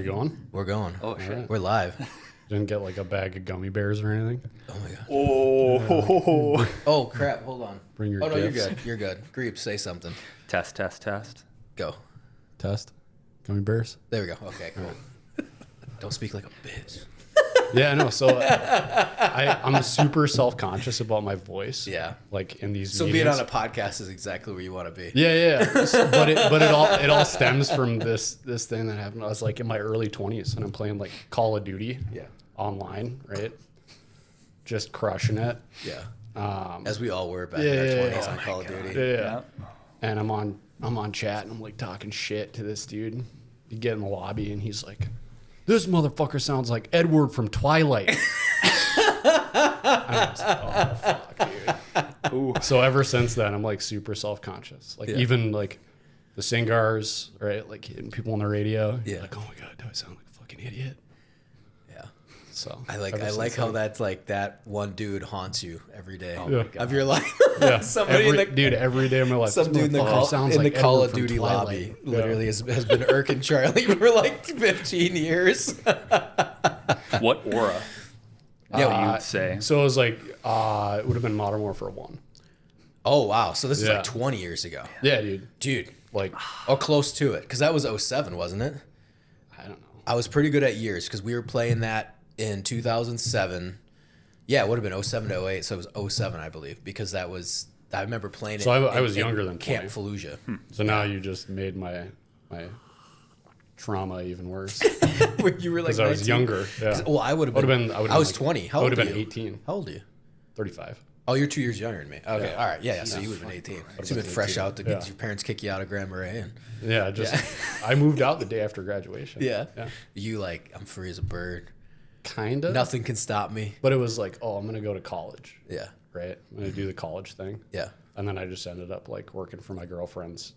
we going? We're going. Oh, shit. Right. We're live. Didn't get like a bag of gummy bears or anything? Oh my god. Oh. Oh crap! Hold on. Bring your Oh no, gifts. you're good. You're good. Greep, say something. Test. Go. Test. Gummy bears? There we go. Okay, cool. Don't speak like a bitch. Yeah, I know. So I'm super self-conscious about my voice. Yeah. Like in these So meetings. being on a podcast is exactly where you want to be. Yeah. but it all stems from this thing that happened. I was like in my early 20s and I'm playing like Call of Duty online, right? Just crushing it. Yeah. As we all were back in yeah, our yeah, 20s yeah. on Call of Duty. Yeah. And I'm on chat and I'm like talking shit to this dude. You get in the lobby and he's like, "This motherfucker sounds like Edward from Twilight." I was like, oh fuck, dude. Ooh. So ever since then, I'm like super self-conscious. Like even like the singers, right? Like hitting people on the radio. Yeah. Like, oh my god, do I sound like a fucking idiot? Yeah. So I like how that's like that one dude haunts you every day of your life. Yeah. Somebody dude, every day of my life. Some dude in the Call of Duty lobby literally has been irking Charlie for like 15 years. What aura? Yeah, you'd say. So it was like it would have been Modern Warfare 1. Oh wow! So this is Yeah. like 20 years ago. Yeah, dude. Like, oh, close to it, because that was 07, wasn't it? I don't know. I was pretty good at years because we were playing that in 2007. Yeah, it would have been 07 to 08, so it was 07, I believe, because that was. I remember playing it. So I was younger than Camp 20. Fallujah. So now you just made my trauma even worse. When you were like, Because I was 19? younger. Yeah. Well, I would have been. I was like, 20. How I old would are have been you? 18. How old are you? 35. Oh, you're 2 years younger than me. Okay, Yeah. all right, yeah. So you would have been 18. So you've been fresh out to get your parents kick you out of Grand Marais, and Yeah, I moved out the day after graduation. yeah, Yeah. you like I'm free as a bird. Kind of. Nothing can stop me. But it was like, oh, I'm going to go to college. Yeah, Right? I'm going to do the college thing. yeah, And then I just ended up like working for my girlfriend's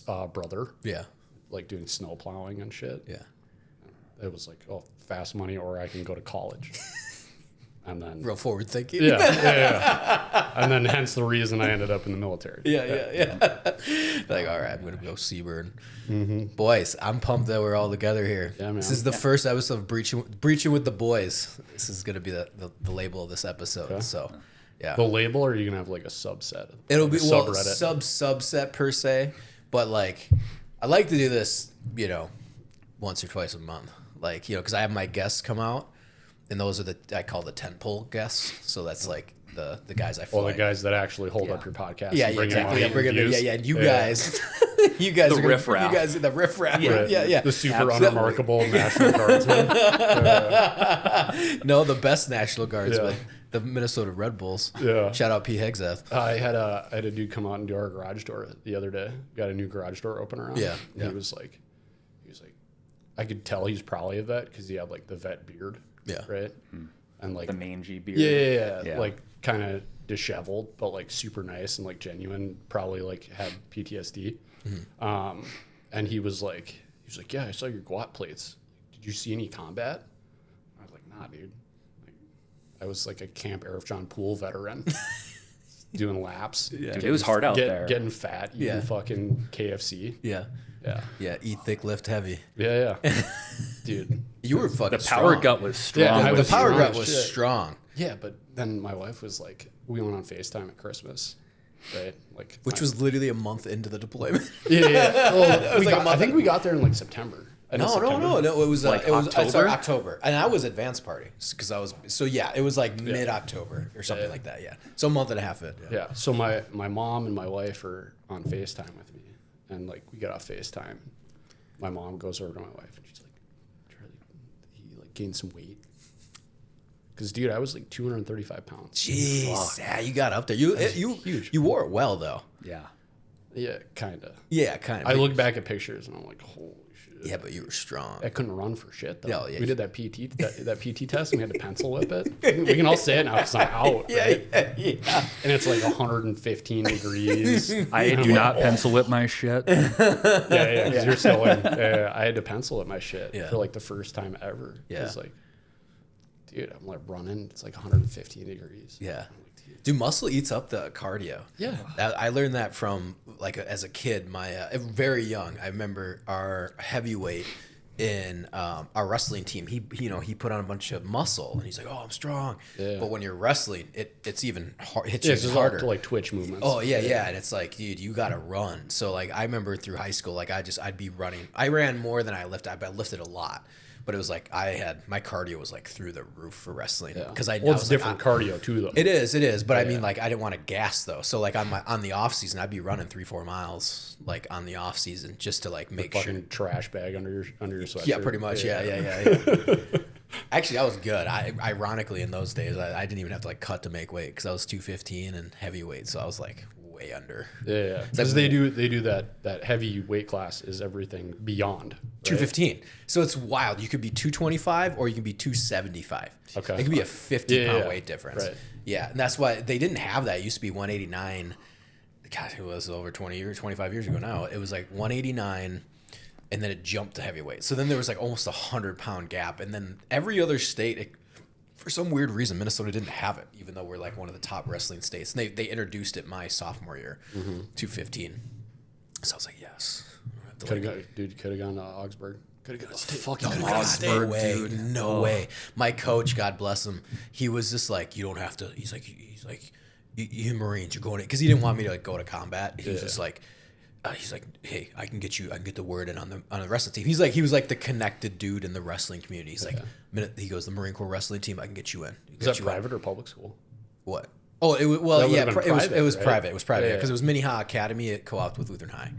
brother, yeah, like doing snow plowing and shit. yeah. It was like, oh, fast money or I can go to college. And then Real forward thinking. Yeah. And then hence the reason I ended up in the military. Yeah. Like, all right, I'm gonna go Seabird. Boys, I'm pumped that we're all together here. Yeah, man. This is the first episode of Breaching with the Boys. This is gonna be the label of this episode. Okay. So, yeah. The label, or are you gonna have like a subset? It'll be like a well, subreddit? subset per se, but like I like to do this, once or twice a month. Like, because I have my guests come out, and those are I call the tentpole guests. So that's like the guys I fly. Well, the guys that actually hold up your podcast. Yeah, and bring exactly. them on interviews. Yeah. And you guys, you guys The are riffraff. You guys are the riffraff. Right. Yeah. The super Absolutely. unremarkable National Guardsman. No, the best National Guardsman, Yeah. the Minnesota Red Bulls. Yeah. Shout out P. Hegseth. I had a dude come out and do our garage door the other day. Got a new garage door opener on. Yeah, And yeah. he was like, I could tell he's probably a vet because he had like the vet beard. Yeah. Right. And like The mangy beard. Yeah. Like kind of disheveled, but like super nice and like genuine. Probably like had PTSD. And he was like, yeah, I saw your GWAT plates. Did you see any combat? I was like, nah, dude. Like, I was like a Camp Arif John Poole veteran, doing laps. Dude, it was hard out there. Getting fat, eating fucking KFC. Yeah. Yeah. Eat thick, lift heavy. Yeah. Dude. You were fucking The power strong. gut was strong. Yeah, I The was power strong gut as was shit. strong. Yeah, but then my wife was like, we went on FaceTime at Christmas, right? Like, Which was literally a month into the deployment. yeah. Well, I think we got there in like September. No. It was Like it was October? October, and I was advance party because I was it was like mid October or something like that. Yeah, so a month and a half in. Yeah. So my mom and my wife are on FaceTime with me, and like we get off FaceTime. My mom goes over to my wife and she's like, Charlie, he like gained some weight. Because dude, I was like 235 pounds. Jeez, yeah, you got up there. You huge. You wore it well though. Yeah. Yeah, kind of. Yeah, kind of. I look back at pictures and I'm like, holy shit. Yeah, but you were strong. I couldn't run for shit though. No, yeah, we did that PT test and we had to pencil whip it. We can all say it now because I'm out. Right? Yeah. And it's like 115 degrees. I do not pencil whip my shit. Yeah, because you're still in. I had to pencil at my shit for like the first time ever. Yeah. Because like, dude, I'm like running. It's like 115 degrees. Yeah. Dude, muscle eats up the cardio. Yeah. I learned that from like as a kid. My very young. I remember our heavyweight in our wrestling team, he put on a bunch of muscle, and he's like, "Oh, I'm strong." Yeah. But when you're wrestling, it's even hits you harder. Like twitch movements. Oh yeah, and it's like, dude, you got to run. So like, I remember through high school, like I'd be running. I ran more than I lifted. I lifted a lot. But it was like my cardio was like through the roof for wrestling because it's different cardio too though. It is. But I mean, like I didn't want to gas though. So like on the off season, I'd be running 3-4 miles like on the off season just to like make sure. Trash bag under your sweatshirt. Yeah, pretty much. Yeah. Actually, I was good. Ironically, in those days, I didn't even have to like cut to make weight because I was 215 and heavyweight, so I was like way under. Yeah. Because they do that heavy weight class is everything beyond. Right? 215. So it's wild. You could be 225 or you can be 275. Okay. It could be a 50-pound weight difference. Right. Yeah, and that's why they didn't have that. It used to be 189. God, it was over 25 years ago now. It was like 189, and then it jumped to heavyweight. So then there was like almost a 100-pound gap, and then every other state, for some weird reason, Minnesota didn't have it, even though we're like one of the top wrestling states. And they introduced it my sophomore year, 215. So I was like, yes. Could have gone to Augsburg. Could have gone to fucking Augsburg, dude. No way. My coach, God bless him, he was just like, you don't have to. He's like, you Marines, you're going in, because he didn't want me to like go to combat. He was just like, he's like, hey, I can get the word in on the wrestling team. He was like the connected dude in the wrestling community. He's like, he goes, the Marine Corps wrestling team, I can get you in. Is that private or public school? What? Oh, it was private. It was private. It was private because it was Minnehaha Academy. It co-opted with Lutheran High.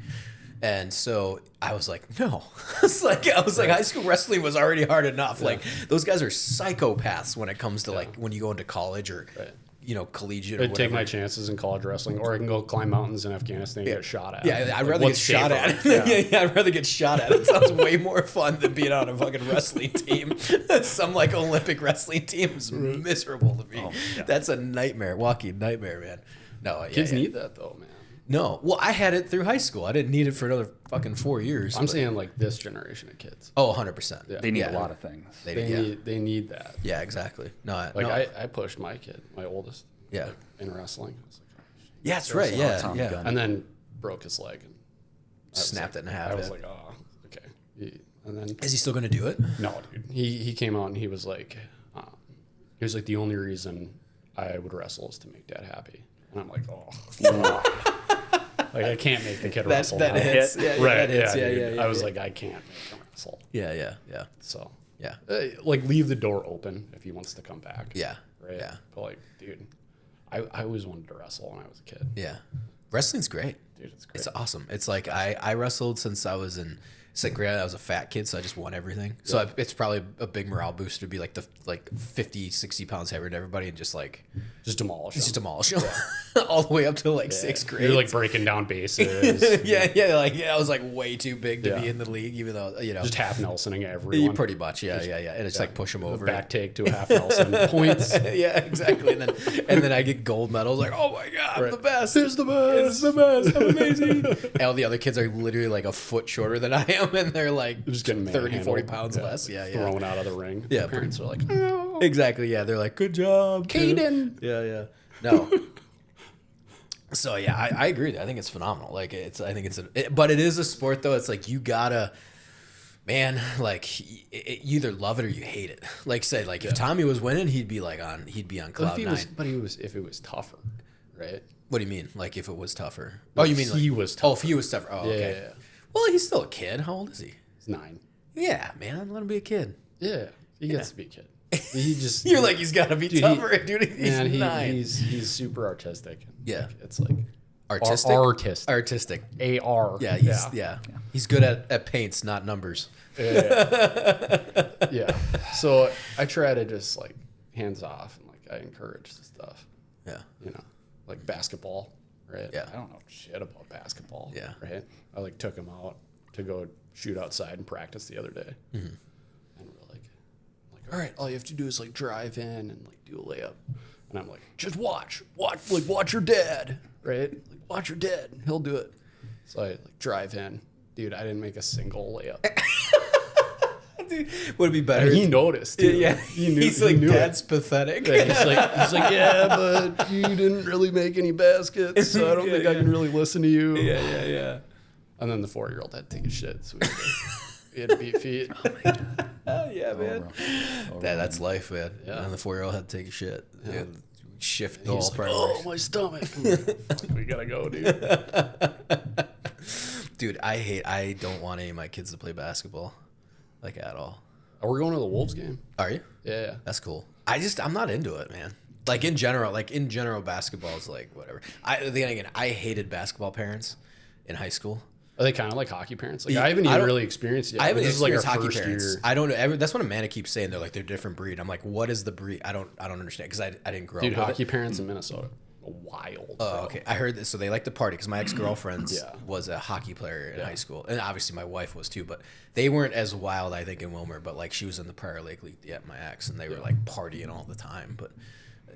And so I was like, no. I was like, high school wrestling was already hard enough. Like, those guys are psychopaths when it comes to like when you go into college or collegiate. I'd take my chances in college wrestling, or I can go climb mountains in Afghanistan and get shot at. Yeah, I'd rather get shot at. I'd rather get shot at. It sounds way more fun than being on a fucking wrestling team. Some like Olympic wrestling team is miserable to me. That's a nightmare, walking nightmare, man. No, kids need that though, man. No. Well, I had it through high school. I didn't need it for another fucking 4 years. I'm saying like this generation of kids. Oh, 100%. Yeah. They need a lot of things. They need that. Yeah, exactly. I pushed my kid, my oldest, in wrestling. I was like, yeah, that's right. Yeah. And then broke his leg and snapped it in half. I was like, oh, okay. And then is he still going to do it? No, dude. He came out and he was like, the only reason I would wrestle is to make Dad happy. And I'm like, oh. Like, I can't make the kid wrestle. That hits. Yeah, right. That hits. Yeah. I was like, I can't make him wrestle. Yeah. So, yeah. Like, leave the door open if he wants to come back. Yeah. Right? Yeah. But, like, dude, I always wanted to wrestle when I was a kid. Yeah. Wrestling's great. Dude, it's great. It's awesome. It's like, I wrestled since I was in second grade. I was a fat kid, so I just won everything. So it's probably a big morale booster to be like 50, 60 pounds heavier than everybody and just demolish them. Just demolish them. All the way up to like sixth grade. You're like breaking down bases. I was like way too big to be in the league, even though, just half Nelsoning everyone. Pretty much, yeah. And it's like push them over. Back take to a half Nelson. Points. Yeah, exactly. And then I get gold medals. Like, oh my God, I'm the best. It's the best. It's the best. I'm amazing. And all the other kids are literally like a foot shorter than I am, and they're like just getting 30, 40 pounds less. Yeah. Thrown out of the ring. Yeah. Parents are like, oh. Exactly. Yeah. They're like, good job, Caden. Yeah. No. So yeah, I agree. I think it's phenomenal. Like but it is a sport though. It's like you gotta, man. Like you either love it or you hate it. Like say, like if Tommy was winning, he'd be on cloud nine. If it was tougher, right? What do you mean? Like if it was tougher? Oh, you mean he was tougher? Oh, if he was tougher. Oh, okay. Yeah. Well, he's still a kid. How old is he? He's 9. Yeah, man. Let him be a kid. Yeah, he gets to be a kid. He just you're like he's got to be tougher, dude. He's 9. He's super artistic. Yeah, like, it's like artistic. AR. Yeah, he's good at paints, not numbers. Yeah. So I try to just like hands off and like I encourage the stuff. Yeah. Like basketball, right? Yeah. I don't know shit about basketball. Yeah. Right. I like took him out to go shoot outside and practice the other day. Mm-hmm. And we're like, all right, all you have to do is like drive in and like do a layup. And I'm like, just watch your dad, right? Like, watch your dad. He'll do it. So I like drive in. Dude, I didn't make a single layup. Dude, would it be better? And he noticed. Too. Yeah, he's like, Dad's pathetic. Yeah, he's like, yeah, but you didn't really make any baskets, so I don't think I can really listen to you. Yeah. And then the 4-year-old had to take a shit. So He had beat feet. Yeah, man. That's life, man. Yeah. And the 4-year-old had to take a shit. Yeah. Shift He's all like, priorities. oh, my stomach. Fuck, we gotta go, dude. Dude, I don't want any of my kids to play basketball, like at all. We're going to the Wolves game. Are you? Yeah. That's cool. I'm not into it, man. Like in general, basketball is like whatever. I hated basketball parents in high school. Are they kind of like hockey parents? Like I haven't even really experienced it yet. I haven't This is like our experienced hockey first parents. year. I don't know. That's what Amanda keeps saying. They're like they're different breed. I'm like, what is the breed? I don't understand because I didn't grow Dude, up with hockey it. parents in Minnesota, wild. Oh, okay. I heard this. So they like to party because my ex-girlfriend Yeah. was a hockey player in high school. And obviously my wife was too, but they weren't as wild, I think, in Wilmer. But like she was in the Prior Lake League, my ex, and they were like partying all the time. But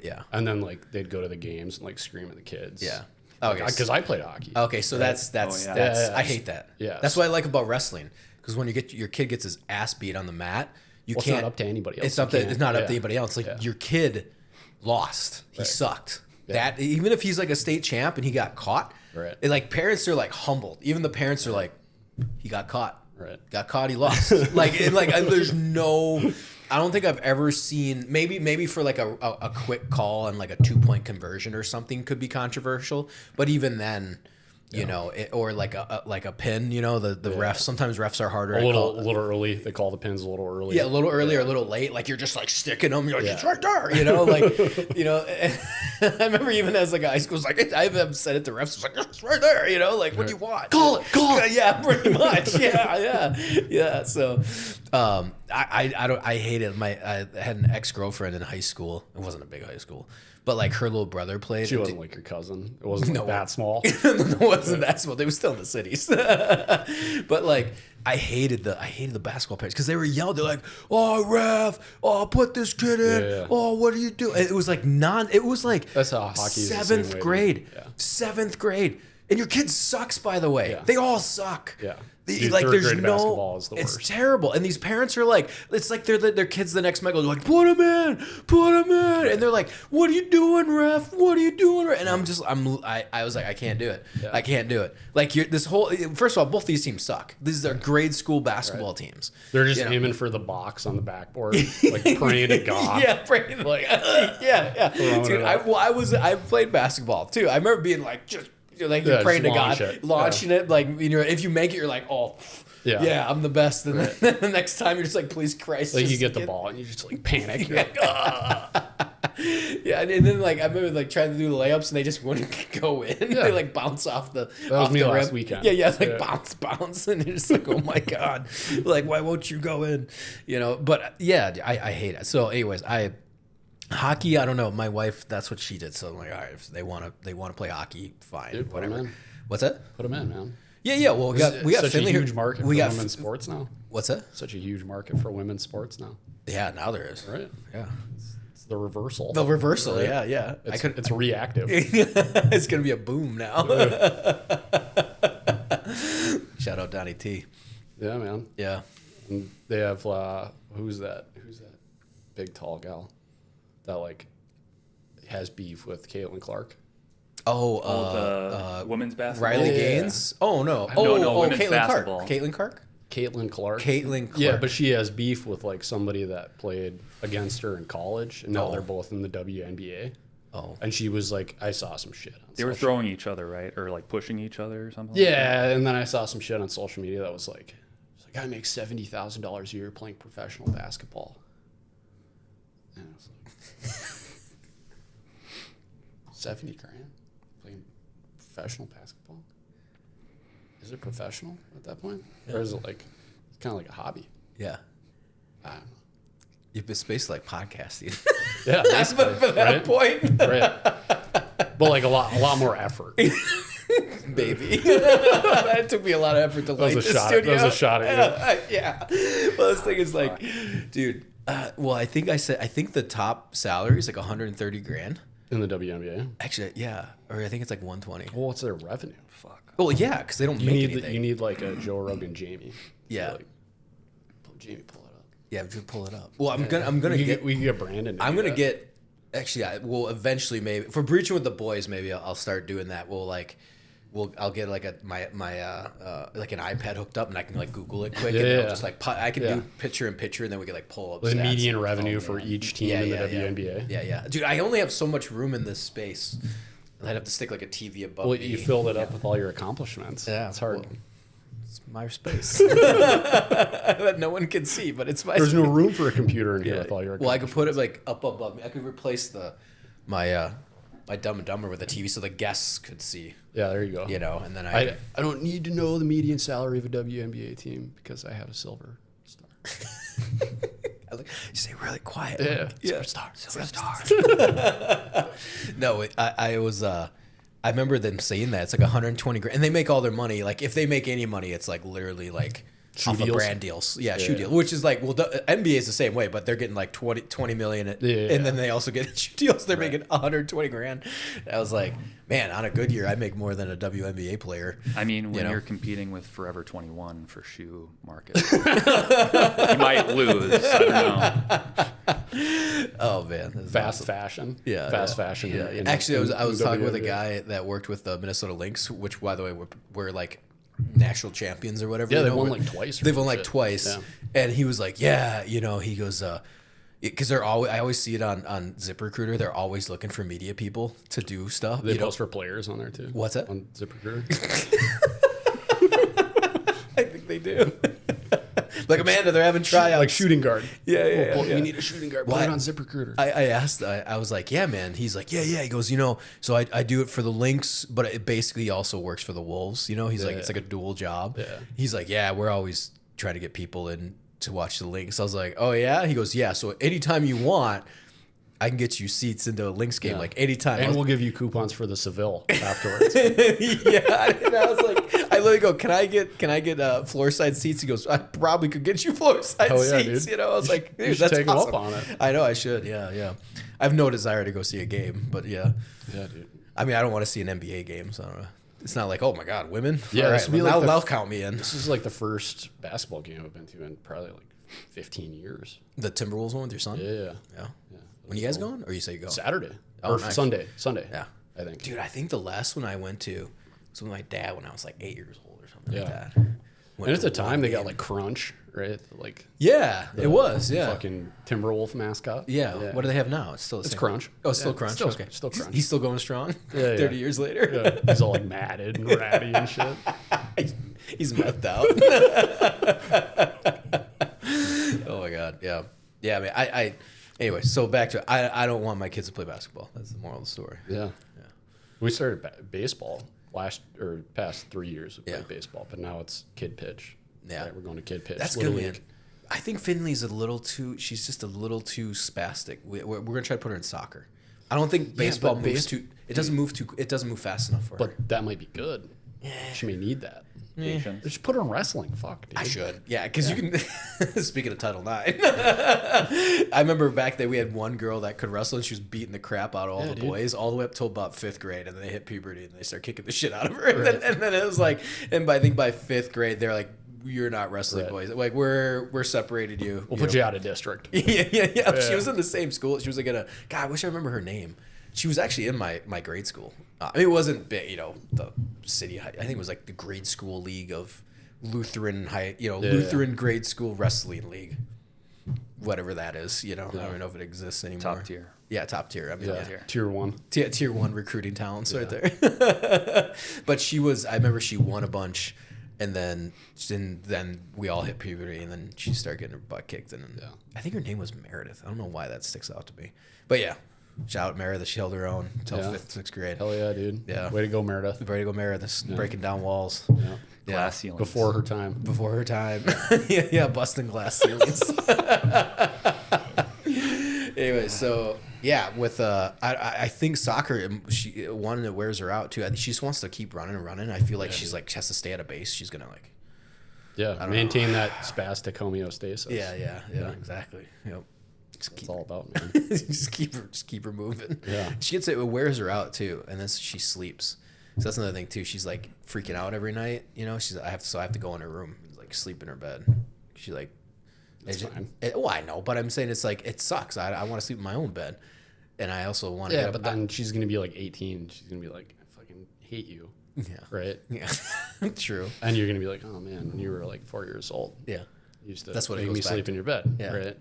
yeah. And then like they'd go to the games and like scream at the kids. Yeah. Okay. Because I played hockey. Okay, so that's Yeah. I hate that. Yeah. That's what I like about wrestling because when your kid gets his ass beat on the mat, It's can't. not up to anybody else. It's not You can't- it's not up to yeah. anybody else. Like Yeah. your kid lost. He sucked. That even if he's like a state champ and he got caught, Right. like parents are like humbled. Even the parents are like, he got caught. Right. Got caught. He lost. There's no. I don't think I've ever seen. Maybe for like a quick call and like a 2-point conversion or something could be controversial. But even then, you know, or like a pin. You know, the refs. Sometimes refs are harder. A little early. They call the pins a little early. Yeah, a little early or a little late. Like you're just like sticking them. You're like, it's right there. You know, like, you know. I remember even as like a high school, was like I've said it to refs. It's like it's right there. You know, like what do you want? Call it. Yeah, pretty much. Yeah. So, I hated I had an ex-girlfriend in high school. It wasn't a big high school, but like her little brother played. She wasn't like your cousin. It wasn't like that small. It wasn't that small. They were still in the cities. But like I hated the basketball players because they were yelling. They're like, "Oh, ref! Oh, put this kid in! Yeah. Oh, what are you doing?" It was like It was like That's how hockey is the same seventh way, grade. yeah. 7th grade, and your kid sucks. By the way, Yeah. They all suck. Yeah. The- Dude, like third there's grade no. basketball is the It's worst. terrible, and these parents are like, it's like they're their kids the next Michael. They're like, put him in, and they're like, what are you doing, ref? What are you doing? And I was like, I can't do it. Yeah. I can't do it. Like first of all, both these teams suck. These are grade school basketball teams. They're just You know? aiming for the box on the backboard, like praying to God. Yeah, praying Like, yeah. Throwing Dude, it up. I played basketball too. I remember being like, just like you're Yeah, praying to just God, launch it. launching it. Like if you make it, you're like, oh. Yeah. Yeah, I'm the best. And then the next time you're just like, please Christ. Like just you get the ball and you just like panic. You're like, Yeah, and then like I remember like trying to do the layups and they just wouldn't go in. Yeah. They like bounce off the. That was off me the last rim. weekend. Yeah, like Yeah. bounce, and you're just like, oh my God, like why won't you go in? You know, but yeah, I hate it. So, anyways, hockey. I don't know. My wife, that's what she did. So I'm like, all right, if they want to play hockey, fine, Dude, put 'em whatever. in. What's that? Put them in, man. Yeah. Well, we got Such Finley a here. huge market We for got women's sports now. What's that? Such a huge market for women's sports now. Yeah, now there is. Right. Yeah. It's the reversal. The reversal. Right? Yeah. It's reactive. It's gonna be a boom now. Shout out Donnie T. Yeah, man. Yeah. And they have who's that big tall gal that like has beef with Caitlin Clark? The women's basketball. Riley Yeah. Gaines. Oh no. No, women's Caitlin basketball. Clark. Caitlin Clark. Caitlin Clark. Caitlin Clark. Yeah, but she has beef with like somebody that played against her in college, and now Oh. they're both in the WNBA. Oh. And she was like, I saw some shit. They were throwing each other, right? Or like pushing each other or something? Yeah, and then I saw some shit on social media that was like, I make $70,000 a year playing professional basketball. And I was like, 70 grand playing professional basketball? Is it professional at that point? Or is it like, it's kind of like a hobby? Yeah. I don't know. You've been spaced like podcasting. Yeah, basically, For that right? point, Right. But like a lot more effort. baby. That took me a lot of effort to light was a this shot. studio. That was a shot at Yeah. Well, this thing is like, dude. Well, I think the top salary is like 130 grand. In the WNBA. Actually, yeah, or I think it's like 120. Well, what's their revenue? Fuck. Well, yeah, because they don't You make need anything. you need like a Joe Rogan Jamie. Yeah. Like, Jamie, pull it up. Yeah, just pull it up. Well, I'm gonna get. We can get Brandon. I'm gonna get. Actually, I will eventually maybe for Breaching with the Boys. Maybe I'll start doing that. We'll like I'll get like my like an iPad hooked up and I can like Google it quick Yeah, and yeah. it'll just like I can do picture in picture and then we can like pull up The stats. median revenue for each team in the yeah. WNBA. Yeah. Dude, I only have so much room in this space. I'd have to stick like a TV above Well, me. you filled it up with all your accomplishments. Yeah, It's hard. well, it's my space that no one can see, but it's my There's no space. room for a computer in here with all your Well, I could put it like up above me. I could replace my Dumb and Dumber with a TV so the guests could see. Yeah, there you go. You know, and then I don't need to know the median salary of a WNBA team because I have a silver star. I like you say really quiet. Yeah. Superstar. No, I was I remember them saying that it's like 120 grand, and they make all their money. Like if they make any money, it's like literally like Shoe off of deals? brand deals. Yeah, shoe deals, which is like, well, the NBA is the same way, but they're getting like 20 million, and then they also get shoe deals. They're making 120 grand. I was like, man, on a good year, I make more than a WNBA player. I mean, when know? you're competing with Forever 21 for shoe market, you might lose. I don't know. Oh man, that's Fast awesome. fashion. Yeah, Fast fashion. Yeah. in- Actually, I was in talking with a WNBA. guy that worked with the Minnesota Lynx, which, by the way, we're like national champions or whatever. Yeah, you they've know, won we're- like twice. or They've won some like shit. twice, Yeah. and he was like, "Yeah, you know," he goes, because they're always. I always see it on ZipRecruiter. They're always looking for media people to do stuff. They you know? post for players on there too. What's that? On ZipRecruiter. I think they do. Like Amanda, they're having tryouts. Like shooting guard. Yeah. We need a shooting guard. Put Why- it on ZipRecruiter. I asked, I was like, yeah, man. He's like, yeah. He goes, you know, so I do it for the Lynx, but it basically also works for the Wolves. You know, he's like, it's like a dual job. Yeah. He's like, yeah, we're always trying to get people in to watch the Lynx. I was like, oh, yeah? He goes, yeah. So anytime you want, I can get you seats into a Lynx game, like anytime. And we'll give you coupons for the Seville afterwards. Yeah, and I was like, I literally go, can I get floor side seats? He goes, I probably could get you floor side Hell yeah, seats. dude. You know, I was like, You dude, should that's take him awesome. up on it. I know I should. Yeah. I have no desire to go see a game, but yeah. Yeah, dude. I mean, I don't want to see an NBA game, so I don't know. It's not like, oh my God, women. Yeah, All this right, would be like well, the they'll count me in. This is like the first basketball game I've been to in probably like 15 years. The Timberwolves one with your son. Yeah. Yeah. When you guys going, or you say you go? Saturday. Oh, or nice. Sunday. Yeah. I think. Dude, I think the last one I went to was with my dad when I was like 8 years old or something like Yeah. that. And at the time, they got like Crunch, right? Like Yeah, it was. Yeah. fucking Timberwolf mascot. Yeah. What do they have now? It's still the It's same. Crunch. Oh, it's still Yeah, Crunch. Still, Okay. still Crunch. He's still going strong. Yeah, 30 years later. Yeah. He's all like matted and ratty and shit. He's methed out. Oh my God. Yeah. Yeah. I mean, I anyway, so back to it. I don't want my kids to play basketball. That's the moral of the story. Yeah. We started baseball past 3 years. We played Yeah. baseball, but now it's kid pitch. Yeah. Right, we're going to kid pitch. That's Little good, man. League. I think Finley's a little too. She's just a little too spastic. We're gonna try to put her in soccer. I don't think baseball but moves too. It doesn't move too. It doesn't move fast enough for her. But that might be good. She may need that. Patience. Just put her in wrestling. Fuck, dude. I should. Yeah, because you can. Speaking of Title IX, I remember back then we had one girl that could wrestle and she was beating the crap out of all the dude. boys all the way up till about 5th grade, and then they hit puberty and they start kicking the shit out of her. And then it was like, I think by 5th grade they're like, "You're not wrestling, Right. boys. Like we're separated you. We'll you put know." you out of district. Yeah. She was in the same school. She was like God, I wish I remember her name. She was actually in my grade school. I mean, it wasn't big, the city high. I think it was like the grade school league of Lutheran high, Lutheran grade school wrestling league, whatever that is. I don't even know if it exists anymore. Top tier. Yeah, top tier. I mean, Yeah. yeah. Tier 1. Tier 1 recruiting talents right there. But she was. I remember she won a bunch. And then we all hit puberty, and then she started getting her butt kicked. And I think her name was Meredith. I don't know why that sticks out to me. But yeah, shout out Meredith. She held her own until 5th, 6th grade. Hell yeah, dude. Yeah. Way to go, Meredith. Ready to go Meredith, breaking down walls. Yeah. Glass ceilings. Before her time. Before her time. yeah, busting glass ceilings. Anyway, so yeah, with I think soccer, one that wears her out too. I think she just wants to keep running and running. I feel like she's like she has to stay at a base. She's gonna like Maintain that spastic homeostasis. yeah, exactly. Yep. That's all about, man. just keep her moving. Yeah. It wears her out too, and then she sleeps. So that's another thing too. She's like freaking out every night. I have to go in her room and like sleep in her bed. She like. It's fine. Well, I know, but I'm saying it's like it sucks. I want to sleep in my own bed, and I also want to. Yeah, but then she's gonna be like 18. She's gonna be like, I fucking hate you. Yeah. right? Yeah. True. And you're gonna be like, oh man, when you were like 4 years old, Yeah. you used to That's what it make goes me back sleep to. in your bed, Yeah. right?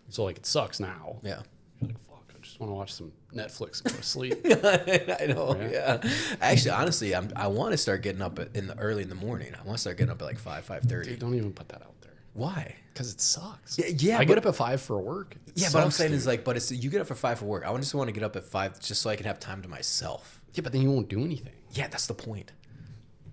So like it sucks now. Yeah. You're like, fuck, I just want to watch some Netflix and go to sleep. I know. Right? Yeah. Actually, honestly, I want to start getting up early in the morning. I want to start getting up at like 5:30. Dude, don't even put that out there. Why? Because it sucks. Yeah, I but- get up at 5 for work. It Yeah, but I'm sucks, saying dude. is like, but it's you get up for 5 for work. I just want to get up at 5 just so I can have time to myself. Yeah, but then you won't do anything. Yeah, that's the point.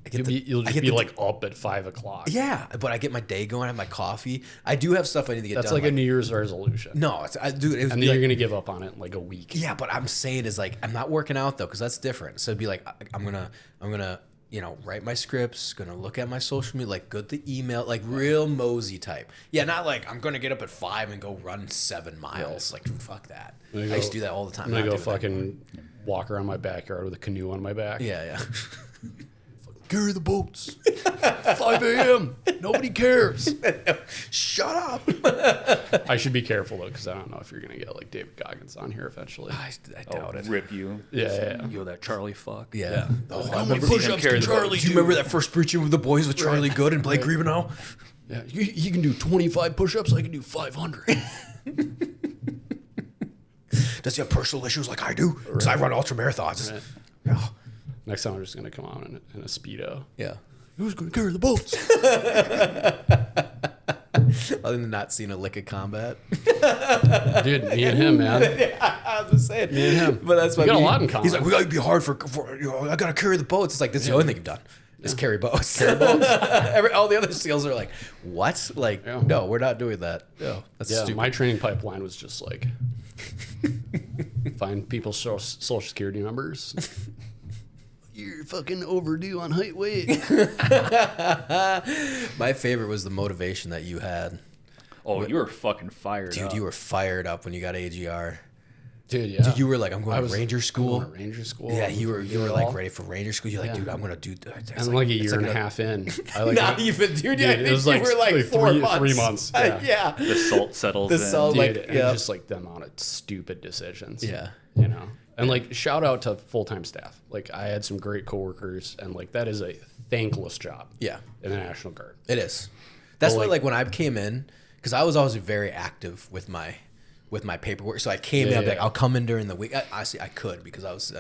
I You'll I just get be the- like up at 5 o'clock. Yeah, but I get my day going. I have my coffee. I do have stuff I need to get That's done. like a New Year's resolution. no, it's, I do. It was And be then like, you're going to give up on it in like a week. yeah, but I'm saying is like I'm not working out though because that's different. So it'd be like I'm gonna write my scripts, gonna look at my social media, like good the email, like real mosey type. Yeah, not like I'm gonna get up at 5 and go run 7 miles. Like fuck that. I used to do that all the time. I'm going to Not go doing that fucking walk around my backyard with a canoe on my back. anymore. Yeah. Carry the boats. 5 a.m. Nobody cares. Shut up. I should be careful though, because I don't know if you're gonna get like David Goggins on here eventually. I doubt it. Rip you. Yeah. Yo, that Charlie fuck. Yeah. Oh, How many push-ups carry can the Charlie do you remember that first preaching with the boys with Charlie Good and Blake Greibenow? Yeah, he can do 25 push-ups. I can do 500. Does he have personal issues like I do? Because I run ultra marathons. Right. Yeah. Next time I'm just gonna come on in a speedo. Yeah. Who's gonna carry the boats? Other than not seeing a lick of combat. Dude, me and him, man. I was just saying. Me and him. But that's why We got a lot in common. He's like, we gotta be hard for I gotta carry the boats. It's like, this is the only thing you've done. Is carry boats. Carry boats. All the other SEALs are like, what? Like, Yeah. no, we're not doing that. No, that's Yeah, stupid. my training pipeline was just like find people's social security numbers. You're fucking overdue on height weight. My favorite was the motivation that you had. Oh, you were fucking fired Dude, up. you were fired up when you got AGR. Dude, yeah. Dude, you were like, I'm going to Ranger I'm School. going to Ranger school. Yeah, I'm you were gonna do it like all. ready for Ranger School. You're like, Yeah. dude, I'm gonna do. And like a year and a half in, I like Not even, dude. Yeah, I Dude, think it was you like, were like 4 months. 3 months. Yeah. Yeah. The salt settles The in. salt- Dude, like, and yeah. just like the amount of stupid decisions. Yeah. You know? And like shout out to full-time staff. Like I had some great coworkers and like that is a thankless job. Yeah. In the National Guard. It is. That's But, why, like- like when I came in, because I was always very active with my paperwork. So I came in, I'd be like, Yeah. I'll come in during the week. Honestly, I could because I was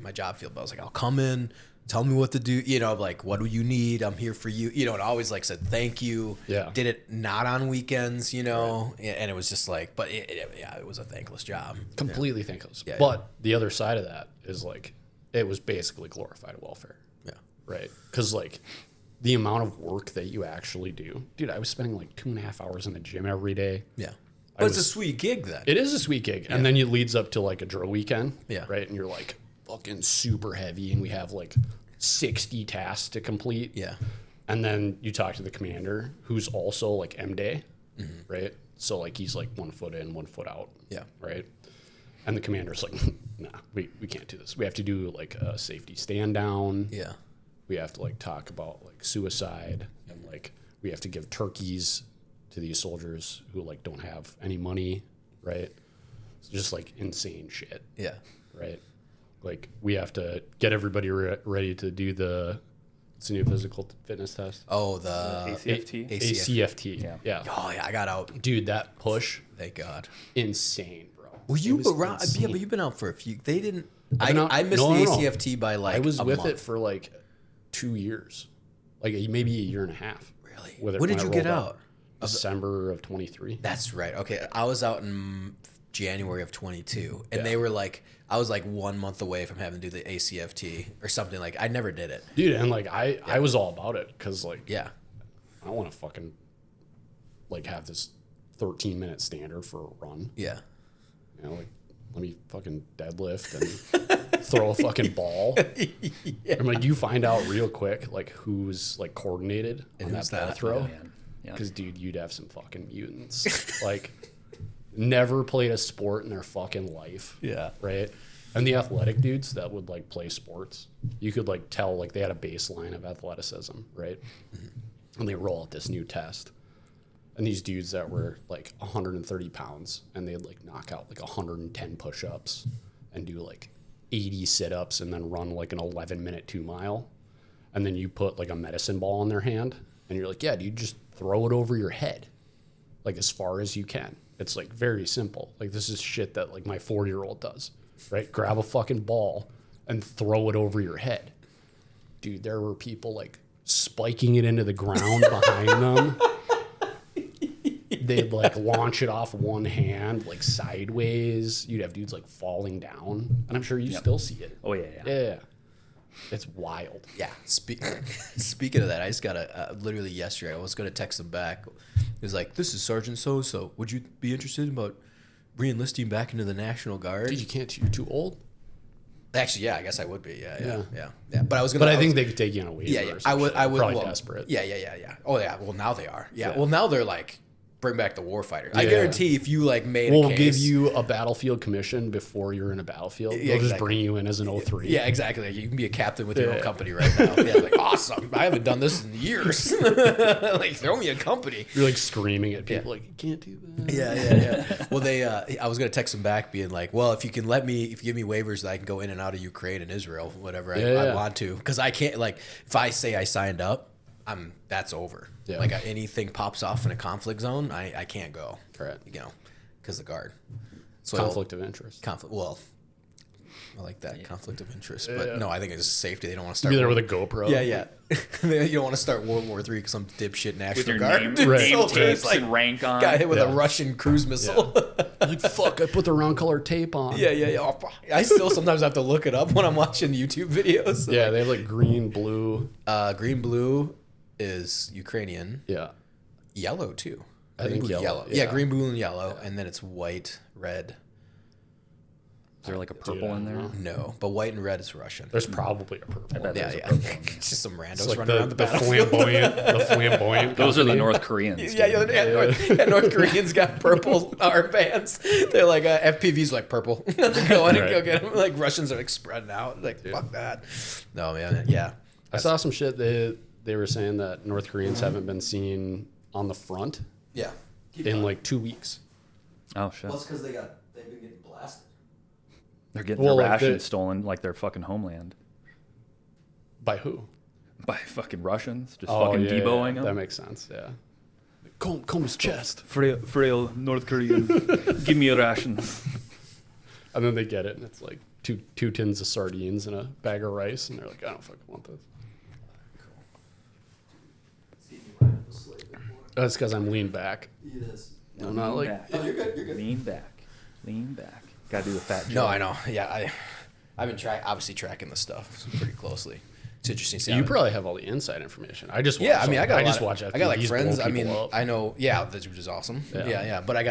my job field, but I was like, I'll come in, tell me what to do. You know, like, what do you need? I'm here for you. You know, and I always like said thank you. Yeah. Did it not on weekends, you know, and it was just like, but it was a thankless job. Completely thankless. Yeah, But the other side of that is like it was basically glorified welfare. Yeah. Right? Because like the amount of work that you actually do. Dude, I was spending like 2.5 hours in the gym every day. Yeah. But it's a was- sweet gig then. It is a sweet gig. And then it leads up to like a drill weekend. Yeah. Right? And you're like fucking super heavy and we have like 60 tasks to complete. Yeah. And then you talk to the commander who's also like M-Day. Mm-hmm. Right? So like he's like 1 foot in, 1 foot out. Yeah. Right? And the commander's like, nah, we can't do this. We have to do like a safety stand down. Yeah. We have to like talk about like suicide and like we have to give turkeys to these soldiers who like don't have any money, right? It's just like insane shit, Yeah. right? Like we have to get everybody ready to do it's a new physical fitness test. Oh, the ACFT? ACFT. Yeah. Yeah. Oh yeah, I got out. Dude, that push, Thank God. insane, bro. Were It you was around? insane. Yeah, but you've been out for a few. They didn't. I've been out- I missed no, the no, no. ACFT by like. I was a with month. it for like 2 years, like maybe a year and a half. Really? With it When did I you get rolled out? December of 23. That's right. Okay, I was out in January of 22, and Yeah. they were like, I was like 1 month away from having to do the ACFT or something. Like I never did it. Dude, and like I was all about it because like Yeah. I don't want to fucking like have this 13-minute standard for a run. Yeah. You know, like let me fucking deadlift and throw a fucking ball. I'm like, you find out real quick like who's like coordinated on that who's ball not. throw. Man. Yeah. Because dude, you'd have some fucking mutants. Like never played a sport in their fucking life. Yeah. Right. And the athletic dudes that would like play sports, you could like tell like they had a baseline of athleticism, right? And they roll out this new test. And these dudes that were like 130 pounds and they'd like knock out like 110 push-ups and do like 80 sit-ups and then run like an 11-minute 2-mile. And then you put like a medicine ball in their hand and you're like, yeah, dude, just throw it over your head, like as far as you can. It's like very simple. Like this is shit that like my 4-year-old does, right? Grab a fucking ball and throw it over your head. Dude, there were people like spiking it into the ground behind them. They'd like launch it off one hand, like sideways. You'd have dudes like falling down. And I'm sure you still see it. Oh, yeah. Yeah. It's wild. Yeah. Speaking of that, I just got literally yesterday, I was going to text him back. It was like, this is Sergeant So-so. Would you be interested about re-enlisting back into the National Guard? Dude, you can't. You're too old. Actually, yeah, I guess I would be. Yeah. But I think they could take you on a waiver. Yeah. I would. Probably well, desperate. Yeah. Oh, yeah. Well, now they are. Yeah. Yeah. Well, now they're like, bring back the warfighter. I Yeah. guarantee if you like made a We'll case, give you a battlefield commission before you're in a battlefield. They'll just exactly. bring you in as an 03. Yeah, exactly. Like, you can be a captain with your own company right now. Yeah, like awesome. I haven't done this in years. Like, throw me a company. You're like screaming at people like, you can't do that. Yeah. Well, I was gonna text them back, being like, well, if you give me waivers that I can go in and out of Ukraine and Israel, whatever I want to, because I can't, like, if I say I signed up, that's over. Yeah. Like anything pops off in a conflict zone, I can't go. Right. Because the guard. So Conflict of interest. Well, I like that conflict of interest, but no, I think it's safety. They don't want to start. Be there with a GoPro. Yeah. You don't want to start World War III because some dipshit National With your Guard name, Right. name soldiers, tapes and rank on. got hit with a Yeah. Russian cruise missile. Like, fuck, I put the wrong color tape on. Yeah. Oh, I still sometimes have to look it up when I'm watching YouTube videos. Yeah, they have like green, blue. Green, blue is Ukrainian. Yeah. Yellow too. I think blue, yellow, Yeah, yeah. green, blue, and yellow, and then it's white, red. Is there like a purple Dude, I in don't there? know. No, but white and red is Russian. There's probably a purple. I bet Yeah, there's a yeah. purple in there. It's just some randos It's like running around the battlefield. the flamboyant. Those are the company. North Koreans. Yeah, dude. North Koreans got purple armbands. They're like FPV's like purple. Go in and go Right. get them. Like Russians are like spreading out. Like fuck that. No man, yeah. I saw some shit. They were saying that North Koreans haven't been seen on the front Yeah. in like 2 weeks. Oh shit. because they've been getting blasted. They're getting Well, their like rations stolen like their fucking homeland By who? by fucking Russians, just fucking deboing them. That makes sense. Yeah. Comb his chest. Frail North Korean, give me a ration. And then they get it, and it's like two tins of sardines and a bag of rice, and they're like, I don't fucking want this. That's because I'm leaned back. No, not like. Oh, you're good. You're good. Lean back. Gotta do the fat. No, joke. I know. Yeah, I've been obviously tracking this stuff pretty closely. It's interesting. To see You how- probably have all the inside information. I just watch, Yeah, I mean, I just watch. I got like FTVs friends. blow I mean, people up. I know. Yeah, which is awesome. Yeah. Yeah. But I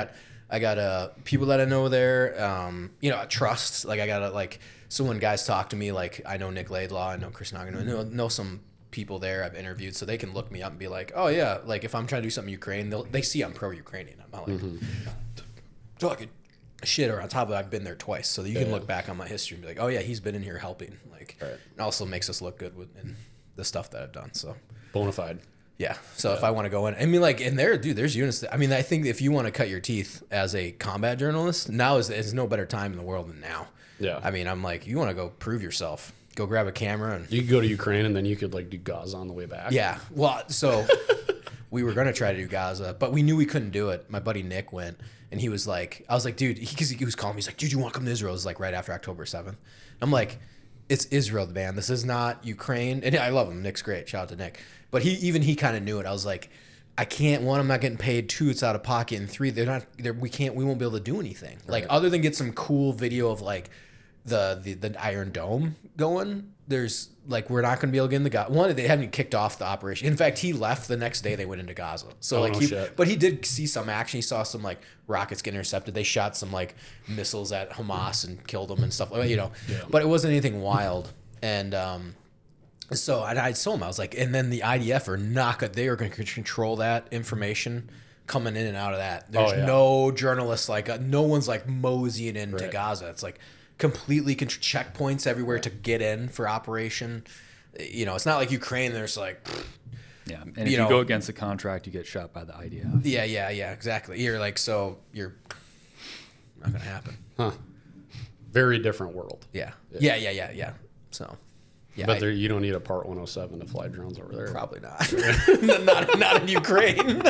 got people that I know there. I trust. Like I got like. So when guys talk to me, like I know Nick Laidlaw, I know Chris Nagano, I know some people there I've interviewed, so they can look me up and be like, oh yeah, like if I'm trying to do something Ukraine, they see I'm pro-Ukrainian. I'm not like talking shit, or on top of it, I've been there twice, so that you can look back on my history and be like, oh yeah, he's been in here helping. Like, Right. it also makes us look good in the stuff that I've done. So. Bonafide. Yeah. So if I want to go in, I mean, like in there, dude, there's units. I mean, I think if you want to cut your teeth as a combat journalist, now is no better time in the world than now. Yeah. I mean, I'm like, you want to go prove yourself, go grab a camera and. You could go to Ukraine, and then you could like do Gaza on the way back. Yeah. Well, so we were going to try to do Gaza, but we knew we couldn't do it. My buddy Nick went, and he was like, I was like, dude, because he was calling me. He's like, dude, you want to come to Israel? It was like right after October 7th. I'm like, it's Israel, man. This is not Ukraine. And I love him. Nick's great. Shout out to Nick. But he kind of knew it. I was like, I can't. One, I'm not getting paid. Two, it's out of pocket. And three, we won't be able to do anything. Like other than get some cool video of like the Iron Dome going. There's like we're not going to be able to get in the Gaza. One, they haven't kicked off the operation. In fact, he left the next day. They went into Gaza. So no shit. but he did see some action. He saw some like rockets get intercepted. They shot some like missiles at Hamas and killed them and stuff. Yeah. But it wasn't anything wild. And so I told him, I was like, and then the IDF are not good. They are going to control that information coming in and out of that. There's no journalists like no one's like moseying into Gaza. It's like completely checkpoints everywhere to get in for operation. It's not like Ukraine. There's like, Yeah, and if you go against the contract, you get shot by the IDF. yeah, exactly. You're like, so you're not gonna happen. Huh. Very different world. Yeah. So, yeah, But you don't need a Part 107 to fly drones over there. probably not. not in Ukraine.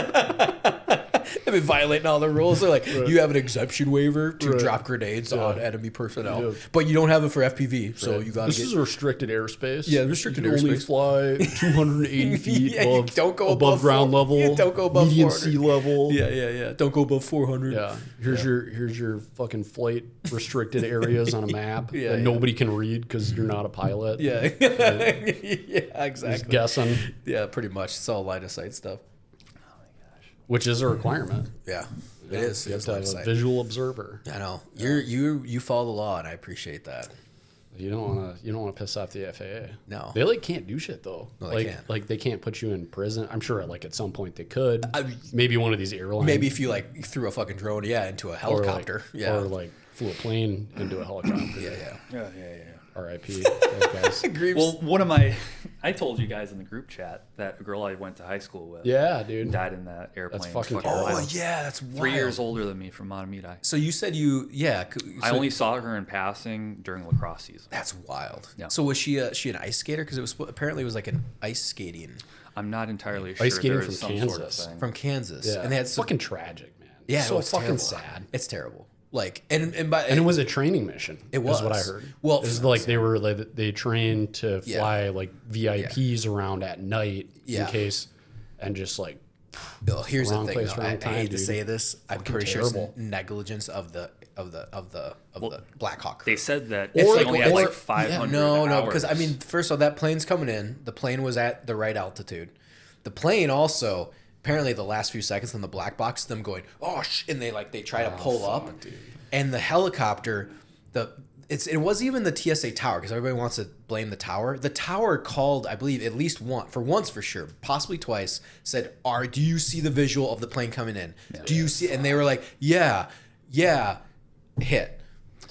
They've been violating all the rules. They're like, you have an exemption waiver to drop grenades on enemy personnel, but you don't have it for FPV, so you got to This is a restricted airspace. Yeah, restricted you can only airspace. fly 280 feet Yeah, you don't go above ground level. Yeah, don't go above median 400. sea level. Yeah. Don't go above 400. Yeah. Here's your fucking flight restricted areas on a map Yeah, that yeah. nobody can read because you're not a pilot. Yeah. Yeah, Just exactly. guessing, Yeah, pretty much. It's all line of sight stuff. which is a requirement. Yeah, it is. You have It's to line have of a sight. visual observer. I know. You follow the law, and I appreciate that. You don't want to piss off the FAA. No. They can't do shit though. No, they can't. Like they can't put you in prison. I'm sure at some point they could. Maybe one of these airlines. Maybe if you threw a fucking drone, into a helicopter. Or flew a plane into a helicopter. Yeah. R.I.P. those guys. Well, I told you guys in the group chat that a girl I went to high school with Yeah, dude. died in that airplane. That's fucking Fucking terrible. Oh yeah, that's wild. 3 years older than me from Matamidi. So you said I only saw her in passing during lacrosse season. That's wild. Yeah. So was she an ice skater? Because it was like an ice skating I'm not entirely sure. Ice skating there from is some Kansas. sort of thing. from Kansas, Yeah. and they had It's fucking tragic, man. yeah, so it's fucking terrible. sad. It's terrible. Like And it was a training mission. It Is what I was. heard. Well, It was like they trained to Yeah. fly like VIPs around at night Yeah. in case, and just like Oh, here's the Wrong thing. place, though. wrong I time, hate to dude. say this. I'm Fucking pretty sure it's terrible. negligence of the Black Hawk crew. They said that It's they only had like 500 no, because hours. first of all, that plane's coming in. The plane was at the right altitude. The plane also, apparently, the last few seconds in the black box, them going, and they try to pull up, dude. and the helicopter, it wasn't even the TSA tower because everybody wants to blame the tower. The tower called, I believe, at least once for sure, possibly twice, said, "Do you see the visual of the plane coming in? Do you see?" And they were like, "Yeah, hit."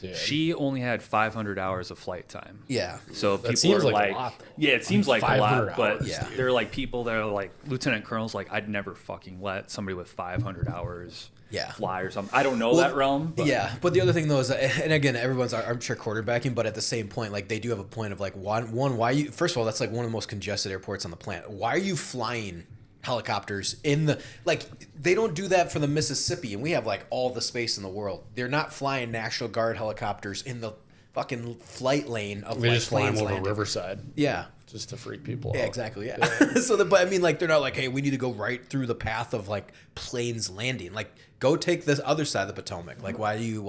Dude. She only had 500 hours of flight time. Yeah. So people seems are like a lot, though. yeah, it seems like a 500 lot, but hours, Yeah. there are like people that are like lieutenant colonels. Like I'd never fucking let somebody with 500 hours Yeah. fly or something. I don't know that realm. But Yeah, but the other thing though is, and again, everyone's I'm sure quarterbacking, but at the same point, like they do have a point of like one why you first of all that's like one of the most congested airports on the planet. Why are you flying helicopters in the they don't do that for the Mississippi, and we have like all the space in the world. They're not flying National Guard helicopters in the fucking flight lane of We like just fly them planes over landing. Riverside. Yeah. Just to freak people Yeah, out. exactly. Yeah. So, but I mean, like, they're not like, hey, we need to go right through the path of like planes landing. Like, go take this other side of the Potomac. Like, why do you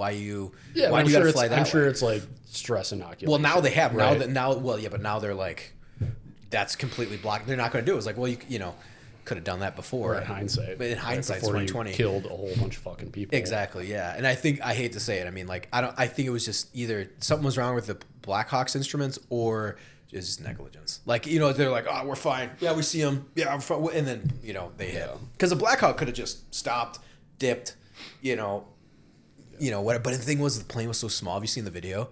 Yeah, why I'm do you sure gotta fly that I'm way? sure it's like stress inoculation. Well, now they have. right? But now they're like, that's completely blocked. They're not going to do it. It's like, well, you could have done that before. Or in hindsight. But in hindsight, it's before you 2020. killed a whole bunch of fucking people. Exactly. Yeah. And I hate to say it. I mean, like, I think it was just either something was wrong with the Blackhawks instruments or it's just negligence. Like, they're like, oh, we're fine. Yeah, we see them. Yeah, we're fine. And then, they hit. Because the Blackhawk could have just stopped, dipped, what. But the thing was, the plane was so small. Have you seen the video?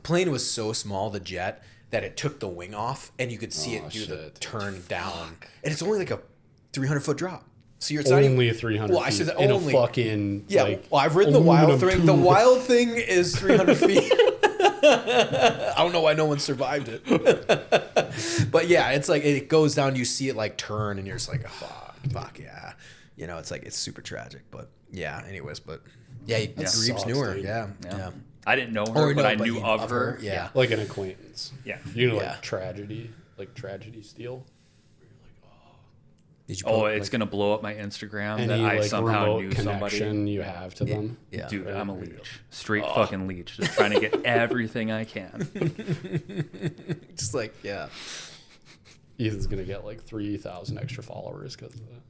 Plane was so small, the jet, that it took the wing off, and you could see it do the turn down. And it's only like a 300-foot drop. So you're Only 300 Well, I feet should in only a fucking well, I've ridden the wild aluminum thing. The tube. wild thing is 300 feet. I don't know why no one survived it. But yeah, it's like it goes down. You see it like turn, and you're just like, oh, fuck yeah. It's like it's super tragic. But yeah, anyways. But yeah, Greaves sucks, knew her. dude. Yeah. I didn't know her, but I knew you of her. Yeah. Like an acquaintance. Yeah. Like Yeah. tragedy steal. Did you Oh, put, it's gonna blow up my Instagram that Any I like somehow remote knew connection somebody. you have to them. yeah. Dude, I'm a leech. Straight fucking leech. Just trying to get everything I can. Just like yeah. Ethan's gonna get like 3,000 extra followers because of that.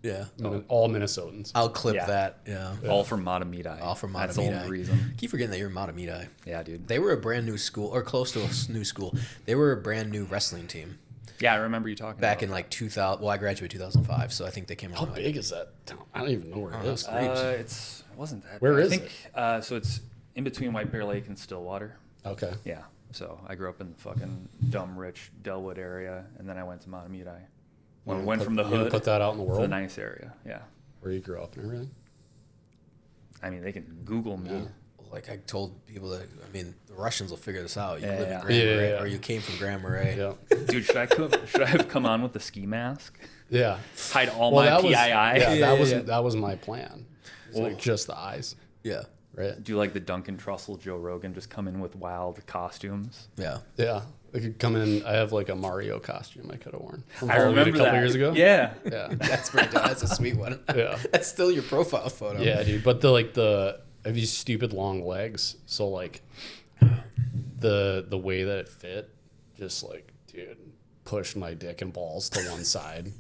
Yeah. All Minnesotans. I'll clip Yeah. that. Yeah. All from Matamidi. All from That's the Matamidi. only reason. Keep forgetting that you're Matamidi. Yeah, dude. They were a brand new school, or close to a new school. They were a brand new wrestling team Yeah, I remember you talking back about in like 2000. Well, I graduated 2005, so I think they came How out. Like, big is that town? I don't even know where it is. it wasn't that. Where big. is I think, so it's in between White Bear Lake and Stillwater. Okay. Yeah. So I grew up in the fucking dumb rich Delwood area, and then I went to Matamidi. Went from the You gonna hood put that out in the to the world nice area. Yeah. where you grew up and everything. I mean, they can Google me. Yeah. like I told people that, I mean, the Russians will figure this out. You Yeah, live yeah. in Grand Marais, Yeah. or you came from Grand Marais. Yeah. Dude, should I have come on with the ski mask? Yeah. Hide all Well, my that PII? was, yeah, Yeah, that was my plan. It was like just the eyes, Yeah. right? Do like the Duncan Trussell, Joe Rogan, just come in with wild costumes? Yeah. Yeah. I could come in. I have like a Mario costume I could have worn. From I Halloween remember a couple that. years ago. Yeah. Yeah. That's pretty dope. That's a sweet one. Yeah. That's still your profile photo. Yeah, dude. But I have these stupid long legs, so like the way that it fit, just like, dude, pushed my dick and balls to one side,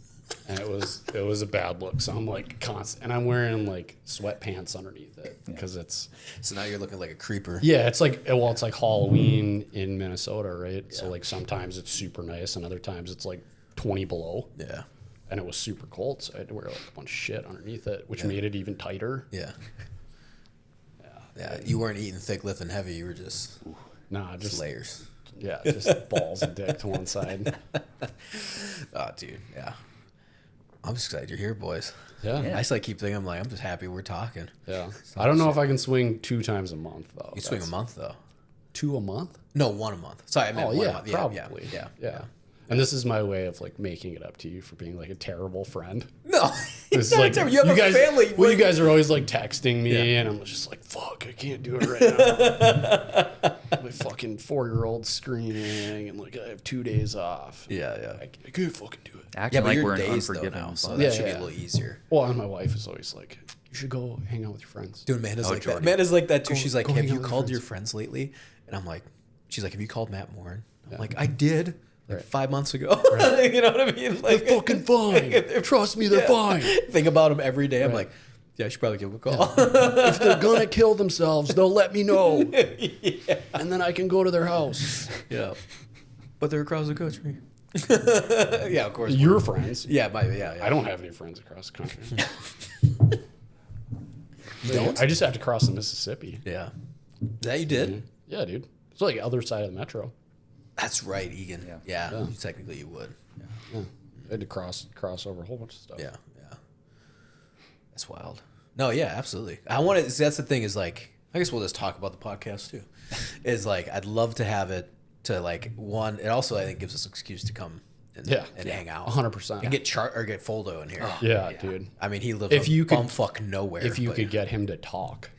and it was a bad look. So I'm like constant, and I'm wearing like sweatpants underneath it because it's So now you're looking like a creeper. it's like Halloween in Minnesota, right? So like sometimes it's super nice, and other times it's like 20 below. Yeah. And it was super cold, so I had to wear like a bunch of shit underneath it, which made it even tighter. Yeah. Yeah. You weren't eating thick, lifting heavy. You were just Nah, just layers. yeah, just balls and dick to one side. Oh, dude. Yeah. I'm just excited you're here, boys. Yeah, Yeah. I just like keep thinking, I'm just happy we're talking. yeah. I don't know if I can swing 2 times a month though. You swing a month, though. 2 a month? No, 1 a month. Sorry, I meant Oh 1 a yeah, month. probably. Yeah. And this is my way of like making it up to you for being like a terrible friend. No. It's Not like terrible. You have a guys, family. Well, you guys are always like texting me, and I'm just like, "Fuck, I can't do it right now." My fucking 4-year-old screaming, and like I have 2 days off. Yeah. I can't fucking do it. Acting Yeah, but like your we're in days, though, Unforgiven. now, so but- that Yeah, should be yeah. a little easier. Well, and my wife is always like, "You should go hang out with your friends." Dude, Amanda's like that. Jordan. Amanda's like that, too. She's like, go have hang you out with called friends. your friends lately? And I'm like, she's like, have you called Matt Morin? I'm like, I did. Like 5 months ago. You know what I mean? Like, They're fucking fine. Trust me, they're fine. Think about them every day. I'm like, yeah, I should probably give them a call. If they're gonna kill themselves, they'll let me know, and then I can go to their house. Yeah. But they're across the country. Yeah, of course. Your friends? Yeah, yeah. I don't have any friends across the country. You don't? I just have to cross the Mississippi. Yeah. That you did? Yeah, dude. It's like the other side of the metro. That's right, Egan. Yeah. Yeah. Technically, you would. Yeah. I had to cross over a whole bunch of stuff. Yeah. That's wild. No, yeah, absolutely. I want to. That's the thing. Is like, I guess we'll just talk about the podcast too. Is like, I'd love to have it to like one. It also I think gives us an excuse to come and hang out 100%. and get get Foldo in here. Yeah, dude. I mean, he lives If you could- bumfuck nowhere. If you but could get him to talk.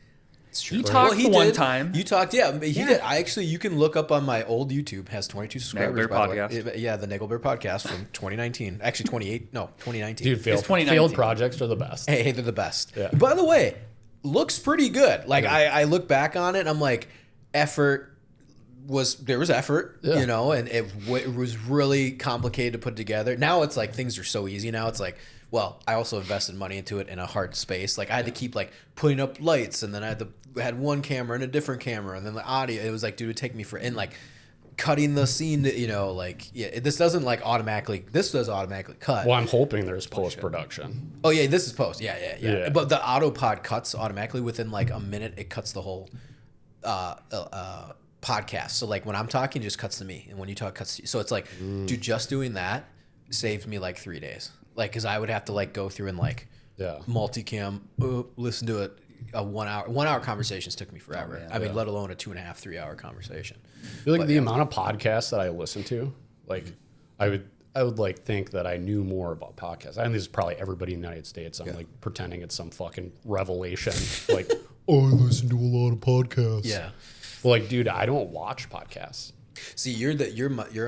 it's true. He talked one did. time. You talked, yeah. He did. I actually, you can look up on my old YouTube. Has 22 subscribers. Bear by the way. Podcast. Yeah, the Nagel Bear podcast from 2019. Actually, 2019. Dude, failed 2019. projects are the best. Hey, they're the best. Yeah. By the way, looks pretty good. Like I look back on it, and I'm like, there was effort, Yeah. you know, and it was really complicated to put together. Now it's like things are so easy. Now it's like, well, I also invested money into it in a hard space. Like I had to keep like putting up lights, and then I had one camera and a different camera, and then the audio. It was like, dude, it would take me and like cutting the scene, you know, like this doesn't like automatically. This does automatically cut. Well, I'm hoping there's post production. Oh yeah, this is post. Yeah. Yeah. But the autopod cuts automatically within like a minute. It cuts the whole podcast. So like when I'm talking, it just cuts to me, and when you talk, it cuts to you. So it's like, dude, just doing that saved me like 3 days. Like, because I would have to like go through and like multicam, listen to it. 1 hour conversations took me forever. I mean, let alone a 2.5, 3 hour conversation. I feel like the amount of podcasts that I listen to, like I would like think that I knew more about podcasts. I think this is probably everybody in the United States. I'm like pretending it's some fucking revelation. Like, oh, I listen to a lot of podcasts. Yeah. Well, like, dude, I don't watch podcasts. See, you're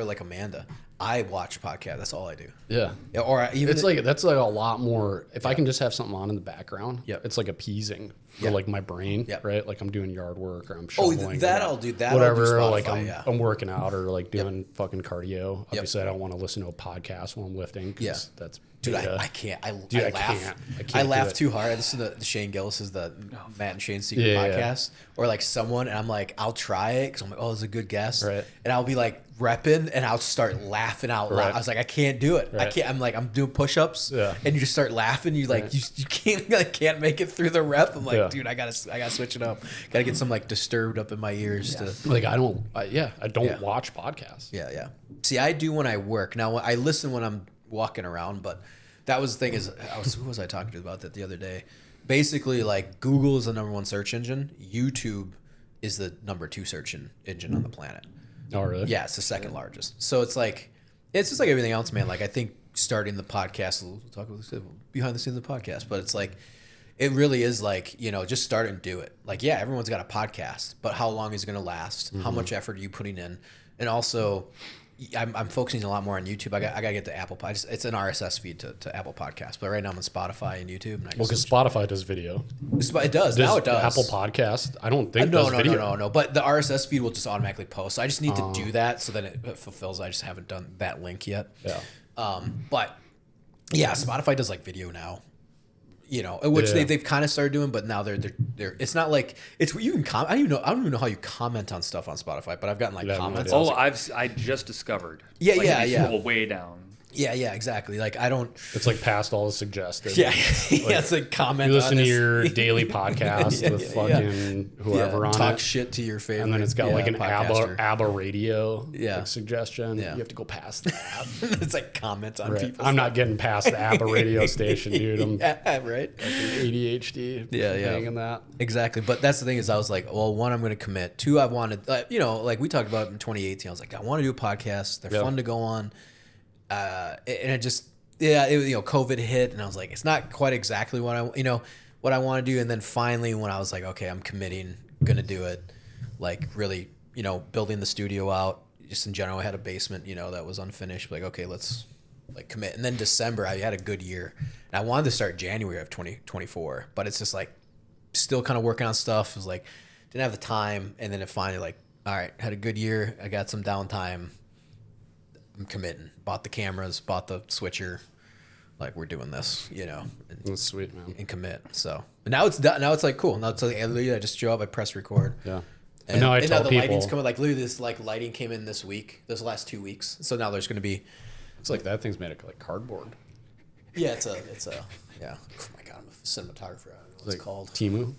like Amanda. I watch podcasts. That's all I do. Yeah. Or even It's like that's like a lot more. If I can just have something on in the background, it's like appeasing for like my brain, right? Like I'm doing yard work or I'm shoveling. that I'll do. That whatever. I'll do Like Spotify, I'm working out or like doing fucking cardio. Obviously, I don't want to listen to a podcast while I'm lifting. Cause that's Dude, beta. I can't. I Dude, I laugh. can't I do laugh it. too hard. This is the Shane Gillis is the Matt and Shane Secret podcast, or like someone, and I'm like, I'll try it because I'm like, oh, it's a good guest, Right. and I'll be like repping, and I'll start laughing out loud. Right. I was like, I can't do it. I Right. can't. I'm like, I'm doing push-ups, Yeah. and you just start laughing. You like, you can't like can't make it through the rep. I'm like, Yeah. dude, I gotta switch it up. Gotta get some like disturbed up in my ears to. like I don't watch podcasts. Yeah. See, I do when I work. Now, I listen when I'm walking around, but that was the thing is, who was I talking to about that the other day? Basically, like Google is the #1 search engine. YouTube is the number 2 search engine on the planet. Oh, really? Yeah, it's the second largest. So it's like, it's just like everything else, man. Like I think starting the podcast, we'll talk about this behind the scenes of the podcast, but it's like, it really is like, you know, just start and do it. Like, yeah, everyone's got a podcast, but how long is it going to last? How much effort are you putting in? And also, I'm focusing a lot more on YouTube. I got to get to Apple Podcasts. It's an RSS feed to Apple Podcasts, but right now I'm on Spotify and YouTube. And Well, because Spotify does video. it does. Now it does. Apple Podcast, I don't think does video. No. But the RSS feed will just automatically post. So I just need to do that so that it fulfills. I just haven't done that link yet. Yeah. But yeah, Spotify does like video now. You know, which they've kind of started doing, but now they're it's not like it's you can comment. I don't even know how you comment on stuff on Spotify, but I've gotten like comments. Oh, I just discovered. Yeah, like, yeah. Scroll way down. Yeah, exactly. Like I don't. It's like past all the suggested. Yeah, it's like comment. You listen on to this. your daily podcast with fucking whoever on talk it. shit to your favorite. And then it's got like an podcaster. ABBA radio like, suggestion. Yeah. You have to go past that. It's like comment on people. I'm not getting past the ABBA radio station, dude. I'm right. ADHD. Hanging that. Exactly. But that's the thing is I was like, well, 1, I'm going to commit. 2, I wanted, you know, like we talked about in 2018, I was like, I want to do a podcast. They're fun to go on. And it just, you know, COVID hit and I was like, it's not quite exactly what I want to do. And then finally when I was like, okay, I'm committing, going to do it, like really, you know, building the studio out just in general. I had a basement, you know, that was unfinished. Like, okay, let's like commit. And then December, I had a good year and I wanted to start January of 2024, but it's just like still kind of working on stuff. It was like, didn't have the time. And then it finally like, all right, had a good year. I got some downtime. I'm committing. Bought the cameras, bought the switcher. Like we're doing this, you know. That's sweet, man. And commit. So but now it's done. Now it's like cool. Now it's like I just show up, I press record. Yeah. And now I now tell the people, lighting's coming. Like literally, this like lighting came in this last 2 weeks. So now there's going to be. It's like that thing's made of like cardboard. Yeah, it's a yeah. Oh my god, I'm a cinematographer. I don't know what it's called. Timu.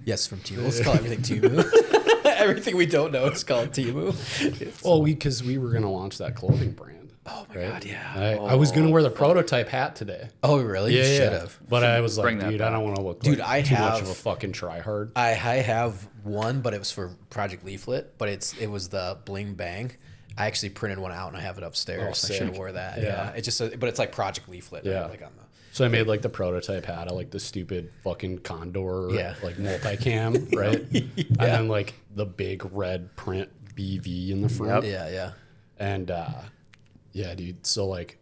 Yes, from Timu. Let's call everything Timu. Everything we don't know is called Timu. Well, because we were gonna launch that clothing brand. Oh my god, yeah. I was gonna wear the prototype hat today. Oh really? Yeah, You should have. But I was like, Bring that dude, I back. don't want to look Dude, like I too have- much of a fucking tryhard. I have one, but it was for Project Leaflet. But it was the Bling Bang. I actually printed one out and I have it upstairs. Oh, I should have sick. wore that. Yeah. Yeah. It just but it's like Project Leaflet. Yeah. Right? Like on the. So I made like the prototype hat. I like the stupid fucking condor, Yeah. like multicam, right? And then like the big red print BV in the front. Yeah. And yeah, dude. So like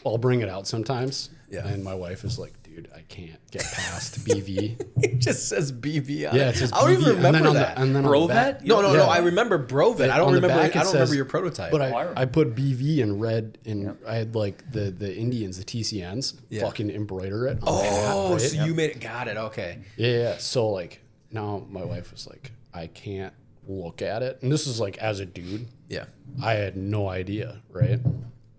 I'll bring it out sometimes. Yeah. And my wife is like, dude, I can't get past BV. It just says BV on it. Yeah, it says I don't BV. even remember and then that. and then on the back, Brovet? No. Yeah. I remember Brovet. I don't on the remember. back it I don't remember says- your prototype. But Wire. I put BV in red, and I had like the Indians, the TCNs, fucking embroider it. On the hat, right? So you made it. Got it. Okay. Yeah. So like now my wife was like, I can't look at it, and this is like as a dude, Yeah. I had no idea, right?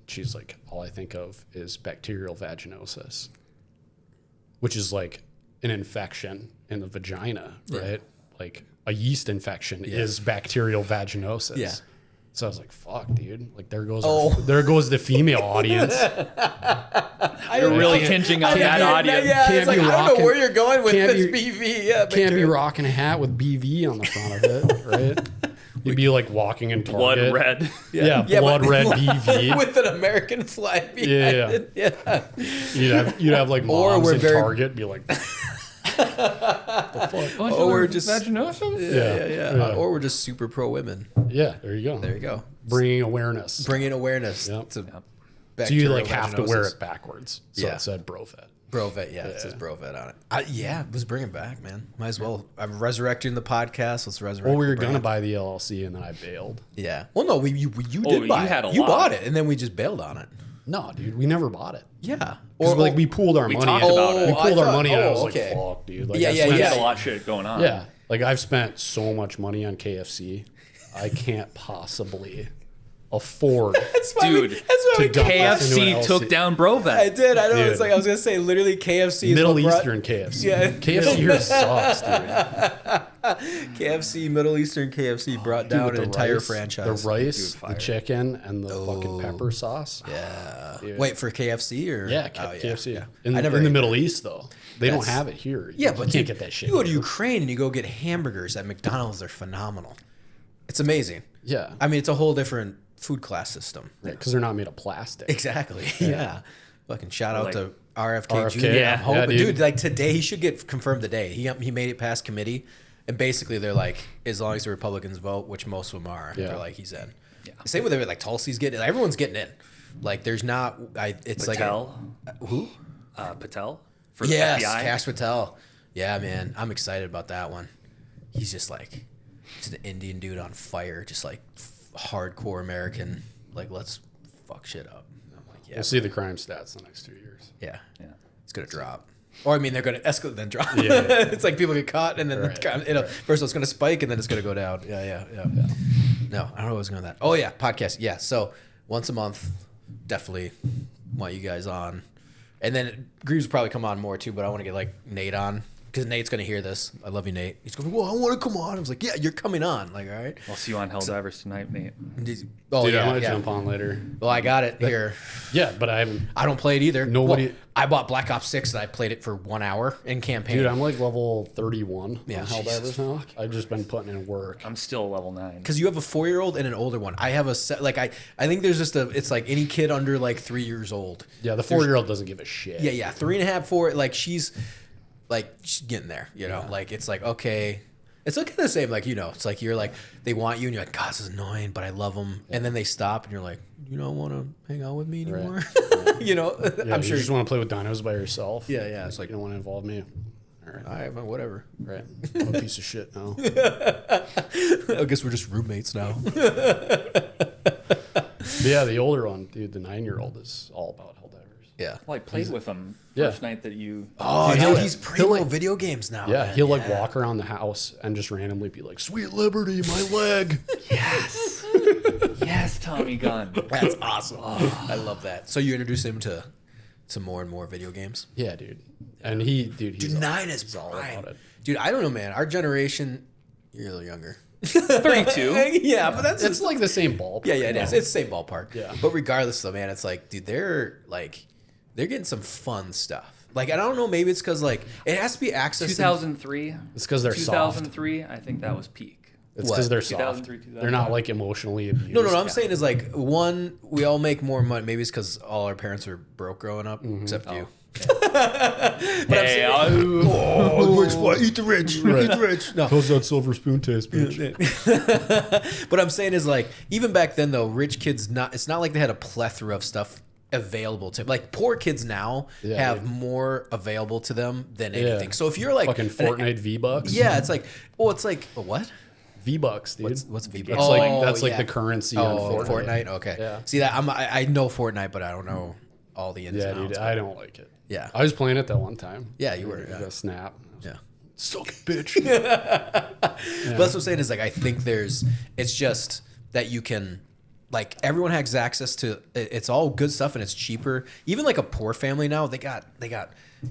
She's like, all I think of is bacterial vaginosis, which is like an infection in the vagina, right? Like a yeast infection is bacterial vaginosis. Yeah. So I was like, fuck, dude. Like there goes there goes the female audience. You're really hinging on that audience. Yeah, Can't it's like, be I don't rocking- know where you're going with can't this be- BV. Yeah, Can't be rocking a hat with BV on the front of it, right? You'd be like walking in Blood Target. red. Yeah, blood red BV. with an American flag behind Yeah. it. Yeah. You'd have like Or moms we're in very- Target be like, Or we're just vaginosis? yeah. Or we're just super pro women. yeah, there you go. There you go. Bringing awareness. Bringing awareness Yep. to So you like have to wear vaginosis. it backwards. So Yeah. it said Brovet. Brovet, yeah, it says Brovet on it. Yeah, let's bring it back, man. Might as well. I'm resurrecting the podcast. Let's resurrect. Well, we were the gonna brand. buy the LLC and then I bailed. Yeah. Well, no, you Oh, did you buy had it. a You lot. bought it, and then we just bailed on it. No, dude, we never bought it. Yeah. Or like we pooled our we money. talked about it. We Oh, I pulled our thought- money and I was oh, like, okay. fuck, dude. Like, Yeah, I yeah, spent- We had a lot of shit going on. Yeah. Like I've spent so much money on KFC. I can't possibly afford. Dude, That's why to we dump us into an KFC LC. took down Brovet. I did. I know. Dude. It's like I was gonna say. Literally, KFC is Middle what brought- Eastern KFC. Yeah. KFC here sucks, dude. KFC, Middle Eastern KFC brought Dude, down with an the entire rice, franchise. The rice, Dude, fire. the chicken, and the fucking pepper sauce. Yeah. Dude. Wait for KFC or Yeah, Oh, KFC. yeah. In, I never in the ate Middle East, though, they don't That's- have it here. Yeah, you but can't dude, get that shit. You go to here. Ukraine and you go get hamburgers at McDonald's. They're phenomenal. It's amazing. Yeah, I mean, it's a whole different food class system. because they're not made of plastic. Exactly. Yeah. Fucking shout out Like to RFK, RFK, Jr. yeah. I'm hoping, Yeah, dude. dude. Like today, he should get confirmed today. He made it past committee, and basically they're like, as long as the Republicans vote, which most of them are, Yeah. they're like, he's in. Yeah. Same with everything. Like Tulsi's getting in. Everyone's getting in. Like there's not. It's Patel. like who? Patel for Yes, the FBI. Cash Patel. Yeah, man, I'm excited about that one. He's just like, just an Indian dude on fire, just like hardcore American. Like, let's fuck shit up. I'm like, yeah, We'll see the crime stats the next 2 years. yeah, Yeah. it's gonna drop. Or I mean, they're gonna escalate then drop. Yeah, yeah. It's like people get caught and then Right, first it's gonna spike and then it's gonna go down. Yeah. No, I don't know what's going on with that. Oh yeah, podcast. Yeah, so once a month, definitely want you guys on. And then Greaves will probably come on more too, but I want to get like Nate on because Nate's gonna hear this. I love you, Nate. He's going, well, I want to come on. I was like, yeah, you're coming on. Like, all right. I'll see you on Helldivers tonight, mate. Oh Dude, yeah, I want to yeah. jump on later. Well, I got it here. Yeah, but I haven't. I don't play it either. Nobody- Well, I bought Black Ops 6 and I played it for 1 hour in campaign. Dude, I'm like level 31 Yeah. on Helldivers now. I've just been putting in work. I'm still level 9. Because you have a 4-year-old and an older one. I have a set, like I think there's just it's like any kid under like 3 years old. Yeah, the 4-year-old doesn't give a shit. Yeah, 3.5, 4. Like she's getting there. You know, like it's like okay, it's looking the same. Like it's like you're like they want you and you're like, God, this is annoying, but I love them. And then they stop and you're like, you don't want to hang out with me anymore. you know, Yeah, I'm you sure. just want to play with dinos by yourself. Yeah. It's like you don't want to involve me. All right, All right, well, whatever. right. I'm a piece of shit now. I guess we're just roommates now. But yeah, the older one, dude, the 9-year-old is all about Helldivers. Yeah. Well, I played with him Yeah. first night that you. Oh, He'll- dude, he's he'll, pro like- video games now. Yeah, man. he'll like walk around the house and just randomly be like, "Sweet Liberty, my leg." Yes. Yes, Tommy Gunn. That's awesome. I love that. So you introduce him to more and more video games. Yeah, dude. And he's Dude, 9 is he's all prime. about it. Dude, I don't know, man. Our generation, you're a little younger. 32. yeah, but that's It's like the same ballpark. yeah, it is. It's the same ballpark. Yeah. But regardless, though, man, it's like, dude, they're getting some fun stuff. Like, I don't know, maybe it's because like it has to be access. 2003. It's because they're soft. 2003. I think that was peak. It's What? because they're soft. 2003, They're not like emotionally abused. No. I'm saying is like one, we all make more money. Maybe it's because all our parents were broke growing up, except you. But I'm saying, eat the rich, eat the rich. No, How's that silver spoon taste, bitch? But I'm saying is like even back then though, rich kids it's not like they had a plethora of stuff available to them. Like poor kids now have more available to them than anything. So if you're like Fucking Fortnite V-Bucks. yeah, it's like a what? V-Bucks, dude. What's V-Bucks? That's like the currency on Fortnite. Okay. Yeah. See that I know Fortnite, but I don't know all the ins Yeah, and outs. dude. I don't like it. Yeah. I was playing it that one time. Yeah, you were. It Yeah. was a snap. Yeah. Suck it, bitch. But that's what I'm saying is like I think it's just that you can like everyone has access to it's all good stuff and it's cheaper. Even like a poor family now, they got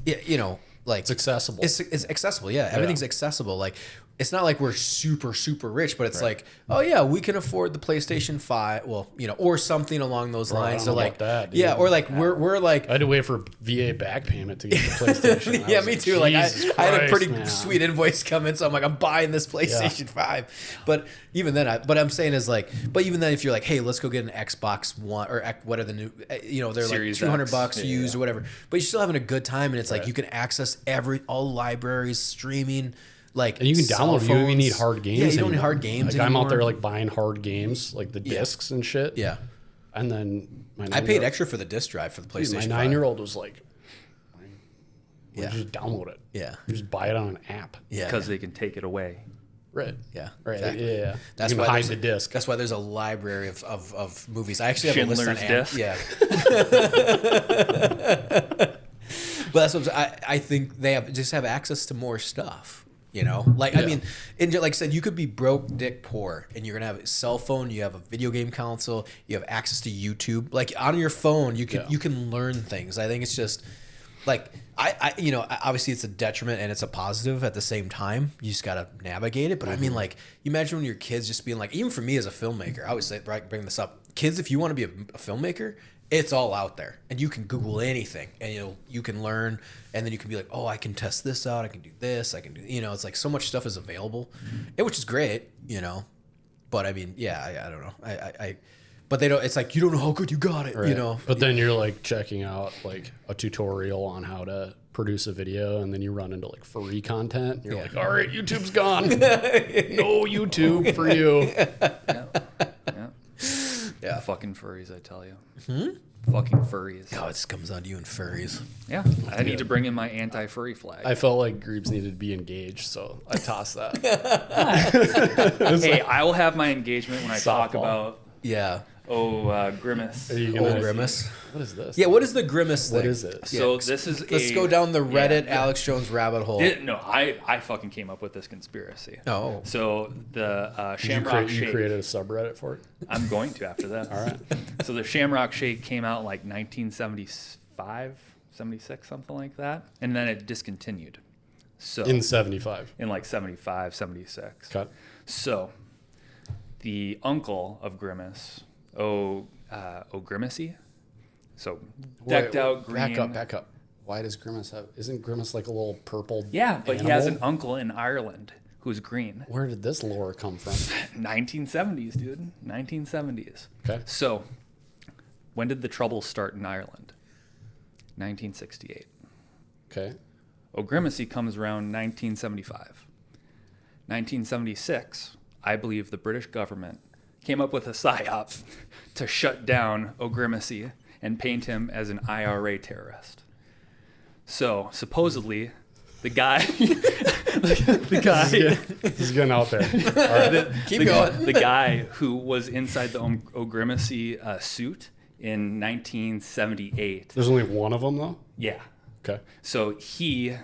you know, like It's accessible. It's accessible, yeah. Everything's accessible. Like it's not like we're super rich, but it's like, oh yeah, we can afford the PlayStation 5, well, you know, or something along those I lines. don't So know like about that, dude. yeah, or like we're like I had to wait for VA back payment to get the PlayStation. I yeah, was me like, too. Like Jesus I had a Christ, pretty man. sweet invoice come in, so I'm like, I'm buying this PlayStation 5. But even then, but I'm saying is like, but even then, if you're like, hey, let's go get an Xbox One or what are the new, you know, they're Series like $200 X. used or whatever. But you're still having a good time, and it's like you can access all libraries, streaming. Like And you can download. You don't even need hard games. Yeah, you don't need anymore. hard games. Like I'm out there anymore. like buying hard games, like the discs and shit. Yeah, And then I paid extra for the disc drive for the PlayStation. My 5. 9-year-old was like, Yeah. just download it. Yeah, You just buy it on an app. yeah, Because they can take it away. Right. yeah, Right. exactly. Yeah. That's you why can hide there's the disc. That's why there's a library of movies. I actually have a list on Schindler's List. Yeah. But that's what I think they just have access to more stuff. You know, like I mean, and like I said, you could be broke, dick poor, and you're gonna have a cell phone. You have a video game console. You have access to YouTube. Like on your phone, you can learn things. I think it's just like I you know, obviously it's a detriment and it's a positive at the same time. You just gotta navigate it. But I mean, like you imagine when your kids just being like, even for me as a filmmaker, I always say, bring this up, kids, if you want to be a filmmaker, it's all out there, and you can Google anything, and you can learn, and then you can be like, oh, I can test this out, I can do this, I can do, you know, it's like so much stuff is available, and which is great, you know, but I mean, yeah, I don't know, but they don't. It's like you don't know how good you got it, you know. But then you're like checking out like a tutorial on how to produce a video, and then you run into like furry content. And you're like, all right, YouTube's gone. No YouTube for you. Yeah, fucking furries, I tell you. Fucking furries. Oh, it just comes on to you and furries. Yeah, I need to bring in my anti-furry flag. I felt like Greibs needed to be engaged, so I tossed that. Hey, I will have my engagement when I talk about Grimace. Are you gonna Grimace? What is this? Yeah, what is the Grimace thing? What is it? So this is Let's go down the Reddit Alex Jones rabbit hole. No, I fucking came up with this conspiracy. Oh. So the Shamrock Shake. You created a subreddit for it? I'm going to after this. All right. So the Shamrock Shake came out like 1975, 76, something like that. And then it discontinued. So In 75. In like 75, 76. Cut. So the uncle of Grimace, Grimacy. So decked out green. Back up. Why does Grimace have? Isn't Grimace like a little purple? Yeah, but animal? he has an uncle in Ireland who's green. Where did this lore come from? 1970s, dude. 1970s. Okay. So, when did the Troubles start in Ireland? 1968. Okay. O'Grimacy comes around 1975. 1976, I believe the British government came up with a psyop to shut down O'Grimacy and paint him as an IRA terrorist. So, supposedly, the guy... This is getting out there. All right. Keep going. The guy who was inside the O'Grimacy suit in 1978. There's only one of them, though? Yeah. Okay. So he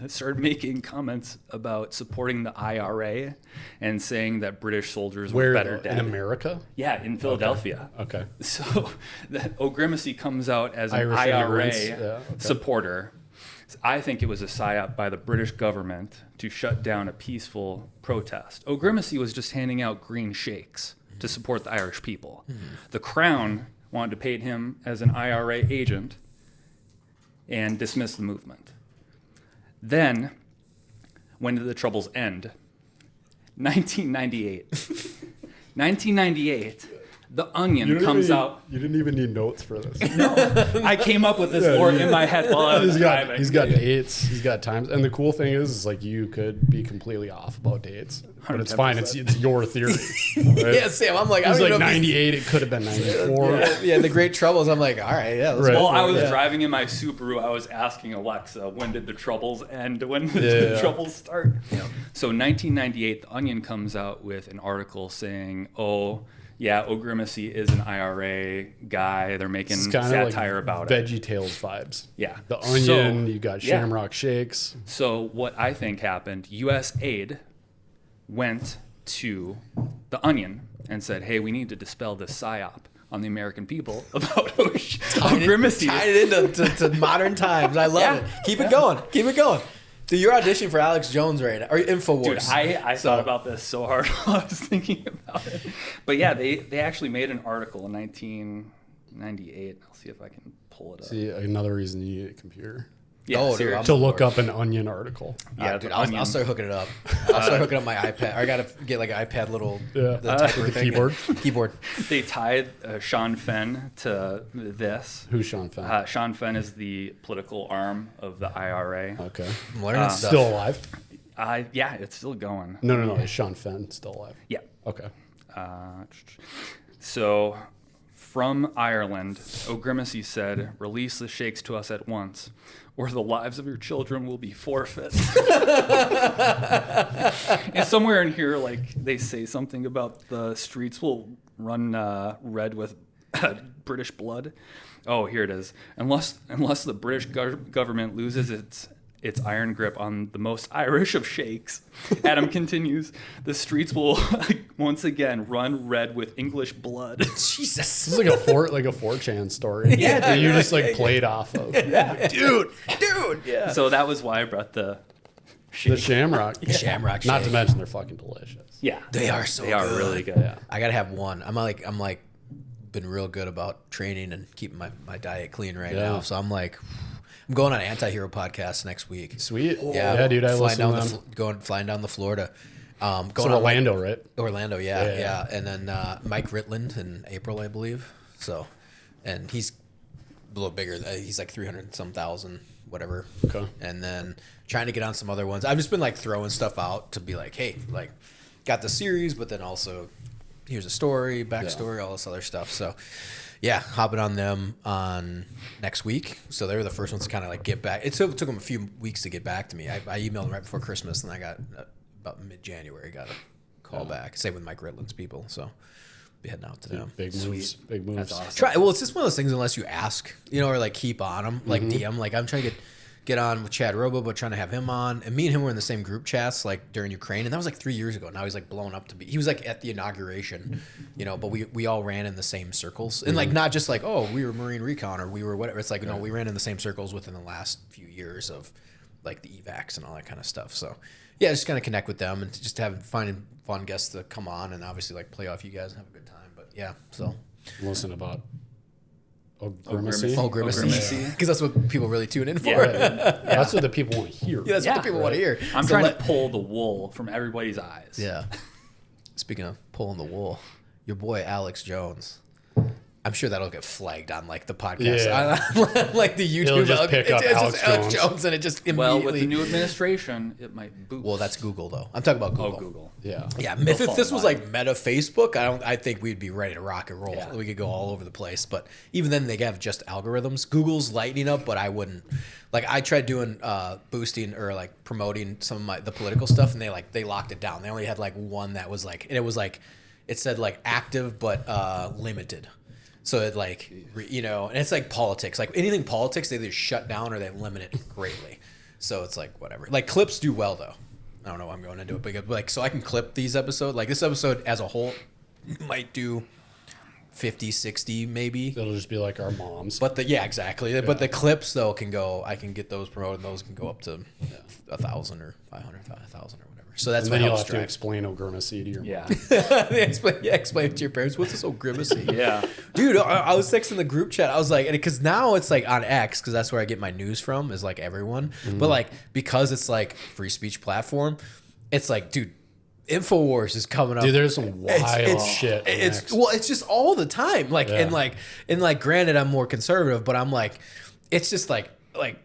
started making comments about supporting the IRA and saying that British soldiers were better dead. In America? Yeah, in Philadelphia. Okay. So that O'Grimacy comes out as an Irish IRA immigrants. supporter. I think it was a psyop by the British government to shut down a peaceful protest. O'Grimacy was just handing out green shakes to support the Irish people. The Crown wanted to paint him as an IRA agent and dismiss the movement. Then, when did the Troubles end? 1998. 1998, The Onion comes out. You didn't even need notes for this. No, I came up with this lore in my head while I was driving. He's got dates. He's got times. And the cool thing is like you could be completely off about dates. But it's fine. It's your theory. Right? Yeah, Sam, I'm like, It I was don't like know if 98. It could have been 94. yeah, the Great Troubles. I'm like, all right, yeah. Let's Right. go While I for it. was driving in my Subaru, I was asking Alexa, when did the Troubles end? When did the Yeah. Troubles start? Yeah. So 1998, The Onion comes out with an article saying, O'Grimacy is an IRA guy. They're making It's kind of satire like about it. Veggie Tales vibes. Yeah. The Onion, you got yeah. Shamrock Shakes. So what I think happened, U.S. aid went to The Onion and said, hey, we need to dispel this psyop on the American people about O'Grimacy. Tied it into to modern times. I love it. Keep it going. Keep it going. Dude, you're auditioning for Alex Jones right now, or InfoWars. Dude, I thought about this so hard while I was thinking about it. But yeah, they actually made an article in 1998. I'll see if I can pull it up. See, another reason you need a computer. Yeah, Oh, dude, seriously. To look up an Onion article. Yeah, dude, The I'll Onion. start hooking it up. I'll start hooking up my iPad. I gotta get like an iPad little Yeah. the typer The thing. keyboard. Keyboard. They tied Sean Fenn to this. Who's Sean Fenn? Sean Fenn is the political arm of the IRA. Okay. I'm learning stuff. Still alive? Yeah, it's still going. No. Is Sean Fenn still alive? Yeah. Okay. So, from Ireland, O'Grimacy said, release the shakes to us at once, or the lives of your children will be forfeit. And somewhere in here, like, they say something about the streets will run red with British blood. Oh, here it is. Unless the British government loses its its iron grip on the most Irish of shakes. Adam continues, the streets will once again run red with English blood. Jesus. This is like a 4chan story. Yeah, that you right, just like yeah, played off of. Dude. Yeah. So that was why I brought the The Shamrock. Shamrock Not to shake. mention they're fucking delicious. Yeah. They are so They are good. really good. Yeah. I gotta have one. I'm like been real good about training and keeping my diet clean right Yeah. now. So I'm going on an anti-hero podcast next week. Sweet. Yeah, dude, I flying listen down to them. flying down to Florida. Going So on Orlando, right? Orlando, Yeah. yeah. And then Mike Ritland in April, I believe. So, and he's a little bigger. He's like 300 some thousand, whatever. Okay. And then trying to get on some other ones. I've just been like throwing stuff out to be like, hey, like got the series, but then also here's a story, backstory, all this other stuff. So, yeah, hopping on them on next week. So they were the first ones to kind of like get back. It took them a few weeks to get back to me. I emailed them right before Christmas, and I got about mid-January got a call back. Same with Mike Ritland's people. So be heading out to them. Big moves. Big moves. That's awesome. Try. Well, it's just one of those things. Unless you ask, or like keep on them, like DM. Like I'm trying to get on with Chad Robo, but trying to have him on. And me and him were in the same group chats like during Ukraine, and that was like 3 years ago. Now he's like blown up to be. He was like at the inauguration, but we all ran in the same circles, and like not just like we were Marine Recon or we were whatever. It's like no, we ran in the same circles within the last few years of like the evacs and all that kind of stuff. So yeah, just kind of connect with them and just finding fun guests to come on and obviously like play off you guys and have a good time. But yeah, so Listen about Grimacy. Grimacy. Because that's what people really tune in for. Yeah. That's what the people want to hear. Yeah, that's what the people want to hear. I'm So trying let- to pull the wool from everybody's eyes. Yeah. Speaking of pulling the wool, your boy Alex Jones. I'm sure that'll get flagged on like the podcast, Yeah. like the YouTube. It'll just pick up it's Alex just Alex Jones. Jones, and it just immediately. Well, with the new administration, it might boost. Well, that's Google though. I'm talking about Google. Oh, Google. Yeah. Yeah, They'll if this fall was in line. like Meta Facebook, I think we'd be ready to rock and roll. Yeah. We could go all over the place. But even then, they have just algorithms. Google's lightening up, but I wouldn't. Like I tried doing boosting or like promoting some of the political stuff, and they locked it down. They only had like one that was like, and it was like, it said like active but limited. So it like, and it's like politics. Like anything politics, they either shut down or they limit it greatly. So it's like whatever. Like clips do well though. I don't know why I'm going into it, but like so I can clip these episodes. Like this episode as a whole might do 50, 60 maybe. It'll just be like our moms. But exactly. But the clips though I can get those promoted. And those can go up to 1,000 or 500, 5,000 or whatever. So that's and what then you'll helps have to drive. explain Grimacy to your Yeah. Explain it to your parents. What's this old grimacy? Yeah. Dude, I was texting the group chat. I was like, because now it's like on X, because that's where I get my news from, is like everyone. But like, because it's like free speech platform, it's like, dude, InfoWars is coming up. Dude, there's some wild shit. on X. It's just all the time. Like, and granted, I'm more conservative, but I'm like, it's just like,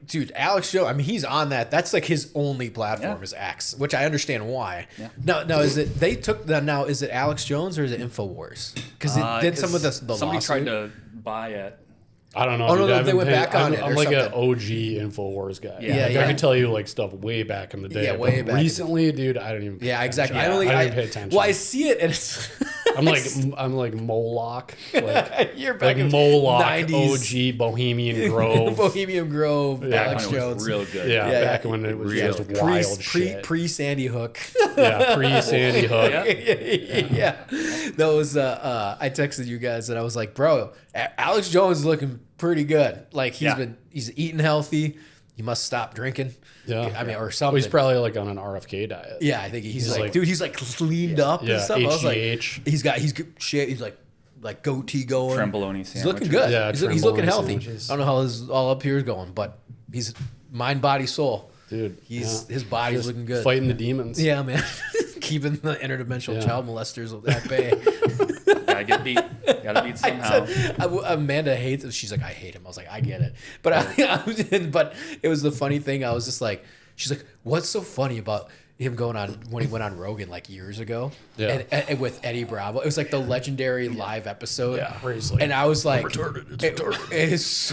dude, Alex Jones, I mean, he's on that. That's like his only platform is X, which I understand why. Yeah. Now is it, they took that now, is it Alex Jones or is it InfoWars? Because it did some of the somebody lawsuit. tried to buy it. I don't know. Oh, no, dude. no, I they haven't went paid- back on I'm, it I'm or like an something. OG InfoWars guy. Yeah, Like, yeah. I could tell you like stuff way back in the day. Yeah, but way back in the- recently, dude, I don't even. Yeah, exactly. I don't even pay attention. Well, I see it and it's. I'm like Moloch, like You're back like in Moloch, 90s. OG Bohemian Grove. Bohemian Grove, Back Alex when it was Jones. real good. Yeah, Yeah, back yeah. when it was Real just good. wild shit. Pre Sandy Hook. Yeah, pre Sandy Hook. Yeah. Those I texted you guys and I was like, bro, Alex Jones is looking pretty good. Like he's eating healthy. He must stop drinking. Yeah, I mean, or Well, something. he's probably like on an RFK diet. Yeah, I think he's like, like- dude, he's like cleaned up and Yeah, stuff. I was like, HGH. he's good shit. He's like goatee going. Tremboloni He's looking sandwiches. good. Yeah, he's looking tremboloni healthy. sandwiches. I don't know how his all up here is going, but he's mind, body, soul. Dude, His body's Just looking good. Fighting the demons. Yeah, man. Keeping the interdimensional Yeah. child molesters at bay. Gotta get beat. Gotta beat somehow. Amanda hates it. She's like, I hate him. I was like, I get it. But but it was the funny thing. I was just like, she's like, what's so funny about him going on when he went on Rogan like years ago? Yeah. And with Eddie Bravo. It was like the legendary live episode. Yeah, where he's like, and I was like, "I'm retarded, it's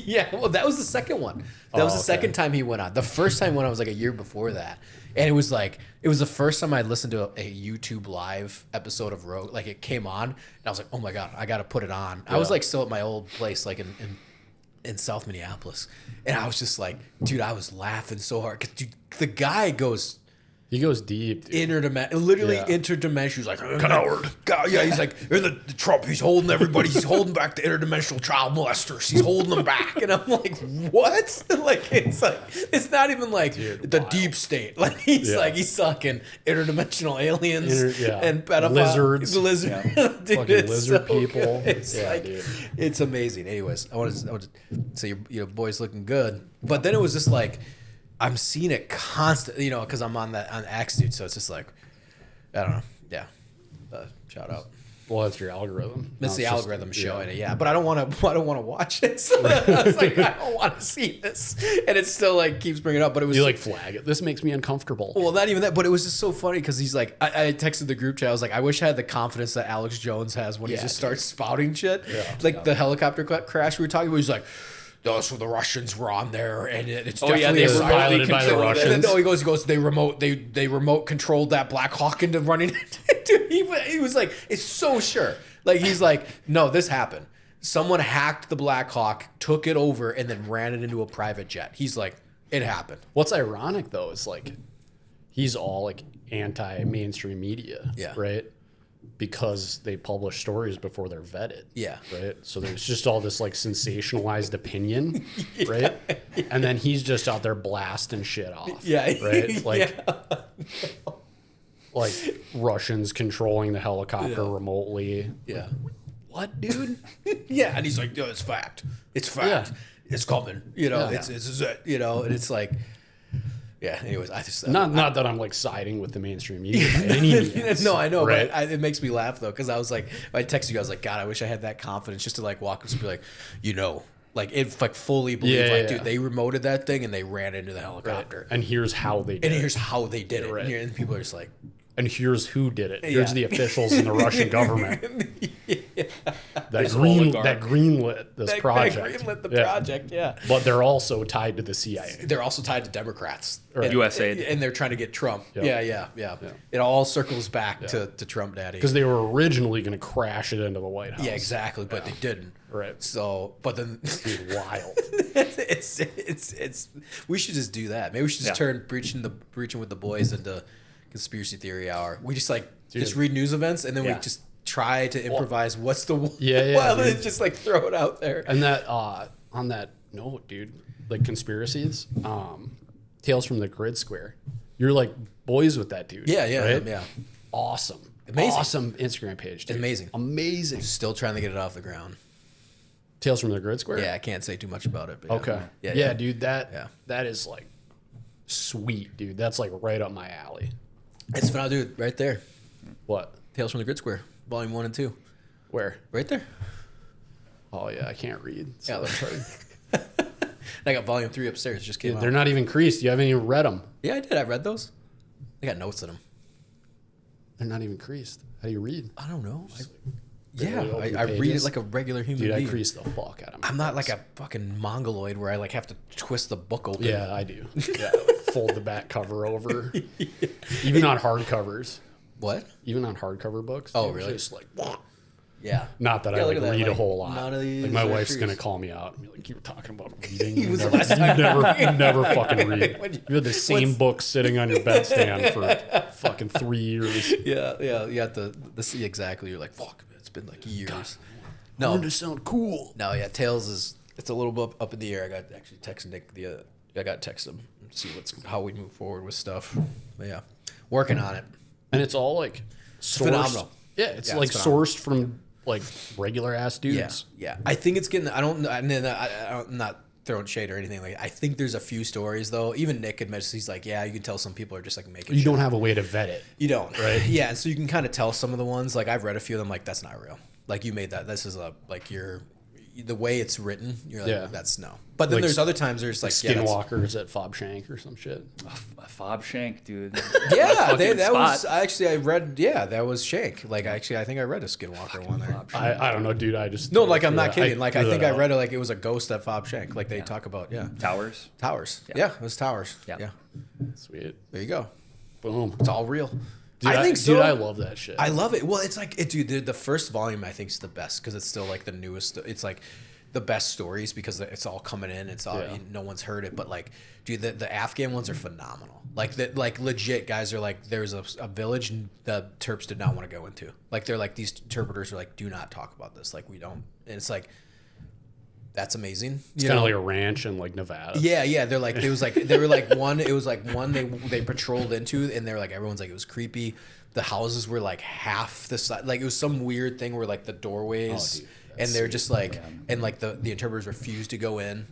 yeah, well, that was the second one. That was the second time he went on. The first time when I was like a year before that. And it was the first time I listened to a YouTube live episode of Rogue. Like it came on, and I was like, oh my God, I got to put it on. I was like still at my old place, like in in South Minneapolis, and I was just like, dude, I was laughing so hard because the guy goes. He goes deep, dude. Literally interdimensional. He's like, coward. Yeah, he's like, in the Trump, he's holding everybody. He's holding back the interdimensional child molesters. He's holding them back. And I'm like, what? It's not even like the deep state. Like, he's sucking interdimensional aliens and pedophiles. Lizards. Yeah. Dude, fucking lizard so people. Good. It's dude. It's amazing. Anyways, I want to say your boy's looking good. But then it was just like, I'm seeing it constantly, because I'm on X, dude. So it's just like, I don't know. Yeah. Shout out. Well, that's your algorithm. It's the algorithm showing it, yeah. But I don't want to watch it. So I was like, I don't want to see this, and it still like keeps bringing it up. But it was flag it. This makes me uncomfortable. Well, not even that. But it was just so funny because he's like, I texted the group chat. I was like, I wish I had the confidence that Alex Jones has when he just starts spouting shit, the helicopter crash we were talking about. He's like. Oh, so the Russians were on there, and it's definitely they were piloted by the Russians. No, he goes. They remote controlled that Black Hawk into running. Dude, he was like, it's so sure. Like he's like, no, this happened. Someone hacked the Black Hawk, took it over, and then ran it into a private jet. He's like, it happened. What's ironic though is like, he's all like anti-mainstream media, right? Because they publish stories before they're vetted. Yeah. Right. So there's just all this like sensationalized opinion. Right. And then he's just out there blasting shit off. Yeah. Right. Like, like Russians controlling the helicopter remotely. Yeah. Like, what, dude? And he's like, it's fact. It's fact. It's coming. It's it. And it's like, yeah. Anyways, I just not that I'm like siding with the mainstream media by any means. No, I know, right? But it makes me laugh though because I was like, I texted you, I was like, God, I wish I had that confidence just to like walk up and be like, like it like fully believe dude, they remoted that thing and they ran into the helicopter. Right. And here's how they did it. Right. And people are just like, and here's who did it. Here's the officials in the Russian government that greenlit this project. That greenlit the project, But they're also tied to the CIA. They're also tied to Democrats. Right. USA. And they're trying to get Trump. Yeah. It all circles back to Trump daddy. Because they were originally going to crash it into the White House. Yeah, exactly. But they didn't. Right. So, but then... Dude, wild. It's we should just do that. Maybe we should just turn preaching with the boys into... Conspiracy theory hour. We just just read news events and then we just try to improvise what's the and just like throw it out there. And that on that note, dude, like conspiracies, Tales from the Grid Square. You're like boys with that dude. Yeah. Awesome. Amazing. Awesome Instagram page, dude. Amazing. Still trying to get it off the ground. Tales from the Grid Square? Yeah, I can't say too much about it. But okay. Yeah, dude, that is like sweet, dude. That's like right up my alley. It's fun, dude. Right there. What? Tales from the Grid Square, Volume 1 and 2. Where? Right there. Oh yeah, I can't read. So that's hard. I got Volume 3 upstairs. Just came out. They're not even creased. You haven't even read them. Yeah, I did. I read those. I got notes in them. They're not even creased. How do you read? I don't know. I read it like a regular human being. I crease the fuck out of my I'm not like a fucking mongoloid where I like have to twist the book open. Yeah, I do. Yeah, fold the back cover over. Even on hardcovers. What? Even on hardcover books. Oh, really? Just like, yeah. Not that I like read a whole lot. None of these like my wife's gonna call me out and be like, "You were talking about reading. You never fucking read. You had the same book sitting on your bedstand for fucking 3 years." Yeah. You have to see exactly. You're like, fuck. It's been like years. God, I wanted to sound cool. No, Tales it's a little bit up in the air. I got actually texting Nick I got to text him and see how we move forward with stuff. But yeah, working on it. And it's all like sourced. Phenomenal. Yeah, it's like sourced from like regular ass dudes. Yeah. I think it's getting. I'm not throwing shade or anything like. I think there's a few stories though. Even Nick admits he's like, yeah, you can tell some people are just like making. You don't have a way to vet it. You don't, right? Yeah, and so you can kind of tell some of the ones. Like I've read a few of them. Like that's not real. Like you made that. This is the way it's written. You're like, that's no. But then there's other times there's like Skinwalkers at Fob Shank or some shit. A Fob Shank, dude. Yeah, that was actually I read. Yeah, that was Shank. Like actually, I think I read a Skinwalker one there. I don't know, dude. I just I'm not kidding. Like I think I read it like it was a ghost at Fob Shank. Like they talk about Towers. Yeah, it was Towers. Yeah. Sweet. There you go. Boom. It's all real. Dude, I think so. Dude, I love that shit. I love it. Well, it's like dude. The first volume I think is the best because it's still like the newest. It's like the best stories because it's all coming in. It's all no one's heard it, but like, dude, the Afghan ones are phenomenal. Like legit guys are like, there's a village the Terps did not want to go into. Like they're like, these interpreters are like, do not talk about this. Like we don't. And it's like, that's amazing. It's kind of like a ranch in like Nevada. Yeah. They're like, it was like, they were like one. It was like one they patrolled into, and they're like, everyone's like, it was creepy. The houses were like half the size. Like it was some weird thing where like the doorways. And they're just like, and like the interpreters refused to go in,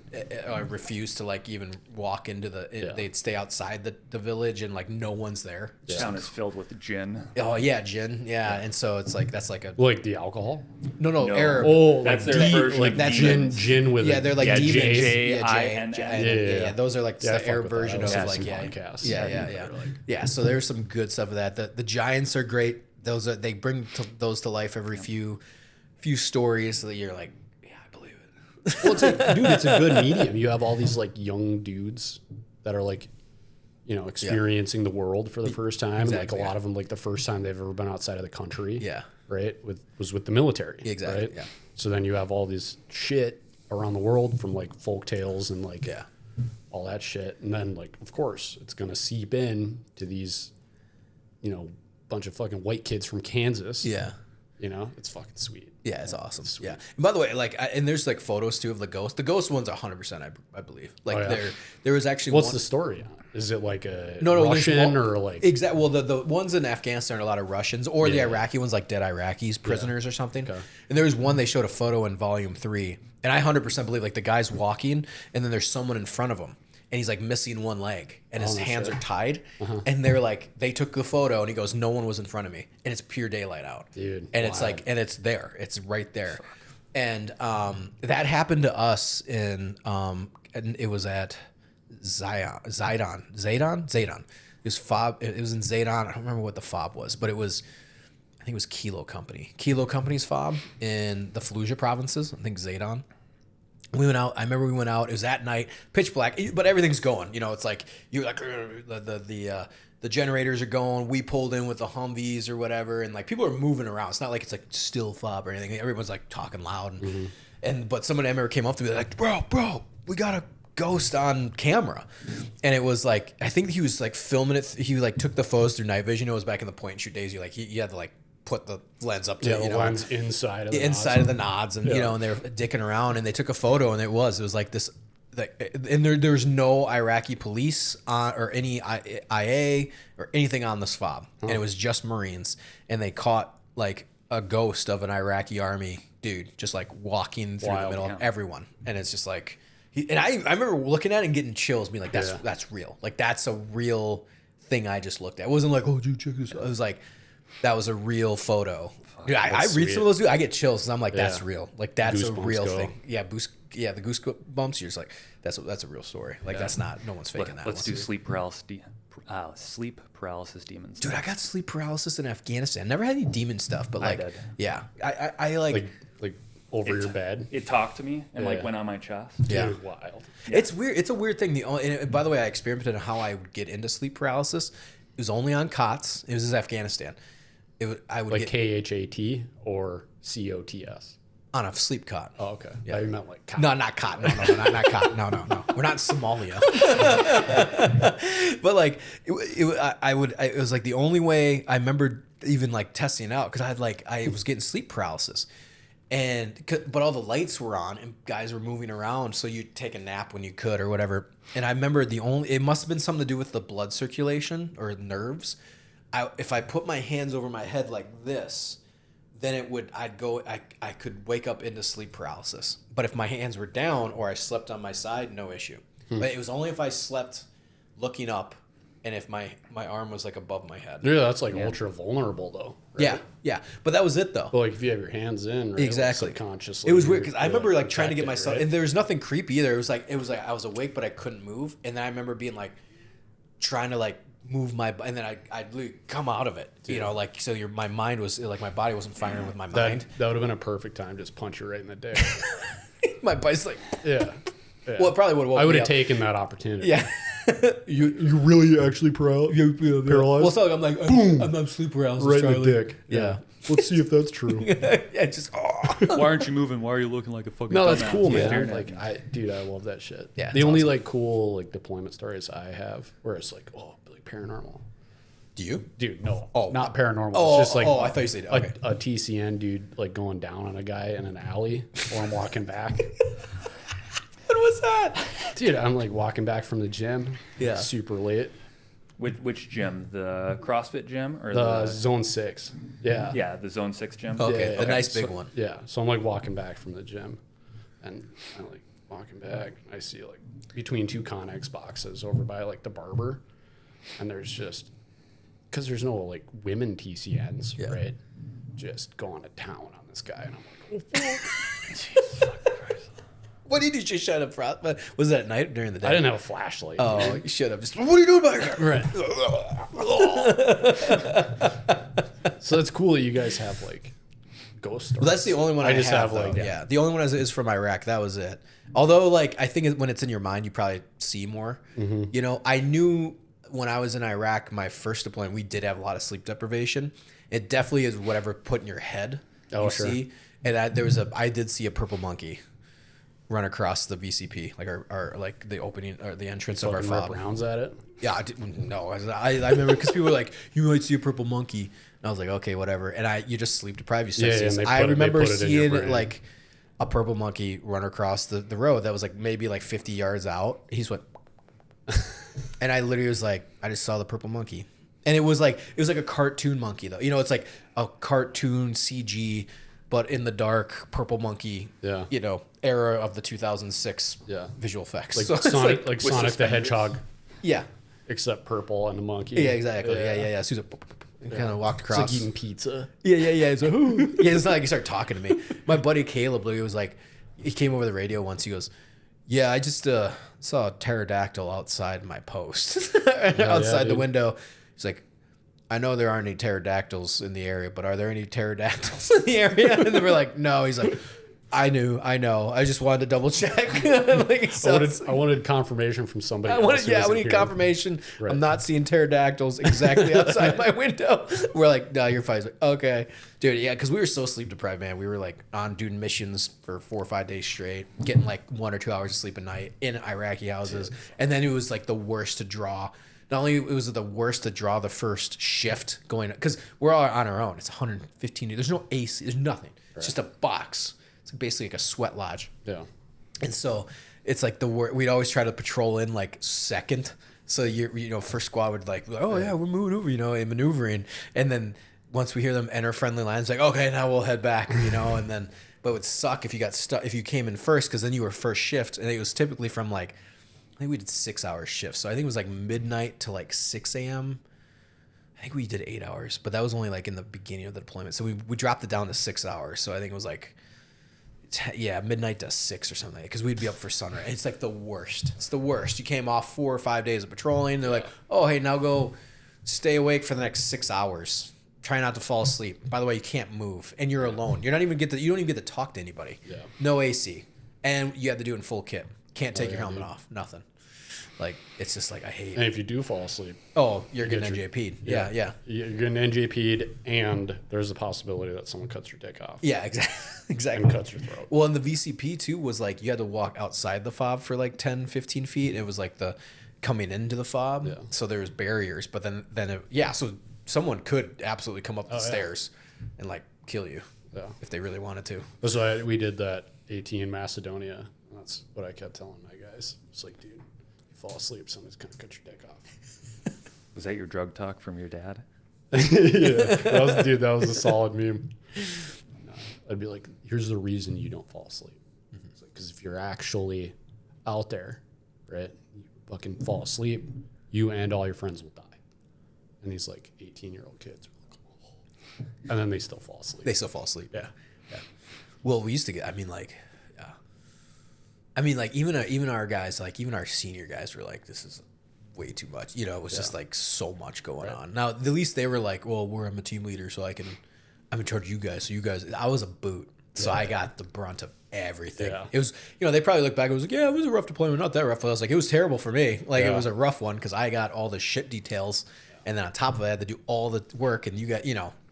or refused to like even walk into they'd stay outside the village, and like no one's there. The town is filled with gin. Oh yeah, gin. Yeah. And so it's like, that's like like the alcohol. No. Arab. Oh, that's like their version. Like that's gin with they're like demons. J-I-N-N. Yeah. Those are like the Arab version of like podcasts. Yeah. So there's some good stuff of that. The giants are great. They bring those to life every few stories that you're like, yeah, I believe it. Well, it's like, dude, it's a good medium. You have all these like young dudes that are like, you know, experiencing the world for the first time. Exactly, and like a lot of them, like the first time they've ever been outside of the country. Yeah. Right. Was with the military. Exactly. Right? Yeah. So then you have all this shit around the world from like folk tales and like all that shit. And then like, of course, it's going to seep in to these, you know, bunch of fucking white kids from Kansas. Yeah. You know, it's fucking sweet. Yeah, it's awesome. Yeah. And by the way, like, and there's like photos too of the ghost. The ghost one's 100%, I believe. Like there was actually What's the story on? Is it like a no, Russian or like exactly? Well, the ones in Afghanistan are a lot of Russians, or the Iraqi ones like dead Iraqis, prisoners or something. Okay. And there was one they showed a photo in volume 3, and I 100% believe like the guy's walking, and then there's someone in front of him, and he's like missing one leg, and his hands are tied, and they're like, they took the photo, and he goes, no one was in front of me, and it's pure daylight out, dude, and it's like, and it's there, it's right there, and that happened to us in, and it was at Zaydan. It was fob. It was in Zaydan. I don't remember what the fob was, but it was, I think it was Kilo Company's fob in the Fallujah provinces. I think Zaydan. We went out. I remember we went out. It was at night, pitch black, but everything's going. You know, it's like you like the generators are going. We pulled in with the Humvees or whatever, and like people are moving around. It's not like it's like still fob or anything. Everyone's like talking loud, but someone I remember came up to me like, bro, we got a ghost on camera, and it was like, I think he was like filming it. He like took the photos through night vision. It was back in the point and shoot days. You like you had to like put the lens up to the lens inside of the nods, and you know, and they're dicking around, and they took a photo, and it was like this, and there's no Iraqi police or any IA or anything on this fob, and it was just Marines, and they caught like a ghost of an Iraqi army dude just like walking through the middle of everyone, and it's just like, and I remember looking at it and getting chills, being like, that's real, like that's a real thing I just looked at. It wasn't like, oh dude, check this out. It was like, that was a real photo. Dude, I read some of those, I get chills because I'm like, that's real. Like that's a real thing. Yeah, the goosebumps. You're just like, that's a real story. Like that's not, no one's faking that. Let's do sleep paralysis demons. Dude, I got sleep paralysis in Afghanistan. Never had any demon stuff, but like, I like over your bed. It talked to me and like went on my chest. Yeah, dude, wild. Yeah. It's weird. It's a weird thing. And by the way, I experimented on how I would get into sleep paralysis. It was only on cots. It was in Afghanistan. I would like get KHAT or COTS on a sleep cot. Oh, okay. Yeah, you meant like cot. No, not cot. No, not cot. No. We're not in Somalia. But like, it was like the only way I remember even like testing it out, because I was getting sleep paralysis, but all the lights were on and guys were moving around, so you'd take a nap when you could or whatever. And I remember it must have been something to do with the blood circulation or nerves. If I put my hands over my head like this, then I could wake up into sleep paralysis. But if my hands were down or I slept on my side, no issue. But it was only if I slept looking up and if my arm was like above my head. Yeah, that's like ultra vulnerable though. Right? Yeah. But that was it though. But like if you have your hands in, right, exactly, like subconsciously. It was weird because I remember like trying to get myself, and there was nothing creepy either. It was like I was awake but I couldn't move, and then I remember being like trying to like move and then I'd come out of it, you know, like, so my mind was like, my body wasn't firing with my mind. That would have been a perfect time to just punch you right in the dick. My body's like, yeah. Well, it probably would have woke me up. I would have taken that opportunity. Yeah. You really actually paralyzed? Well, so I'm like, I'm sleep paralysis. Right in Charlie. the dick. Yeah. Let's see if that's true. Yeah, just Why aren't you moving? Why are you looking like a fucking No, that's dumbass? cool, Yeah. man. Like, dude, I love that shit. Yeah, The it's only awesome. like cool like deployment stories I have, where it's like, like paranormal. Do you? Dude, no. Oh, not paranormal. oh, It's just like I thought you said okay. a TCN dude like going down on a guy in an alley while I'm walking back. What was that? Dude, I'm like walking back from the gym. Yeah. Super late. Which gym? The CrossFit gym or The Zone 6. Yeah. yeah, the Zone 6 gym? Okay, the nice big So- one. Yeah. So I'm like walking back from the gym, and I'm like walking back. I see like between two Connex boxes over by like the barber, and there's just because there's no like women TCNs, Yeah. right? Just going to town on this guy, and I'm like, oh fuck. What did you just shut up front? Was that at night or during the day? I didn't have a flashlight. Oh, you should have. Just, what are you doing back here? Right. So that's cool that you guys have like ghost stories. Well, that's the only one I just have, have, like, though. Yeah, the only one is from Iraq. That was it. Although, like, I think when it's in your mind, you probably see more. Mm-hmm. You know, I knew when I was in Iraq, my first deployment, we did have a lot of sleep deprivation. It definitely is whatever put in your head. Oh, you sure. see, and I did see a purple monkey run across the VCP, like our like the opening or the entrance of our Fucking rip fob. rounds at it. Yeah, I remember because people were like, "You might see a purple monkey," and I was like, "Okay, whatever." And you just sleep deprived. You start Yeah, seeing and they I put it- they remember put it in your seeing brain. like a purple monkey run across the road that was like maybe like 50 yards out. He's went, and I literally was like, I just saw the purple monkey, and it was like a cartoon monkey though. You know, it's like a cartoon CG. But in the dark, purple monkey, Yeah. you know, era of the 2006 Yeah. visual effects. Like So it's Sonic, like with Sonic the suspenders. Hedgehog, yeah, except purple and a monkey. yeah, exactly. Yeah. So he's like, kind of walked It's across. like eating pizza. Yeah. It's like, ooh. Yeah, it's not like he started talking to me. My buddy Caleb, he was like, he came over the radio once. He goes, "Yeah, I just saw a pterodactyl outside my post, outside the dude. window." He's like, "I know there aren't any pterodactyls in the area, but are there any pterodactyls in the area?" And they were like, "No." He's like, I know. I just wanted to double check." Like, I wanted confirmation from somebody. else who we wasn't need here. confirmation. Right. I'm not seeing pterodactyls exactly outside my window. We're like, "No, you're fine." He's like, "Okay." Dude, yeah, because we were so sleep deprived, man. We were like on doing missions for 4 or 5 days straight, getting like 1 or 2 hours of sleep a night in Iraqi houses. And then it was like the worst to draw. Not only it was the worst to draw the first shift going, because we're all on our own. It's 115. There's no AC. There's nothing. It's just a box. It's basically like a sweat lodge. Yeah. And so it's like we'd always try to patrol in like second. So first squad would like, "Oh yeah, we're moving over, and maneuvering." And then once we hear them enter friendly lines, like, "Okay, now we'll head back," and then, but it would suck if you got stuck, if you came in first, because then you were first shift. And it was typically from like, I think we did 6-hour shifts. So I think it was like midnight to like 6 a.m. I think we did 8 hours, but that was only like in the beginning of the deployment. So we dropped it down to 6 hours. So I think it was like, midnight to 6 or something, because we'd be up for sunrise. It's like the worst. It's the worst. You came off 4 or 5 days of patrolling. They're like, "Oh, hey, now go stay awake for the next 6 hours. Try not to fall asleep. By the way, you can't move, and you're alone. You don't even get to talk to anybody. Yeah. No AC, and you have to do it in full kit. Can't take your yeah, helmet dude. off. Nothing. Like, it's just like, I hate. And if you do fall asleep, Oh, you're getting get your- NJP'd. Yeah. you're getting NJP'd, and there's a possibility that someone cuts your dick off Yeah, exactly. and cuts your throat. Well, and the VCP too was like you had to walk outside the fob for like 10, 15 feet. It was like the coming into the fob. Yeah. So there was barriers, but then so someone could absolutely come up the stairs and like kill you Yeah. if they really wanted to. That's why we did that AT in Macedonia. That's what I kept telling my guys. It's like, dude, you fall asleep, someone's gonna cut your dick off. Was that your drug talk from your dad? Yeah, that was a solid meme. No, I'd be like, here's the reason you don't fall asleep. It's like, because if you're actually out there, right, you fucking fall asleep, you and all your friends will die. And these like 18-year-old kids are like, oh. And then they still fall asleep. They still fall asleep. Yeah. Well, we used to get. Even our guys, like even our senior guys, were like, "This is way too much." It was just like so much going on. Now, at least they were like, "Well, I'm a team leader, so I'm in charge of you guys. So you guys." I was a boot. So I got the brunt of everything. Yeah. It was, they probably look back. It was like, yeah, it was a rough deployment, not that rough. But I was like, it was terrible for me. Like, it was a rough one because I got all the shit details, and then on top of it, I had to do all the work. And you got,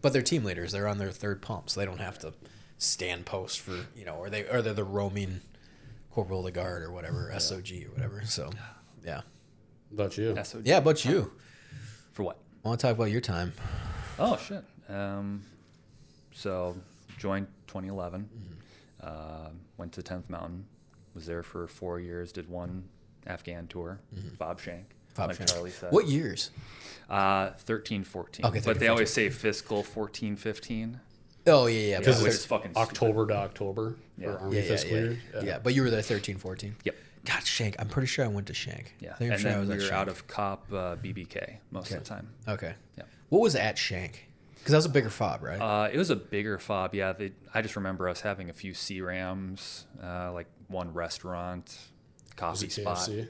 but they're team leaders. They're on their third pump, so they don't have to stand post for, or they're the roaming corporal of the guard or whatever, SOG or whatever. So, yeah. About you? SOG. Yeah, but you. For what? I want to talk about your time. Oh shit. So joined 2011. Went to 10th Mountain. Was there for 4 years. Did one Afghan tour. Bob Shank. Like Charlie said. What years? 13, 14. Okay, 13, but they 14. always say fiscal 14, 15. Oh, yeah. Because which it's is fucking October to October. Yeah. For Army fiscal year. Yeah, but you were there 13, 14. Yep. God, Shank. I'm pretty sure I went to Shank. Yeah. I'm And sure I then was we at were Shank. out of COP BBK most of the time. Okay. Yeah. What was at Shank? Because that was a bigger fob, right? It was a bigger fob, yeah. I just remember us having a few CRAMs, like one restaurant, coffee Was it spot. KFC?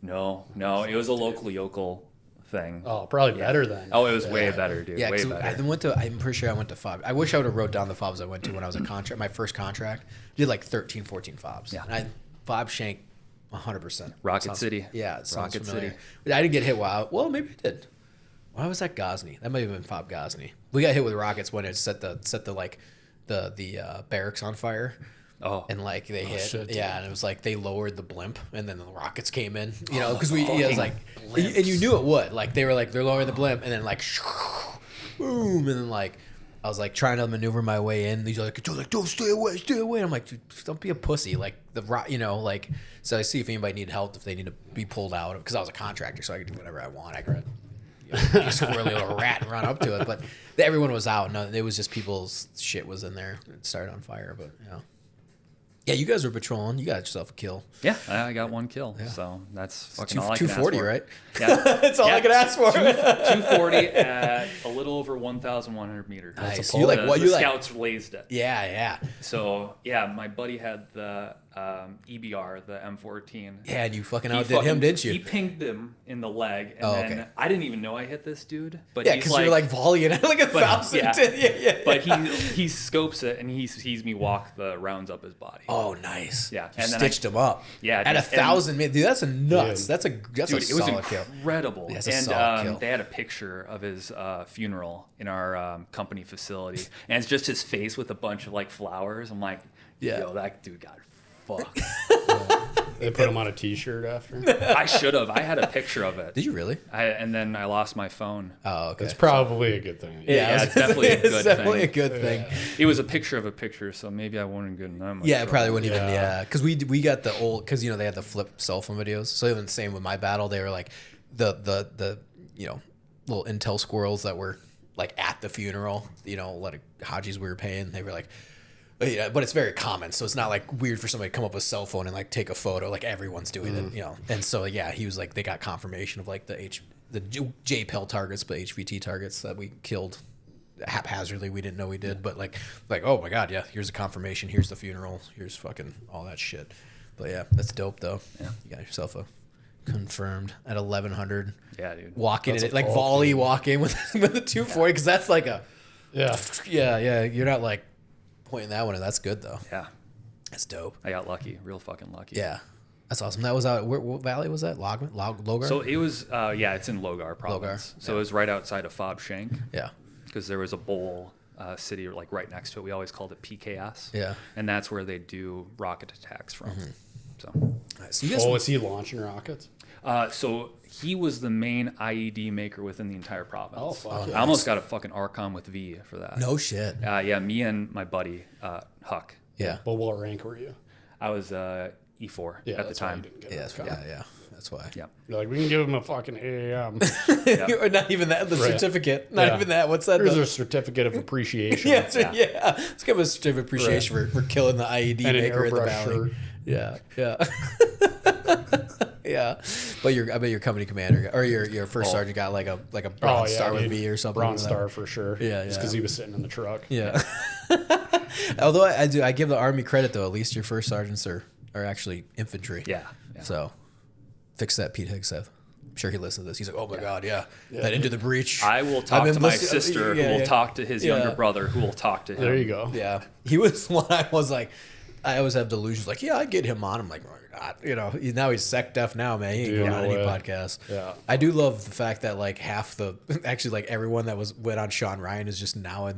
No, it was a local yokel thing. Oh, probably better then. Oh, it was way better, dude. Yeah, way 'cause better. I'm pretty sure I went to fob. I wish I would have wrote down the fobs I went to when I was a contract. My first contract, did like 13, 14 fobs. Yeah. And fob Shank, 100%. Rocket City. Yeah, it sounds Rocket familiar. City. I didn't get hit while. Well, maybe I did. When I was at Ghazni, that might have been fob Ghazni. We got hit with rockets when it set the barracks on fire. Oh, And like they hit, shit, dude. and it was like they lowered the blimp, and then the rockets came in, because Oh, it was like, blimps. and you knew it would, like they were like they're lowering the blimp, and then like, boom, and then like I was like trying to maneuver my way in. These are like, don't stay away. And I'm like, dude, don't be a pussy. Like like so I see if anybody needed help, if they need to be pulled out, because I was a contractor, so I could do whatever I want. I could be a squirrely little rat and run up to it, but everyone was out. No, it was just people's shit was in there. It started on fire, but yeah, you guys were patrolling. You got yourself a kill. yeah, I got one kill. So that's fucking all I can ask 240, for. right? Yeah. That's all I could ask for. 240 at a little over 1,100 meters. Nice. The- You like what? the You like? scouts blazed it. Yeah. So yeah, my buddy had the EBR, the M14. Yeah, and you fucking He outdid him, didn't you? He pinged him in the leg, and Oh, then okay. I didn't even know I hit this dude. But Yeah, he's because you're like volleying like 1,000. yeah. Yeah. but he scopes it and he sees me walk the rounds up his body. Oh, nice. Yeah, You and then stitched him up. Yeah, At dude, 1,000, man, dude, that's a nuts. Dude. That's a Dude, it was solid kill. incredible. Yeah, it's a and solid kill. they had a picture of his funeral in our company facility, and it's just his face with a bunch of like flowers. I'm like, Yeah. yo, that dude got fucked. They put him on a T-shirt after. I should have. I had a picture of it. Did you really? And then I lost my phone. Oh, okay. It's probably a good thing. Yeah, it's definitely a good It's definitely thing. a good thing. It was a picture of a picture, so maybe I wasn't good enough. Yeah, it probably wouldn't even. Yeah. Yeah, because we got the old, because they had the flip cell phone videos. So even the same with my battle, they were like the little intel squirrels that were like at the funeral. A lot of Hajis we were paying. They were like, but it's very common, so it's not like weird for somebody to come up with a cell phone and like take a photo. Like everyone's doing it, And so yeah, he was like, they got confirmation of like the JPEL targets, but HVT targets that we killed haphazardly. We didn't know we did, but like oh my god, yeah, here's a confirmation, here's the funeral, here's fucking all that shit. But yeah, that's dope though. Yeah, you got yourself a confirmed at 1,100. Yeah, dude. Walking in That's it like a volley walking with the 240, because that's like a Yeah. You're not like pointing that one, and that's good though. Yeah, That's dope. I got lucky, real fucking lucky. Yeah, that's awesome. That was out. What valley was that? Logar. So it was, it's in Logar province. So it was right outside of Fob Shank. Yeah. Because there was a bowl city like right next to it. We always called it PKS. Yeah. And that's where they do rocket attacks from. So. Nice. So you guys. Oh, is he launching rockets? So he was the main IED maker within the entire province. Oh, fuck. Oh, I almost got a fucking Archon with V for that. No shit. Yeah, me and my buddy Huck. Yeah. But what rank were you? I was E4 Yeah, at the that's why you time. didn't get Yeah. it. That's, yeah. That's why. Yeah. You're like, we can give him a fucking AAM. Or not even that. The Right. certificate. Not Yeah. even that. What's that? Here's a certificate of appreciation. Yeah. Let's give him a certificate of appreciation for killing the IED And an maker in the airbrush valley. shirt. Yeah. Yeah. But I bet your company commander or your first sergeant got like a bronze star with dude. V or something. Bronze like that. star for sure. Yeah, Just yeah. because he was sitting in the truck. Yeah. Although I give the Army credit though. At least your first sergeants are actually infantry. Yeah. So fix that, Pete Hegseth. sure he listened to this. He's like, oh my God, yeah. That Into the Breach. I will talk to my sister, who will talk to his younger brother, who will talk to him. There you go. Yeah. He was one I was like, I always have delusions like, yeah, I get him on. I'm like, oh, you're not. You know, now he's sec deaf now, man. He ain't going on any podcast. Yeah. I do love the fact that like actually like everyone that went on Sean Ryan is just now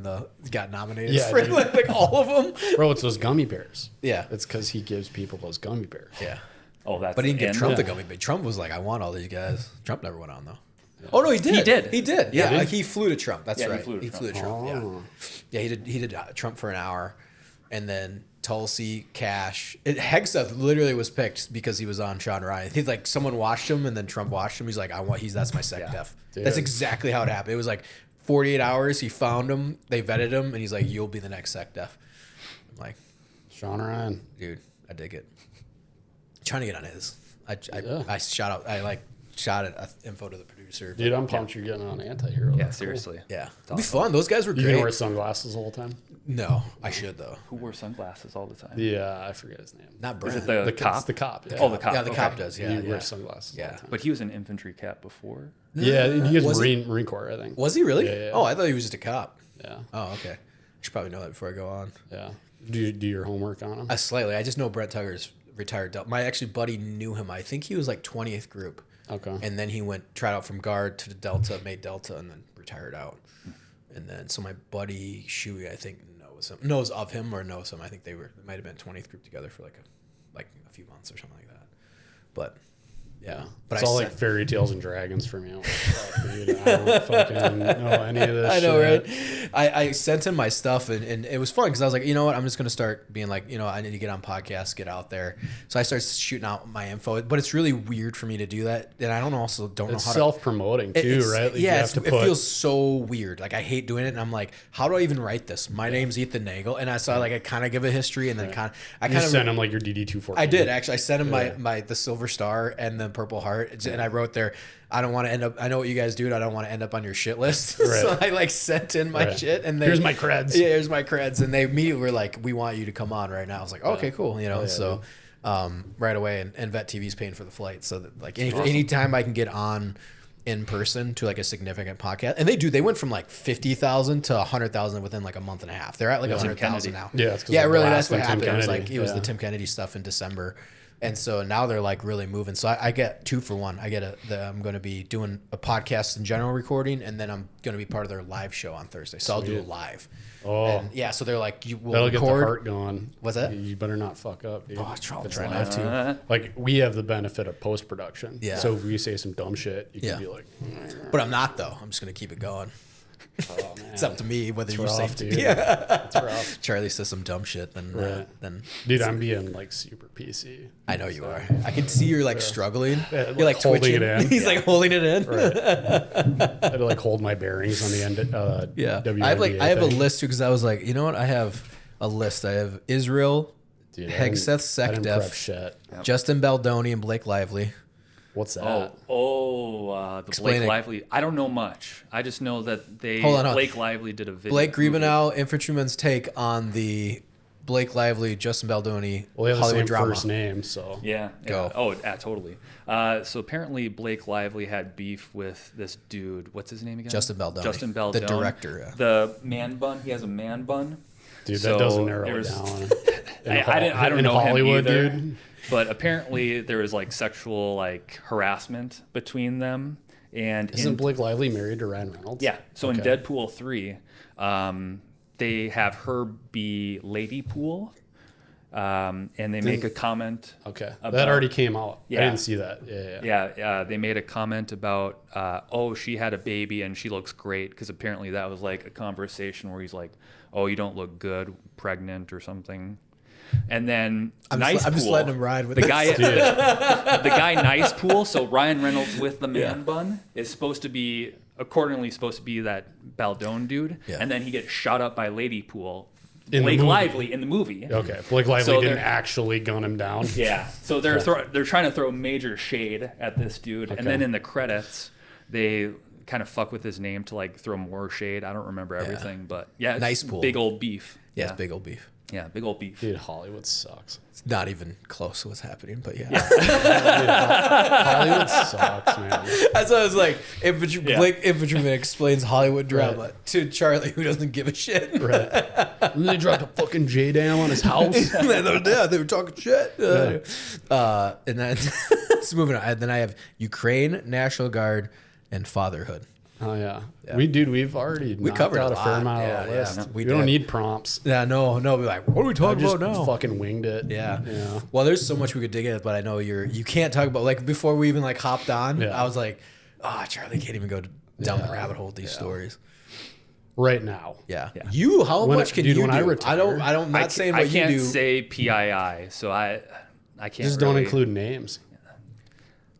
got nominated for like all of them. Bro, it's those gummy bears. Yeah. It's because he gives people those gummy bears. Yeah. Oh, that's. But he didn't give Trump the gummy bear. Trump was like, I want all these guys. Trump never went on though. Yeah. Oh no, he did. He did. Yeah, did? Like, he flew to Trump. That's right. He flew to Trump. Oh. Yeah. He did Trump for an hour, and then Tulsi, Cash. Hegseth literally was picked because he was on Sean Ryan. He's like, someone watched him, and then Trump watched him. He's like, that's my sec def. Dude. That's exactly how it happened. It was like 48 hours. He found him. They vetted him, and he's like, you'll be the next sec def. I'm like, Sean Ryan. dude, I dig it. Trying to get on his. I shot it info to the producer. Dude, I'm pumped you're getting on anti-hero. Yeah, seriously. Yeah, it'd awesome. be fun. Those guys were You great. gonna wear sunglasses the whole time? No, I should though. Who wore sunglasses all the time? Yeah, I forget his name. Not Is Brent. it the cop? It's the cop. Yeah. Oh, the cop. Yeah, the Okay. cop does. Yeah, He wears sunglasses all Yeah. the time. But he was an infantry cap before. Yeah, he was Was he? Marine Corps, I think. Was he really? Yeah. Oh, I thought he was just a cop. Yeah. Oh, okay. I should probably know that before I go on. Yeah. Do you do your homework on him? Slightly. I just know Brent Tugger's retired. My actually buddy knew him. I think he was like 20th group. Okay. And then he tried out from guard to the Delta, made Delta, and then retired out. And then so my buddy Shuey, I think knows of him or knows him. I think they might have been 20th group together for like a few months or something like that. But yeah, but it's all like fairy tales and dragons for me. I'm like, fuck, dude, I don't fucking know any of this. I know, shit. right? I sent him my stuff, and it was fun because I was like, you know what, I'm just gonna start being like, you know, I need to get on podcasts, get out there. So I started shooting out my info, but it's really weird for me to do that, and I don't know It's how to self-promoting too, right? Like yeah, you have to it feels so weird. Like I hate doing it, and I'm like, how do I even write this? My name's Ethan Nagel, and I saw like I kind of give a history, and then you sent him like your DD-214. I did actually. I sent him the Silver Star and the Purple Heart, and I wrote there, I don't want to end up. I know what you guys do. I don't want to end up on your shit list. Right. So I like sent in my shit, and here's my creds. Yeah, here's my creds, and they immediately were like, we want you to come on right now. I was like, okay, cool, you know. So right away, and Vet TV's paying for the flight, so that like anytime I can get on in person to like a significant podcast, and they went from like 50,000 to 100,000 within like a month and a half. They're at like 100,000 now. Yeah, really. That's what happened. It was the Tim Kennedy stuff in December. And so now they're like really moving. So I get 2 for 1. I get I'm going to be doing a podcast and general recording, and then I'm going to be part of their live show on Thursday. So I'll do it live. Oh, and yeah. So they're like, you will that'll record. Get the heart going. What's that? You better not fuck up, dude. Oh, I'll try live. not to. Like we have the benefit of post production. Yeah. So if we say some dumb shit, you can be like, but I'm not though. I'm just going to keep it going. oh man, It's up to me whether it's you rough, say dude. yeah. It's rough. Charlie says some dumb shit, then dude, I'm being like super PC. I know you are. I can see you're like struggling. Yeah, You're like holding twitching. it in. He's like holding it in. Right. I had to like hold my bearings on the end. Yeah. WNBA I have a thing. list because I was like, you know what? I have a list. I have Israel, Dude, Hegseth I didn't prep Sekdef, shit. Justin Baldoni, and Blake Lively. What's that? The Explain Blake it. Lively. I don't know much. I just know that Hold on. Blake Lively did a video. Blake Greibenow, Infantryman's take on the Blake Lively, Justin Baldoni Well, they have the Hollywood same drama. first name, so Yeah. Go. Oh, yeah, totally. So apparently Blake Lively had beef with this dude. What's his name again? Justin Baldoni. Justin Baldoni. The director, yeah. The man bun. He has a man bun. dude, So that doesn't narrow it there's- down. I don't in know Hollywood, him either. dude. But apparently there was like sexual like harassment between them. And Isn't Blake Lively married to Ryan Reynolds? yeah. So in Okay. Deadpool 3, they have her be Lady Pool. And they make a comment. Okay, about- that already came out. Yeah. I didn't see that. Yeah. They made a comment about, she had a baby and she looks great, because apparently that was like a conversation where he's like, oh, you don't look good, pregnant or something. And then I'm just letting him ride with the this. guy. The guy Nice Pool. So Ryan Reynolds with the man bun is supposed to be that Baldone dude, Yeah. and then he gets shot up by Lady Pool. In the Blake movie. Lively in the movie. Okay, Blake Lively So didn't they're- actually gun him down. Yeah, so they're trying to throw major shade at this dude, and then in the credits, they kind of fuck with his name to like throw more shade. I don't remember everything, but yeah, it's Nice Pool. big old beef. Yeah, it's big old beef. Yeah, big old beef. Dude, Hollywood sucks. It's not even close to what's happening, but yeah. Hollywood sucks, man. That's why I was like, Blake Infantryman explains Hollywood drama to Charlie, who doesn't give a shit. Right. And they dropped a fucking J-Dam on his house. They were talking shit. And then, it's moving on. And then I have Ukraine, National Guard, and fatherhood. Oh yeah. We've already covered out a a fair lot. amount Yeah, of the yeah. list. We We don't did. need prompts. Yeah, no. We're like, what are we I talking just about now? fucking winged it. Yeah. Yeah. Well, there's so much we could dig in, but I know you can't talk about, like, before we even like hopped on, Yeah. I was like, Charlie can't even go down the rabbit hole with these stories. Right now. Yeah. Yeah. How When- much can dude, you when do? I retire- I'm not saying I what you can't do. say PII, so I can't. Just don't really- include names.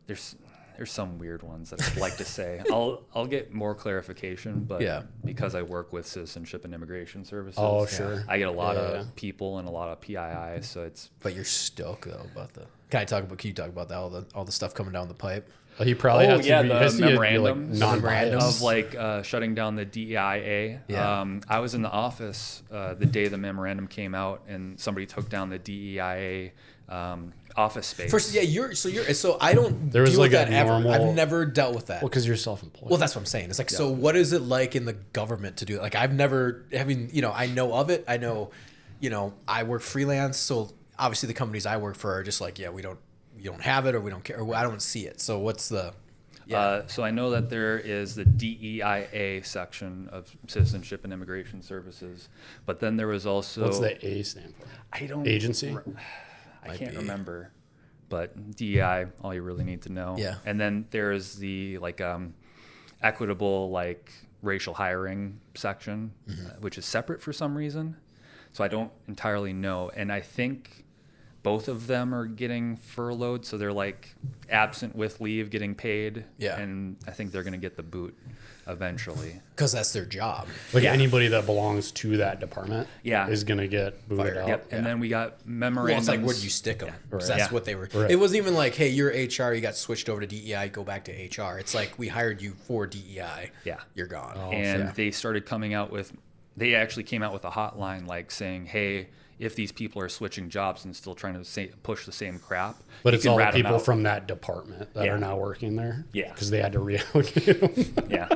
There's some weird ones that I'd like to say. I'll get more clarification, but Yeah. because I work with Citizenship and Immigration Services, Oh, sure. I get a lot Yeah, of yeah. people and a lot of PII, so it's But you're stoked though about the. Can you talk about that, all the stuff coming down the pipe? He probably has to be, the has to be, like, memorandums non-biased. of like shutting down the DEIA. Yeah. I was in the office the day the memorandum came out, and somebody took down the DEIA office space. First, so I don't There was deal with like a that ever. normal- I've never dealt with that. Well, because you're self-employed. Well, that's what I'm saying. It's like, so what is it like in the government to do it? Like, I've never, I know of it. I know, I work freelance. So obviously the companies I work for are just like, we don't have it, or we don't care, or I don't see it. So what's the, So I know that there is the DEIA section of Citizenship and Immigration Services, but then there was also What's the A stand for? I don't Agency? I can't remember, but DEI, all you really need to know. Yeah. And then there's the like equitable like racial hiring section, which is separate for some reason. So I don't entirely know, and I think both of them are getting furloughed, so they're like absent with leave, getting paid. Yeah. And I think they're going to get the boot eventually. because that's their job. Like anybody that belongs to that department Yeah. is going to get booted Fired. out. Yep. And then we got Well, memorandums. it's like, where do you stick them? That's Yeah. what they were. Right. It wasn't even like, hey, you're HR, you got switched over to DEI, go back to HR. It's like, we hired you for DEI. Yeah. You're gone. And they started coming out with, they actually came out with a hotline like saying, hey, if these people are switching jobs and still trying to push the same crap, But you it's can all the rat 'em people out. from that department that Yeah. are now working there. Yeah. Because they had to reallocate them. Yeah.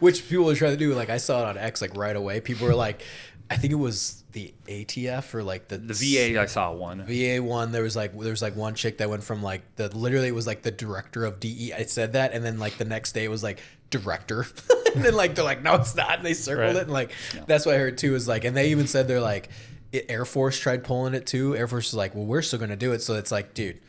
Which people are trying to do. Like, I saw it on X, like, right away. People were like, I think it was the ATF or like The VA, I saw one. VA one. There was like one chick that went from like literally it was like the director of DE. It said that, and then like the next day it was like director, and then like they're like, no, it's not, and they circled Right. it, and like that's what I heard too. Is like, and they even said they're like, Air Force tried pulling it too. Air Force is like, well, we're still gonna do it. So it's like, dude,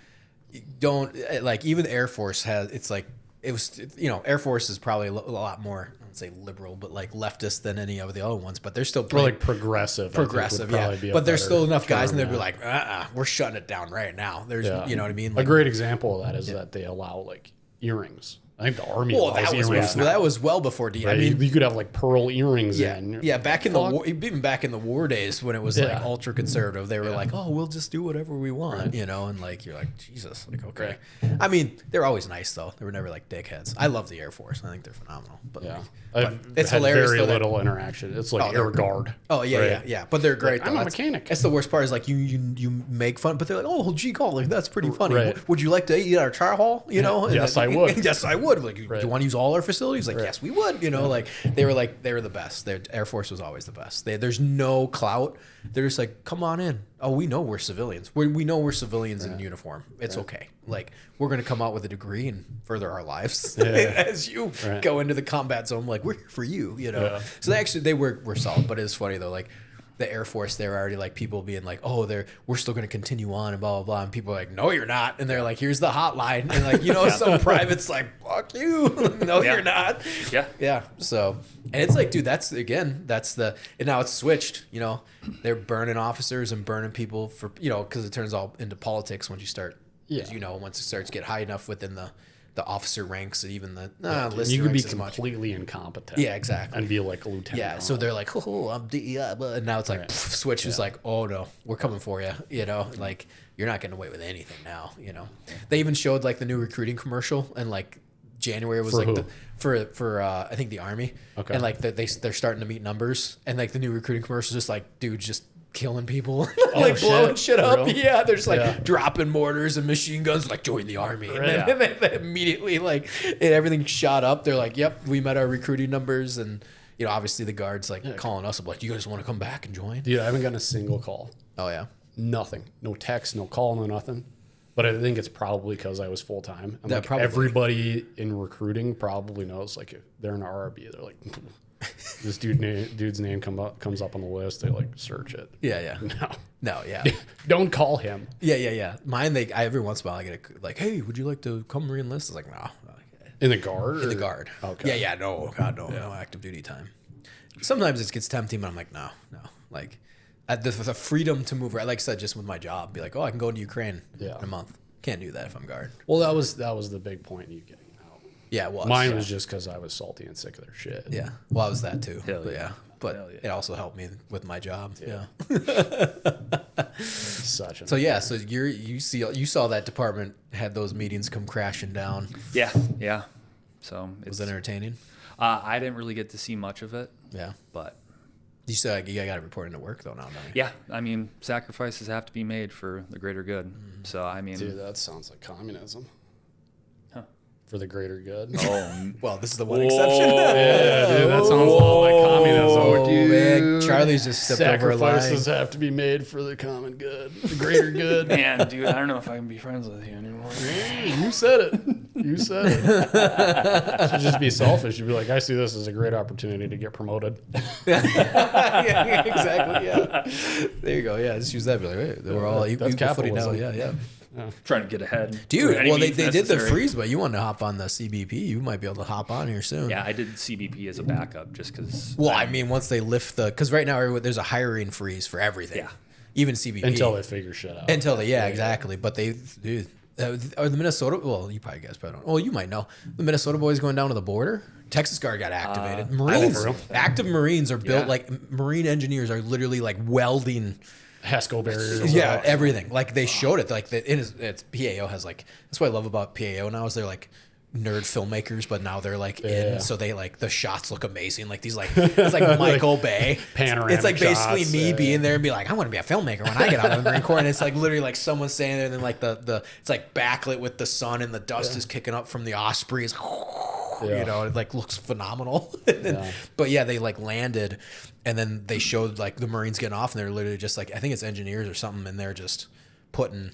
don't like, even Air Force has. It's like, it was, Air Force is probably a lot more, I wouldn't say liberal, but like leftist than any of the other ones, but they're still Or like progressive. I think would progressive, probably yeah. be a But there's better still enough guys, term, and they'd be yeah. like, we're shutting it down right now. There's, Yeah. you know what I mean? A Like, great example of that is that they allow like earrings. I think the Army well, allows earrings now. that was well before D. Right? I mean, you could have like pearl earrings yeah, in. yeah. Back in the Fuck. war, even back in the war days when it was Yeah. like ultra conservative, they were like, "Oh, we'll just do whatever we want," and like you're like, Jesus, like okay. I mean, they're always nice though. They were never like dickheads. I love the Air Force. I think they're phenomenal. But Yeah. but I've it's had hilarious. very though that- little interaction. It's like they're- air guard. Oh yeah, right? yeah. But they're great. Like, though. I'm a That's- mechanic. That's the worst part. Is like you make fun, but they're like, "Oh, gee, golly, that's pretty funny. Right. Would you like to eat at our char hall? You know?" And Yes, then- I would. Yes, I would. Like, do Right. you want to use all our facilities? Like, Right. yes, we would. Like they were the best. Their Air Force was always the best. There's no clout. They're just like, come on in. Oh, we know we're civilians. We know we're civilians in uniform. It's okay. Like, we're gonna come out with a degree and further our lives as you Right. go into the combat zone. Like, we're here for you. Yeah. So they were solid. But it's funny though. Like, the Air Force, they're already like people being like, oh, we're still going to continue on and blah, blah, blah. And people are like, no, you're not. And they're like, here's the hotline. And like, some privates like, fuck you. No, Yeah. you're not. Yeah. Yeah. So, and it's like, dude, and now it's switched, they're burning officers and burning people for, because it turns all into politics once you start, Yeah. once it starts to get high enough within the officer ranks, even the And list you could be ranks as much. completely incompetent. Yeah, exactly. And be like a lieutenant. Yeah, so they're like, oh, I'm DEI, and now it's like, Right. switch is like, oh no, we're coming for you, like you're not getting away with anything now, They even showed like the new recruiting commercial, and like January was For like who? for I think the Army, Okay. and like they're starting to meet numbers, and like the new recruiting commercial is just like, dude, just killing people, Oh, blowing shit. shit For up. real? Yeah, they're just like Yeah. dropping mortars and machine guns, like join the army. And then, Yeah. and then they immediately like and everything shot up. They're like, yep, we met our recruiting numbers, and obviously the guards like calling us up, like, you guys want to come back and join? Dude, I haven't gotten a single call. Oh yeah, Nothing. No text, no call, no nothing. But I think it's probably because I was full time. And That like probably. everybody in recruiting probably knows, like, if they're in an RRB, they're like, this dude's name comes up on the list. They like search it. yeah. No, yeah. Don't call him. Yeah. Mine, every once in a while I get like, hey, would you like to come re-enlist? It's like, no. In the guard? In the or- guard. Okay. Yeah, no, God, no active duty time. Sometimes it gets tempting, but I'm like, no. Like, the freedom to move, right? Like I said, just with my job, be like, oh, I can go into Ukraine in a month. Can't do that if I'm guard. Well, that was the big point in you getting out. Yeah, it was. Mine was just because I was salty and sick of their shit. Yeah. Well, I was that too. Hell But yeah. yeah. But Hell yeah. it also helped me with my job. Yeah. Such a So yeah, so you saw that department had those meetings come crashing down. Yeah. So Was it's it entertaining? I didn't really get to see much of it, Yeah. but You said you got to report into work though now, don't you? yeah, I mean, sacrifices have to be made for the greater good. So I mean, Dude, that sounds like communism. Huh. For the greater good. oh, Well, this is the one exception. Yeah, dude, that sounds a lot like communism. Oh, dude. man, Charlie's just stepped over a line. Sacrifices have to be made for the common good, the greater good. man, dude, I don't know if I can be friends with you anymore. You said it. You said it. Should just be selfish. You'd be like, I see this as a great opportunity to get promoted. Yeah, exactly. Yeah. There you go. Yeah, just use that. Be like, hey, we're all equal footing now. capitalism. Yeah. Trying to get ahead, Dude, for any well, they means did the necessary. freeze, but you want to hop on the CBP, you might be able to hop on here soon. Yeah, I did CBP as a backup just because. Well, I mean, once they lift because right now there's a hiring freeze for everything. Yeah. Even CBP. Until they figure shit out. Exactly. But dude, are the Minnesota, well, you guys probably don't. Well, you might know. The Minnesota boys going down to the border. Texas Guard got activated. Marines, for real? active Marines are built Yeah. like Marine engineers are literally like welding. HESCO barriers. Yeah, everything. Like they showed it. Like it's PAO has like that's what I love about PAO now is they're like nerd filmmakers, but now they're like in, so they like the shots look amazing. Like these like it's like Michael Bay panoramic It's like basically shots, me yeah. being there and be like, I want to be a filmmaker when I get out of the Marine Corps. And it's like literally like someone standing there and then like the it's like backlit with the sun and the dust is kicking up from the Ospreys. You know, it like looks phenomenal. But yeah, they like landed and then they showed like the Marines getting off and they're literally just like I think it's engineers or something and they're just putting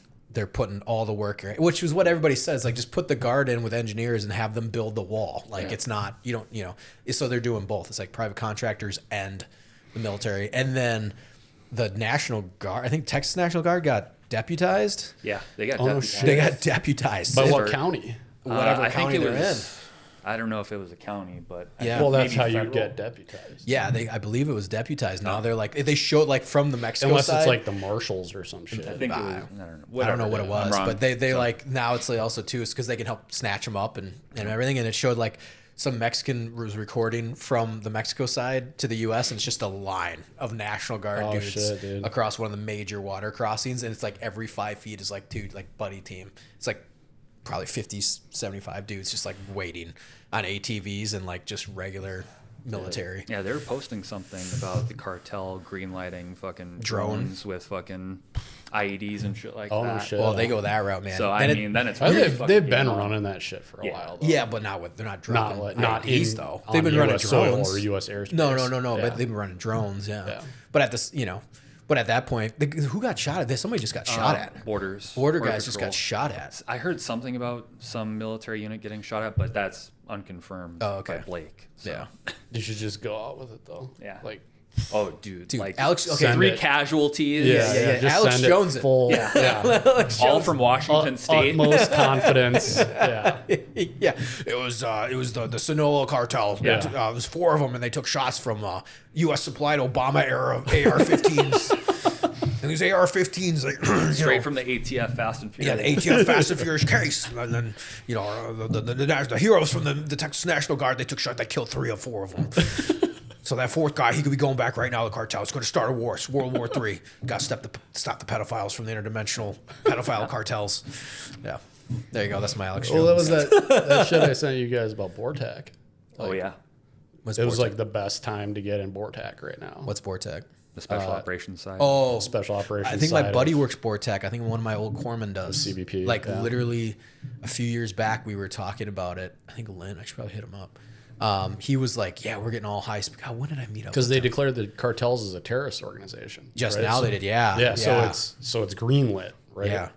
all the work in, which is what everybody says, like just put the guard in with engineers and have them build the wall. Like it's not so they're doing both. It's like private contractors and the military. And then the National Guard, I think Texas National Guard got deputized. Yeah, they got. Oh, no deputized. shit. They got deputized. By to what county? whatever I county think it they're was. I don't know if it was a county, but I Yeah. think Well, that's maybe how you federal. get deputized. Yeah, I believe it was deputized. Now they're like they showed like from the Mexico Unless side. it's like the marshals or some shit. I think it was. I don't know. I don't know what it I'm was, wrong. but they like now it's like also too is because they can help snatch them up and everything, and it showed like some Mexican was recording from the Mexico side to the U.S. and it's just a line of National Guard dudes shit, dude. across one of the major water crossings, and it's like every 5 feet is like two like buddy team. It's like probably 50, 75 dudes just like waiting on ATVs and like just regular military. Yeah, they were posting something about the cartel green lighting fucking Drone. drones with fucking IEDs and shit like Oh, that. shit. Well, they go that route, man. So Then I mean, then it's I really think fucking they've been getting on. running that shit for a Yeah. while. Though. yeah, but they're not dropping not IEDs in though. on They've been running US soil drones or U.S. airspace. No, Yeah. but they've been running drones, yeah. Yeah. But at this, but at that point, who got shot at? This somebody just got shot at. Borders. Border guys just patrol. got shot at. I heard something about some military unit getting shot at, but that's unconfirmed Oh, okay. by Blake. So, Yeah. You should just go out with it though. Yeah. Like, Oh, dude. Like Alex. Okay, Send 3 it. casualties. yeah. Just Alex send it Jones it. full. Yeah. Yeah. All from Washington State. Utmost confidence. Yeah. yeah, it was the Sinaloa cartel. Yeah. It was 4 of them, and they took shots from U.S. supplied Obama era AR-15s. And these AR-15s, like, Straight from the ATF Fast and Yeah, Furious. the ATF Fast and Furious case, and then the heroes from the Texas National Guard, they took shots. They killed 3 or 4 of them. So that 4th guy, he could be going back right now. The cartel, it's going to start a war. It's World War III. Got to stop the pedophiles from the interdimensional pedophile cartels. Yeah, there you go. That's my Alex Jones. Well, that was that shit I sent you guys about Bortac. Oh, yeah. What's It was Bortac? like the best time to get in Bortac right now. What's Bortac? The special operations side. Oh, special operations. I think my side buddy of works BORTAC. I think one of my old corpsmen does. CBP, Like yeah. literally a few years back, we were talking about it. I think Lynn, I should probably hit him up. He was like, yeah, we're getting all high speed. God, when did I meet up? because with they him? declared the cartels as a terrorist organization. Just right? now So- they did, yeah. Yeah, so it's greenlit, right? Yeah.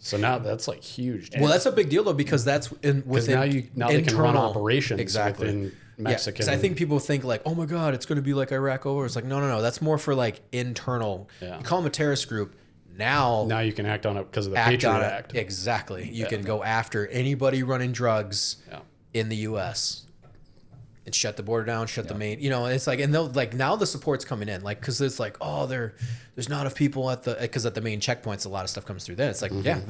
So now that's like huge. Well, that's a big deal though, because that's within now they can run internal- operations exactly. within Mexican. Because I think people think like, oh my God, it's going to be like Iraq over. It's like, no. That's more for like internal. Yeah. You call them a terrorist group. Now you can act on it because of the act Patriot on Act. it. Exactly. You can go after anybody running drugs Yeah. in the U.S. and shut the border down, shut the main. You know, it's like, and they'll like now the support's coming in, like because it's like, oh, there's not enough people at the main checkpoints. A lot of stuff comes through. Then it's like, yeah.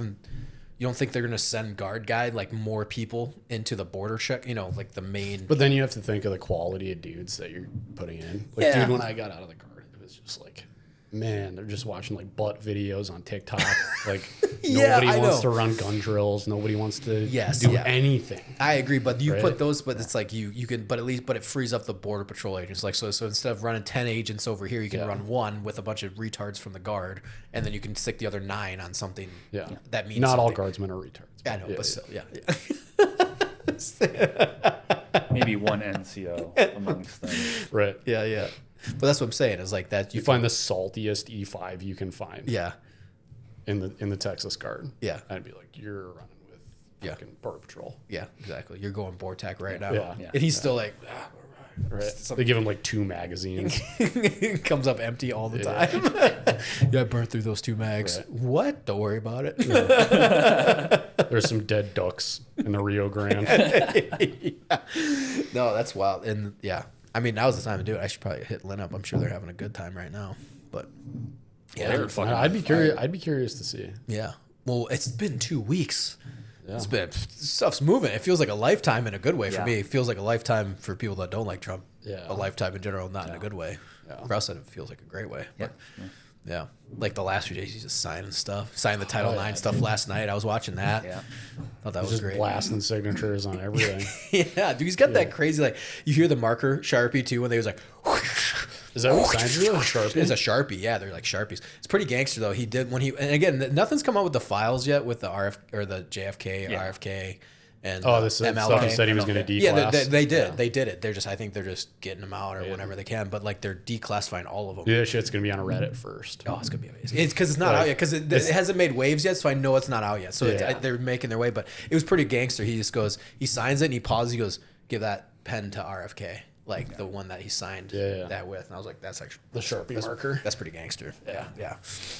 You don't think they're going to send guard guide like more people into the border check? You know, like the main. But then you have to think of the quality of dudes that you're putting in. Like, Yeah. dude, when I got out of the guard, it was just like, man, they're just watching like butt videos on TikTok. Like, Yeah, nobody I wants know. to run gun drills. Nobody wants to Yes, do yeah. anything. I agree, but you Right? put those, but it's like you can, but it frees up the border patrol agents. Like so instead of running 10 agents over here, you can Yeah. run one with a bunch of retards from the guard, and then you can stick the other 9 on something. Yeah. that means Not all something. guardsmen are retards. I know, Yeah, but yeah. still, yeah. Maybe one NCO amongst them. Right. yeah. But that's what I'm saying is like that. You find the saltiest E5 you can find. yeah, In the Texas Guard. Yeah. I'd be like, you're running with Yeah. fucking Border Patrol. yeah, exactly. You're going BORTAC right now, Yeah. Yeah. and he's still like, Right. They give him like 2 magazines. comes up empty all the time. Yeah, I burned through those 2 mags. Right. What? Don't worry about it. There's some dead ducks in the Rio Grande. No, that's wild. And yeah, I mean, now's the time to do it. I should probably hit Lynn up. I'm sure they're having a good time right now. But yeah, They're fucking I'd be curious. I'd be curious to see. yeah. Well, it's been 2 weeks. Yeah. It's been stuff's moving. It feels like a lifetime in a good way for Yeah. me. It feels like a lifetime for people that don't like Trump. Yeah. A lifetime in general, not in a good way. Yeah. For us, it feels like a great way. Yeah. But, yeah. Like the last few days, he's just signing stuff. Signed the Title yeah, IX stuff last night. I was watching that. Yeah. Thought that was Just great. blasting signatures on everything. Yeah, dude, he's got that crazy, like, you hear the marker Sharpie too when they was like, Is that what signs are? A Sharpie? it's a Sharpie. Yeah, they're like Sharpies. It's pretty gangster though. He did when he, and again, nothing's come out with the files yet with the RF or the JFK, Yeah. RFK, and this stuff MLK. he said he was going to declass. Yeah, they did. They did it. They're just, I think they're just getting them out or whenever they can. But like they're declassifying all of them. Yeah, shit's going to be on Reddit first. Oh, it's gonna be amazing. It's because it's not Like, out yet. Because it hasn't made waves yet, so I know it's not out yet. So Yeah. they're making their way. But it was pretty gangster. He just goes, he signs it, and he pauses. He goes, "Give that pen to RFK." Like the one that he signed Yeah. that with, and I was like, "That's actually The Sharpie marker. That's pretty gangster." Yeah.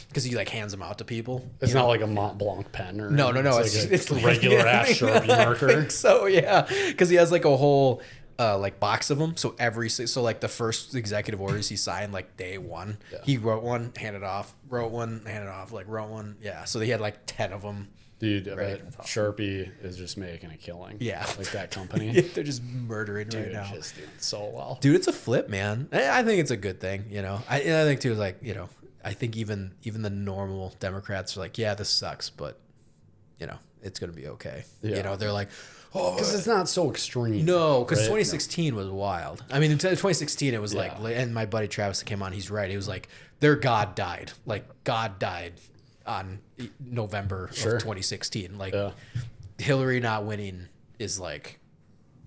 Because he like hands them out to people. It's you not know? like a Mont Blanc pen or No. It's like a regular ass Sharpie marker. I think so yeah, because he has like a whole like box of them. So so like the first executive orders he signed like day 1, he wrote one, handed off, wrote one, handed off, like wrote one. Yeah, so he had like 10 of them. Dude, Right. Sharpie is just making a killing. Yeah. Like that company. They're just murdering right Dude, now. just doing so well. Dude, it's a flip, man. I think it's a good thing, you know. I think too, like, you know, I think even the normal Democrats are like, yeah, this sucks, but you know, it's gonna be okay. Yeah. You know, they're like, oh, Because it's not so extreme. no, because right? 2016 was wild. I mean, in 2016 it was like, and my buddy Travis that came on, he's right. He was like, their God died. Like God died on November of 2016. Like Hillary not winning is like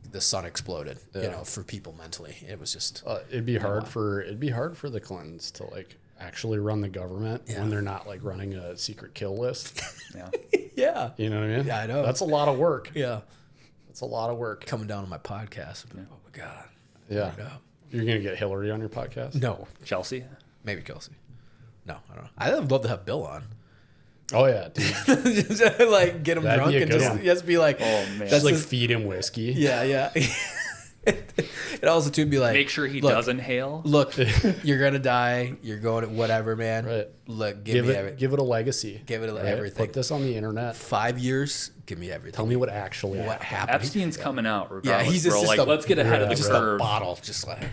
the sun exploded. You know, for people mentally, it was just It'd be hard for the Clintons to like actually run the government when they're not like running a secret kill list. Yeah. yeah, You know what I mean? Yeah, I know. That's a lot of work. yeah. That's a lot of work. Coming down on my podcast. Oh my God. Yeah. No. You're gonna get Hillary on your podcast? No, Chelsea. maybe Kelsey. No, I don't know. I'd love to have Bill on. Oh yeah, dude. Just, like get him That'd drunk be a and good just, one. just be like, Oh man. That's Just like his- feed him whiskey. yeah. And also too be like, Make sure he look, doesn't hail. Look, you're gonna die. You're going to whatever, man. Right. Look, give me give it a legacy. give it right? everything. Put this on the internet. 5 years, give me everything. Tell me what actually what happened. happened. Epstein's coming out Yeah, regardless, he's just, bro. Like, let's get ahead of the just curve. a bottle, just like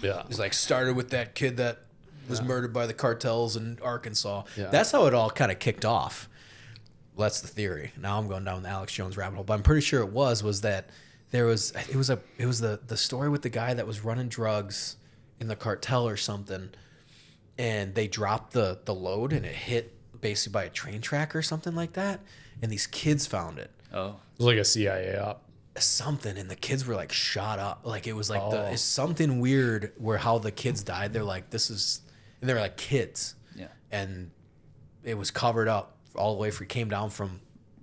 Yeah. he's like started with that kid that was murdered by the cartels in Arkansas. Yeah. That's how it all kind of kicked off. Well, that's the theory. Now I'm going down the Alex Jones rabbit hole, but I'm pretty sure it was that there was it was the story with the guy that was running drugs in the cartel or something, and they dropped the load, and it hit basically by a train track or something like that. And these kids found it. Oh. It was like a CIA op. Something, and the kids were like shot up. Like it was like it's something weird where how the kids died. They're like, this is, and they're like kids. Yeah. And it was covered up all the way for, he came down from,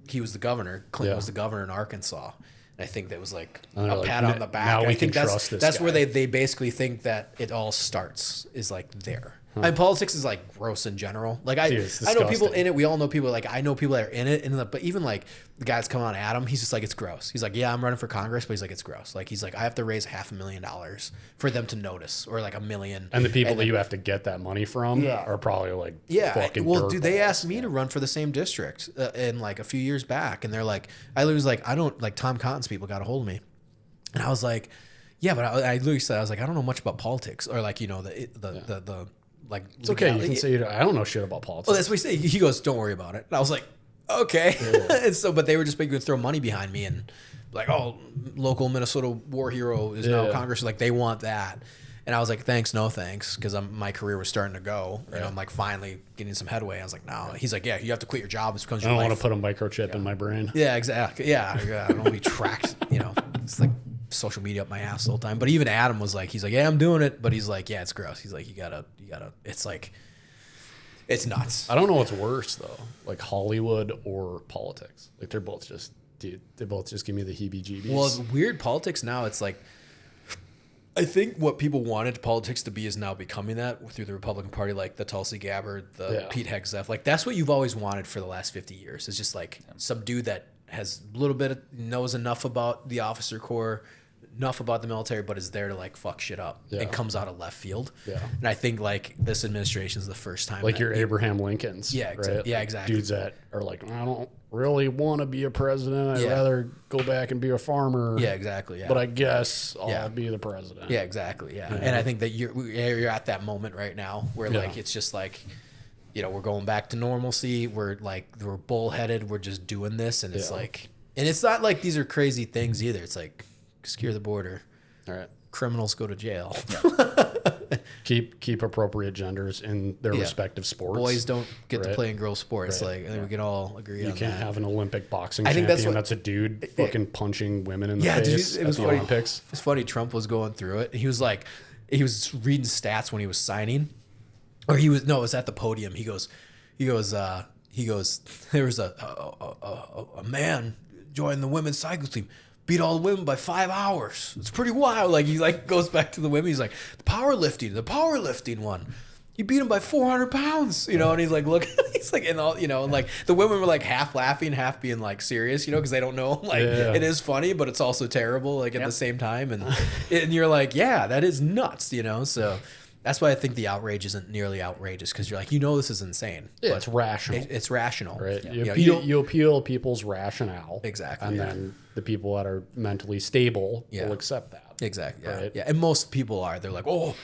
he was the governor. Clinton was the governor in Arkansas. And I think that was like a pat on the back. Now we I think can trust this that's guy. where they basically think that it all starts is like there. And politics is like gross in general. Like I know people in it. We all know people. Like I know people that are in it. And but even like the guys coming on at him, he's just like, it's gross. He's like, yeah, I'm running for Congress, but he's like, it's gross. Like he's like, I have to raise $500,000 for them to notice, or like $1 million. And the people that you have to get that money from are probably like fucking well, dude, they dirtballs. asked me to run for the same district in like a few years back, and they're like, I was like, I don't like Tom Cotton's people got a hold of me, and I was like, yeah, but I literally said I was like, I don't know much about politics or like the like It's okay. You can say I don't know shit about politics. Well, that's what he said. He goes, don't worry about it. And I was like, okay. And so, but they were just going to throw money behind me and like, oh, local Minnesota war hero is now Congress. Like they want that. And I was like, thanks, no thanks. Cause my career was starting to go and I'm like finally getting some headway. I was like, no, he's like, yeah, you have to quit your job. It becomes I your don't life. want to put a microchip in my brain. Yeah, exactly. Yeah. I don't want to be tracked, it's like social media up my ass the whole time. But even Adam was like, he's like, yeah, I'm doing it. But he's like, yeah, it's gross. He's like, you gotta, it's like, it's nuts. I don't know what's worse though, like Hollywood or politics. Like they're both just, dude, they both just give me the heebie-jeebies. Well, it's weird politics now. It's like, I think what people wanted politics to be is now becoming that through the Republican Party, like the Tulsi Gabbard, the Pete Hegseth. Like that's what you've always wanted for the last 50 years. It's just like some dude that has a little bit knows enough about the officer corps, enough about the military, but is there to like fuck shit up and comes out of left field. Yeah. And I think like this administration is the first time like your Abraham Lincolns. Yeah, right? Yeah, like exactly. Dudes that are like, I don't really want to be a president. I'd rather go back and be a farmer. Yeah, exactly. Yeah. But I guess I'll be the president. Yeah, exactly. Yeah. And I think that you're at that moment right now where like it's just like, we're going back to normalcy. We're like we're bullheaded. We're just doing this, and it's like, and it's not like these are crazy things either. It's like secure the border. All right, criminals go to jail. keep appropriate genders in their respective sports. Boys don't get to play in girls' sports. Like I think we can all agree on that. You can't have an Olympic boxing champion that's a dude fucking punching women in the face it was at the funny. Olympics. It's funny. Trump was going through it. He was like, he was reading stats when he was signing, or it was at the podium. He goes, there was a man joined the women's cycle team. Beat all the women by 5 hours. It's pretty wild. Like he like goes back to the women. He's like the powerlifting one. He beat him by 400 pounds. And he's like, look, he's like, and all, and like the women were like half laughing, half being like serious, because they don't know. Like it is funny, but it's also terrible. Like at the same time, and you're like, yeah, that is nuts. So. That's why I think the outrage isn't nearly outrageous because you're like, this is insane. Yeah, but it's rational. It's rational. Right. You appeal people's rationale. Exactly. And then the people that are mentally stable will accept that. Exactly. Yeah. Right? Yeah. And most people are. They're like, oh,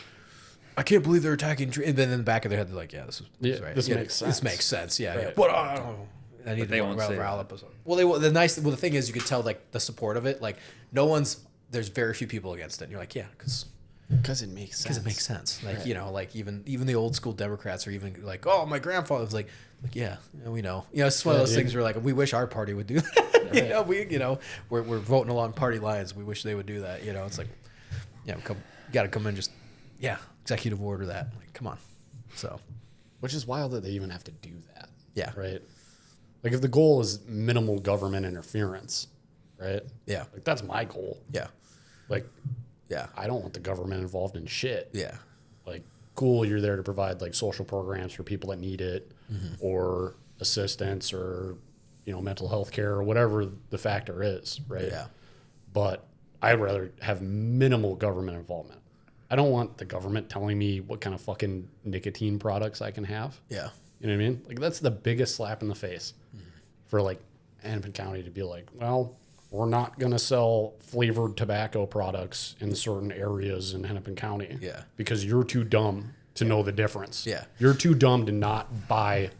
I can't believe they're attacking. And then in the back of their head, they're like, yeah, this is right. This makes sense. This makes sense. Yeah. Right. Yeah. But I don't know. I need they won't say up. Well, the thing is, you could tell like the support of it. Like there's very few people against it. And you're like, yeah, because it makes sense. Because it makes sense. Like, like even the old school Democrats are even like, oh, my grandfather was like, yeah, we know. It's just one of those things where like, we wish our party would do that. We're voting along party lines. We wish they would do that. It's like, you got to come in just, executive order that. Like, come on. So. Which is wild that they even have to do that. Yeah. Right? Like if the goal is minimal government interference, right? Yeah. Like that's my goal. Yeah. Like, yeah, I don't want the government involved in shit. Yeah. Like, cool, you're there to provide like social programs for people that need it or assistance or, mental health care or whatever the factor is, right? Yeah. But I'd rather have minimal government involvement. I don't want the government telling me what kind of fucking nicotine products I can have. Yeah. You know what I mean? Like, that's the biggest slap in the face for like Hennepin County to be like, well, we're not going to sell flavored tobacco products in certain areas in Hennepin County. Yeah. Because you're too dumb to know the difference. Yeah. You're too dumb to not buy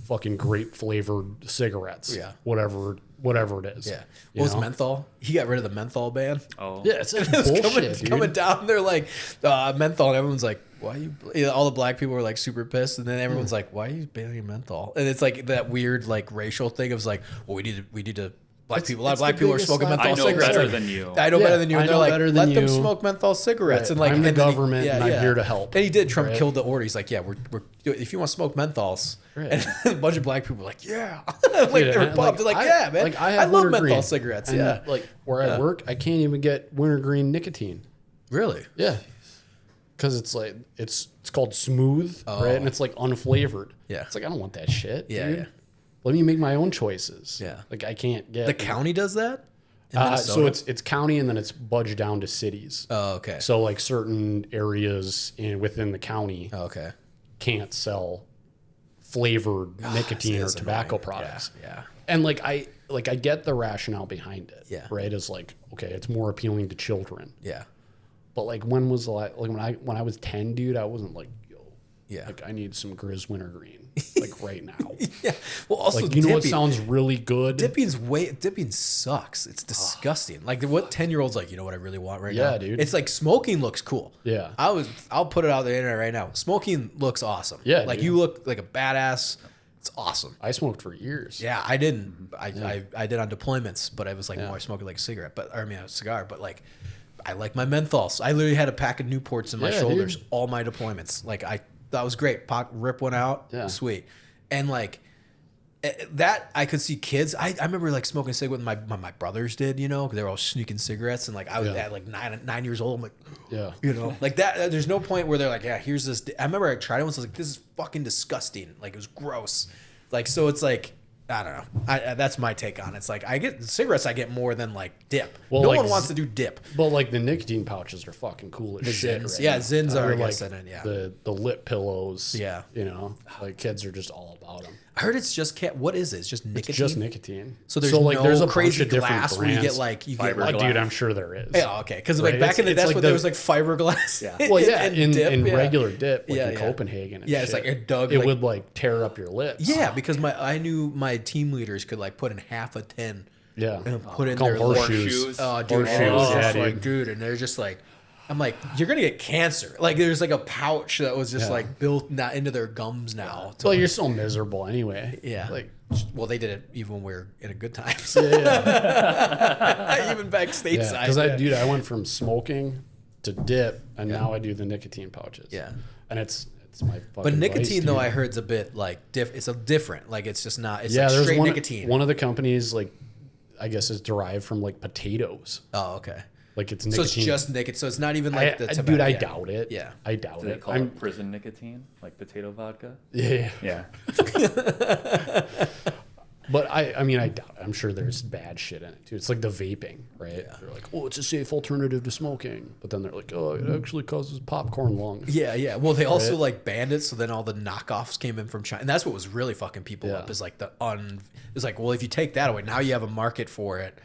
fucking grape flavored cigarettes. Yeah. Whatever whatever it is. Yeah. You What was know? menthol? He got rid of the menthol ban. Oh, Yeah, it's like It was bullshit, dude. coming down. They're like, menthol. And everyone's like, why you? All the black people were like super pissed. And then everyone's like, why are you banning menthol? And it's like that weird like racial thing of like, well, we need to. Black people, a lot of it's black the people are biggest smoking slap. menthol I know cigarettes. better Like, than you. I know Yeah, better than you. I And they're know like, better than let them you. smoke menthol cigarettes. Right. And like, I'm the and then government, and I'm here to help. And he did. Trump Right. killed the order. He's like, yeah, we're if you want to smoke menthols, Right. and a bunch of black people were like, yeah, like Dude, they were and, pumped. They're like, yeah, man, Like I have love wintergreen. menthol cigarettes. And, Yeah, like where I Yeah. work, I can't even get wintergreen nicotine. really. Yeah, because it's like it's called smooth, right? And it's like unflavored. Yeah. It's like I don't want that shit. Yeah, dude. yeah. Let me make my own choices. Yeah. like I can't get The county does that. In So Minnesota? it's county and then it's budged down to cities. Oh, okay. So like certain areas within the county Oh, okay. can't sell flavored nicotine or It's tobacco annoying. products. Yeah. And like I get the rationale behind it. Yeah. Right. It's like, okay, it's more appealing to children. Yeah. But like when was the like when I was 10, dude, I wasn't like, yo, Yeah. like I need some Grizz wintergreen like right now. Yeah. Well, also Like you know what dipping. sounds really good? Dipping sucks. It's disgusting. Like what 10-year-old's like, you know what I really want right now? Yeah, dude. It's like smoking looks cool. Yeah. I'll put it out on the internet right now. Smoking looks awesome. Yeah, Like dude. you look like a badass. It's awesome. I smoked for years. Yeah, I didn't. I did on deployments, but I was like more smoking like a cigarette, a cigar. But like, I like my menthols. I literally had a pack of Newports in my Yeah, shoulders dude. all my deployments. Like that was great. Rip one out. Yeah. Sweet. And like that, I could see kids. I remember like smoking a cigarette with my brothers did. You know, 'cause they were all sneaking cigarettes, and like I was Yeah. at like 9 years old. I'm like, Yeah. you know, like that. There's no point where they're like, yeah, here's this. I remember I tried it once. I was like, this is fucking disgusting. Like it was gross. Like so, it's like I don't know. That's my take on it. It's like I get cigarettes. I get more than like dip. Well, no like one wants to do dip. But like the nicotine pouches are fucking cool as shit. Zins. Right Yeah, now. Zins are, Or, I like guess, in it, yeah. the lip pillows. Yeah. You know, like kids are just all about them. I heard it's just what is it? It's just nicotine. It's just nicotine. So there's no a crazy bunch of different glass where you get brands. like you get Fiber like Oh, glass. dude, I'm sure there is. yeah, okay, because Right, like back in the it's that's like what the- there was like fiberglass. Yeah. Well, yeah, and in dip, yeah. regular dip, like Yeah, in yeah. Copenhagen. And Yeah, it's shit, like it dug, It like- would like tear up your lips. Yeah, because I knew my team leaders could like put in half a tin. Yeah. And put in Call their horseshoes. Oh, dude, and it Horseshoes, was yeah, just dude. like, dude, and they're just like, I'm like, you're gonna get cancer. Like, there's like a pouch that was just Yeah. like built not into their gums now. to, Well, like- you're so miserable anyway. yeah. Like, well, they did it even when we were in a good time. yeah. Even back stateside. Because yeah. I went from smoking to dip, and now I do the nicotine pouches. Yeah. And it's my fucking But nicotine, vice, though, dude. I heard, is a bit like it's a different. Like, it's just not. It's Yeah, like there's straight one, nicotine. one of the companies, like, I guess is derived from like potatoes. Oh, okay. Like it's So nicotine. it's just nicotine. So it's not even like the tobacco. dude, I yeah. doubt it. Yeah. I doubt Do they it. call I'm, it prison nicotine, like potato vodka? yeah. Yeah. But I mean, I doubt it. I'm sure there's bad shit in it too. It's like the vaping, right? They're like, oh, it's a safe alternative to smoking. But then they're like, oh, it actually causes popcorn lung. Yeah, yeah. Well, they also Right. like banned it, so then all the knockoffs came in from China, and that's what was really fucking people Yeah. up. Is like it's like, well, if you take that away, now you have a market for it,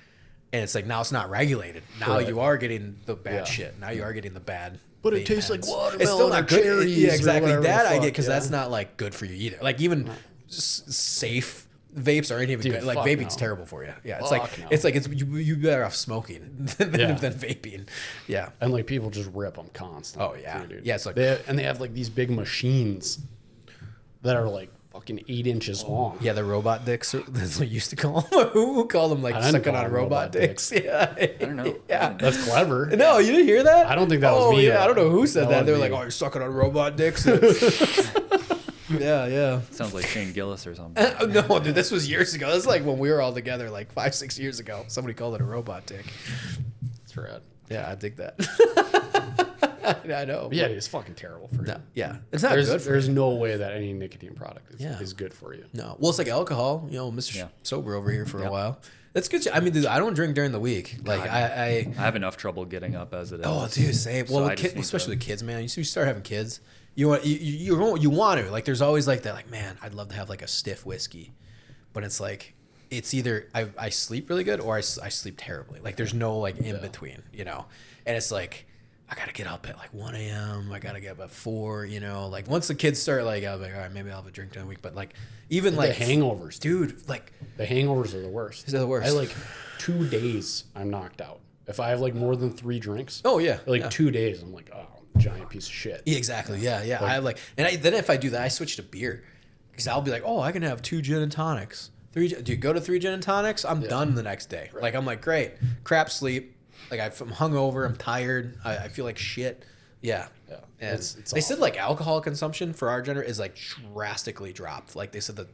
and it's like now it's not regulated. Now Right. you are getting the bad Yeah. shit. Now you are getting the bad. But it vape tastes like pens. watermelon It's still or not good. cherries Yeah, or exactly. whatever That the I get fuck, because yeah. that's not like good for you either. Like even safe vapes aren't even Dude, good. Like fuck vaping's no. terrible for you. Yeah, it's Fuck like no. it's you better off smoking than, Yeah. than vaping. Yeah. And like people just rip them constantly. Oh, yeah. too, dude. Yeah, it's like- they have like these big machines that are like fucking 8 inches long. Yeah, the robot dicks. That's what you used to call them. Who called them like I didn't sucking call on them robot robot dicks? Yeah, I don't know. Yeah, That's clever. no, you didn't hear that. I don't think that was oh, me, Yeah, I though. don't know who said That that. They were wasn't like, me. "Oh, you're sucking on robot dicks." yeah. Sounds like Shane Gillis or something. No, dude, this was years ago. This is like when we were all together, like 5-6 years ago. Somebody called it a robot dick. That's rad. Yeah, I dig that. I know. But yeah, it's fucking terrible for you. No, yeah, it's not There's, good for there's no way that any nicotine product Yeah. is good for you. No. Well, it's like alcohol. You know, Mr. Yeah. Sober over here for a while. That's good. I mean, dude, I don't drink during the week. Like, I I have enough trouble getting up as it is. oh, dude, same. So Well, I with just need especially to- with kids, man. You start having kids. You want you want to. Like, there's always like that. Like, man, I'd love to have like a stiff whiskey, but it's like it's either I sleep really good or I sleep terribly. Like, there's no like in between, you know. And it's like I got to get up at like 1 a.m. I got to get up at 4, you know, like once the kids start, like, I'll be like, all right, maybe I'll have a drink during the week. But like, even like the hangovers, dude, like the hangovers are the worst. They're the worst. I like 2 days I'm knocked out. If I have like more than 3 drinks, oh yeah, like yeah. 2 days, I'm like, oh, giant piece of shit. Yeah, exactly. Yeah. Yeah. I like, and then if I do that, I switch to beer because I'll be like, oh, I can have 2 gin and tonics. 3, dude, go to 3 gin and tonics. I'm done the next day. Right. Like, I'm like, great, crap sleep. Like I'm hungover. I'm tired. I feel like shit. Yeah. Yeah. And It's they said like alcohol consumption for our generation is like drastically dropped. Like they said the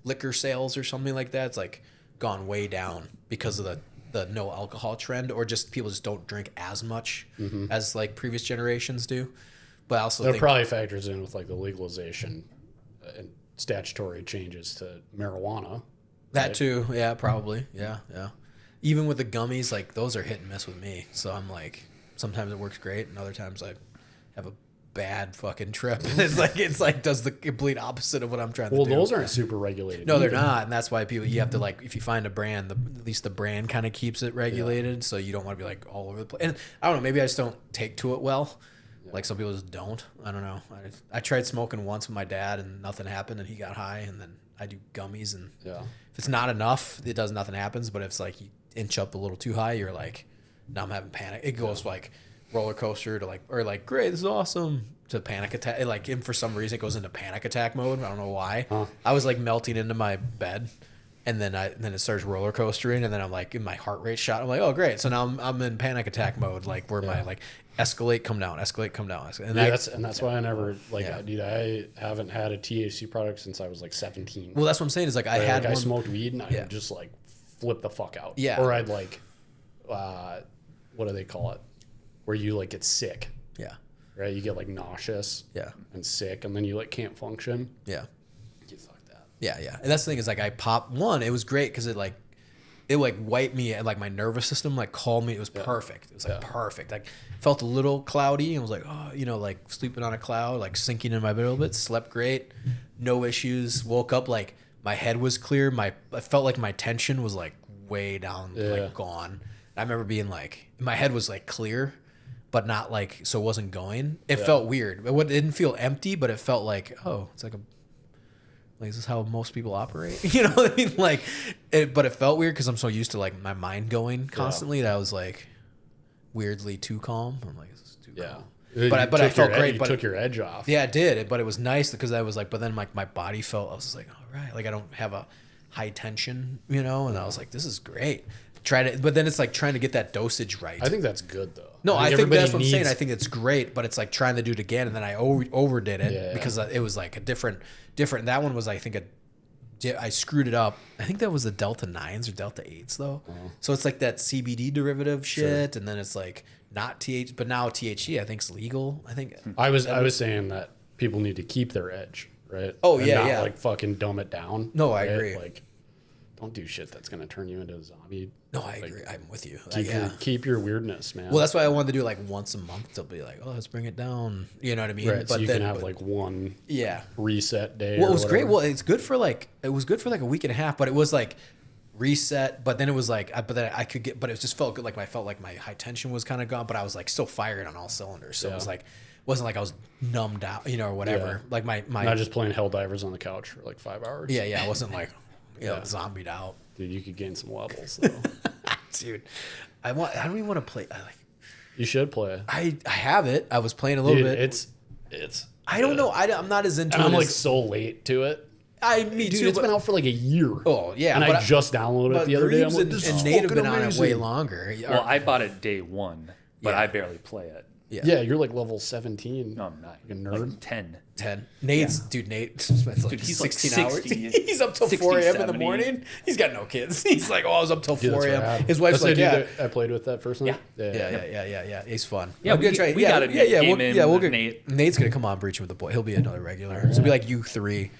liquor sales or something like that, it's like gone way down because of the no alcohol trend, or just people just don't drink as much as like previous generations do. But I also that think probably factors in with like the legalization and statutory changes to marijuana. that too. Yeah, probably. Yeah. Yeah. Even with the gummies, like those are hit and miss with me. So I'm like, sometimes it works great, and other times I have a bad fucking trip. It's like does the complete opposite of what I'm trying to do. Well, those aren't super regulated. No, they're either. not, and that's why you have to like, if you find a brand, at least the brand kind of keeps it regulated, so you don't want to be like all over the place. And I don't know, maybe I just don't take to it well. Like some people just don't. I don't know. I tried smoking once with my dad, and nothing happened, and he got high, and then I do gummies, and if it's not enough, nothing happens. But if it's like you inch up a little too high, you're like, now I'm having panic. It goes like roller coaster to like, or like, great, this is awesome, to panic attack. Like, and for some reason it goes into panic attack mode. I don't know why. I was like melting into my bed, and then it starts roller coastering, and then I'm like, in my heart rate shot. I'm like, oh great, so now I'm in panic attack mode, like where my like escalate, come down, and that's why I never dude, I haven't had a THC product since I was like 17. Well, that's what I'm saying is like I had I one, smoked weed and I would just like flip the fuck out. Yeah. Or I'd like, what do they call it? Where you like get sick. yeah, Right? You get like nauseous. Yeah. And sick, and then you like can't function. yeah. You fuck that. Yeah, yeah. And that's the thing is like I popped one. It was great because it wiped me, and like my nervous system like calmed me. It was perfect. It was like perfect. Like felt a little cloudy and was like, oh, you know, like sleeping on a cloud, like sinking in my bed a little bit. Slept great, no issues. Woke up like my head was clear. I felt like my tension was like way down, like gone. I remember being like, my head was like clear, but not like, so it wasn't going. It felt weird. It didn't feel empty, but it felt like, oh, it's like is this how most people operate? You know what I mean? Like, but it felt weird because I'm so used to like my mind going constantly that I was like weirdly too calm. I'm like, is this too calm? But I felt great. But took your edge off. Yeah, it did. But it was nice because I was like, but then like my body felt, I was just like, all right, like I don't have a high tension, you know? And I was like, this is great. But then it's like trying to get that dosage right. I think that's good though. No, I think that's what I'm saying. I think it's great, but it's like trying to do it again, and then I overdid it because it was like a different. That one was, I think, I screwed it up. I think that was the Delta 9s or Delta 8s though. So it's like that CBD derivative shit, and then it's like not but now THC I think is legal. I think I was saying that people need to keep their edge, right? Oh, and yeah, not yeah. like fucking dumb it down. No, I right? agree. Like, don't do shit that's gonna turn you into a zombie. No, I agree. I'm with you. Keep your weirdness, man. Well, that's why I wanted to do it like once a month to be like, oh, let's bring it down. You know what I mean? Right, But so you then, can have like one reset day. Well, it or was whatever. great. Well, it was good for like a week and a half, but it was like reset. But then it was like, but it just felt good. Like I felt like my high tension was kind of gone, but I was like still firing on all cylinders. So it was like, wasn't like I was numbed out, you know, or whatever. Yeah. Like my not just playing Helldivers on the couch for like 5 hours. Yeah. I wasn't like, zombied out. Dude, you could gain some levels though. Dude, I don't even want to play. You should play. I have it. I was playing a little bit. It's. I don't know. I'm not as into and it. I'm like so late to it. Me Dude, too. it's been out for like a year. Oh yeah, and I just downloaded it the other day. I'm like, this is and Nate have fucking been on it amazing. way longer. Well, I bought it day one, but I barely play it. Yeah, you're like level 17. No, I'm not. Like a nerd. Like 10. Nate spends like he's like 16 hours. 60. He's up till 60, 4 a.m. in the 70. morning. He's got no kids. He's like, oh, I was up till Dude, 4 that's a.m. rad. His wife's That's like, the yeah. dude that I played with that first night. Yeah. He's fun. Yeah, I'm gonna try. we got a game in we'll with get Nate. Nate's gonna come on Breaching with the Boy. He'll be another regular. So it'll be like you three,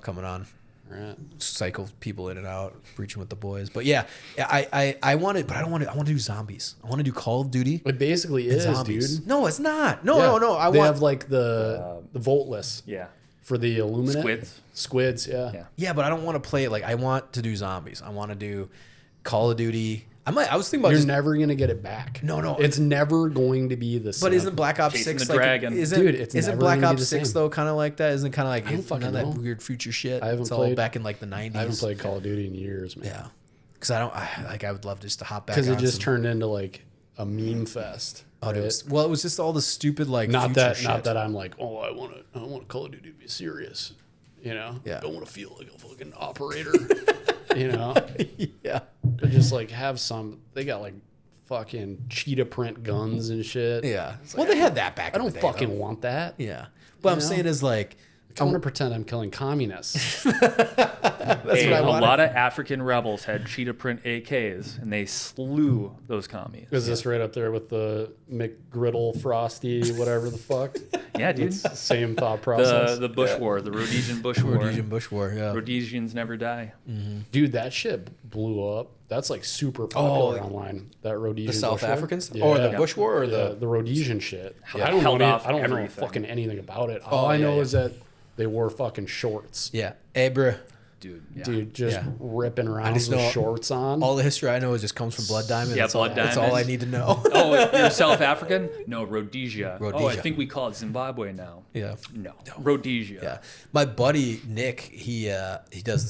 coming on. Right. Cycle people in and out, Breaching with the Boys. But yeah, I want it, but I don't want to. I want to do zombies. I want to do Call of Duty. It basically is, zombies. dude. No, it's not. No. They have like the Voltless. Yeah. For the Illuminate. Squids, yeah. Yeah, but I don't want to play it like I want to do zombies. I want to do Call of Duty. I was thinking about You're just, never gonna get it back. No. It's never going to be the same. but isn't Black Ops Chasing 6 the like dragon. Dude, it's isn't never Black gonna be Ops the 6 same. though kind of like that? Isn't kind of like I don't it's fucking none of know. that weird future shit? I haven't It's all played- back in like the 90s. I haven't played Call of Duty in years, man. Yeah, because I would love just to hop back Because it on just some- turned into like a meme fest. Oh, right? it was just all the stupid like not future that shit. not that I'm like, oh, I want Call of Duty to be serious. You know, Yeah. I don't want to feel like a fucking operator. You know, yeah. but just like have some. They got like fucking cheetah print guns and shit. Yeah. It's Well, like, they had that back I in don't the day, fucking though. want that. Yeah. But I'm know? saying is like, I want to pretend I'm killing communists. that's Hey, what I a wanted. lot of African rebels had cheetah print AKs, and they slew those commies. Is this right up there with the McGriddle Frosty, whatever the fuck? Yeah, dude. It's the same thought process. The Bush War, the Rhodesian Bush War. Rhodesian Bush War, yeah. Rhodesians never die. Dude, that shit blew up. That's like super popular Oh, online. That Rhodesian The South Bush War. Africans? Or the Bush War or the Rhodesian shit. Yeah. I don't Held know. off I don't know everything. fucking anything about it. All Oh, I yeah, know yeah. is that they wore fucking shorts. Yeah. Hey, bruh. Dude, yeah. Dude, just Yeah. ripping around just with know shorts on. All the history I know is just comes from Blood Diamond. Yeah, that's Blood all, That's all I Diamond. need to know. Oh, you're South African? No, Rhodesia. Oh, I Rhodesia. think we call it Zimbabwe now. yeah. No, Rhodesia. Yeah, my buddy Nick, he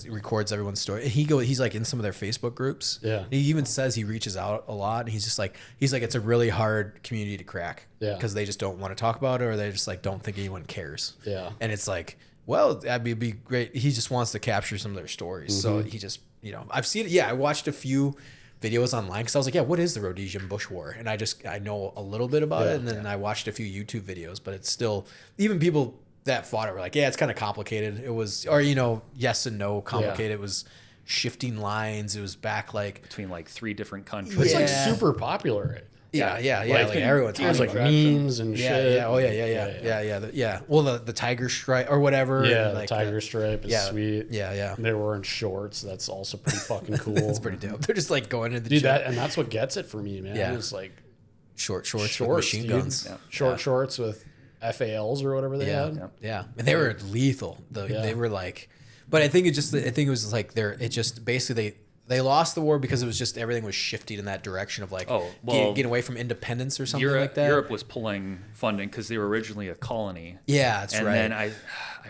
records everyone's story. He's like in some of their Facebook groups. Yeah. he even says he reaches out a lot. And he's like it's a really hard community to crack. Yeah. because they just don't want to talk about it, or they just like don't think anyone cares. Yeah. and it's like, well, that'd be great. He just wants to capture some of their stories, so Mm-hmm. he just I've seen it. Yeah, I watched a few videos online because I was like, yeah, what is the Rhodesian Bush War? And I know a little bit about it, and then I watched a few YouTube videos, but it's still, even people that fought it were like, yeah, it's kind of complicated. It was, or yes and no complicated. It was shifting lines. It was back like, Between like 3 different countries. It's like Yeah. super popular. yeah, Like, like everyone's There's talking like about it. memes and Yeah, shit. yeah, oh yeah. Well, the tiger stripe or whatever. Yeah, like the tiger stripe is yeah, sweet. yeah. They're wearing shorts. That's also pretty fucking cool. It's pretty dope. They're just like going into the Dude, gym. and that's what gets it for me, man. Yeah. It's like shorts with shorts, machine dude. guns. Yeah. Short shorts with FALs or whatever they Yeah, had. yeah, and they were lethal. They were like, but I think it was like it just basically they lost the war because it was just everything was shifting in that direction of like getting away from independence or something like that. Europe was pulling funding because they were originally a colony. Yeah, that's and right. then I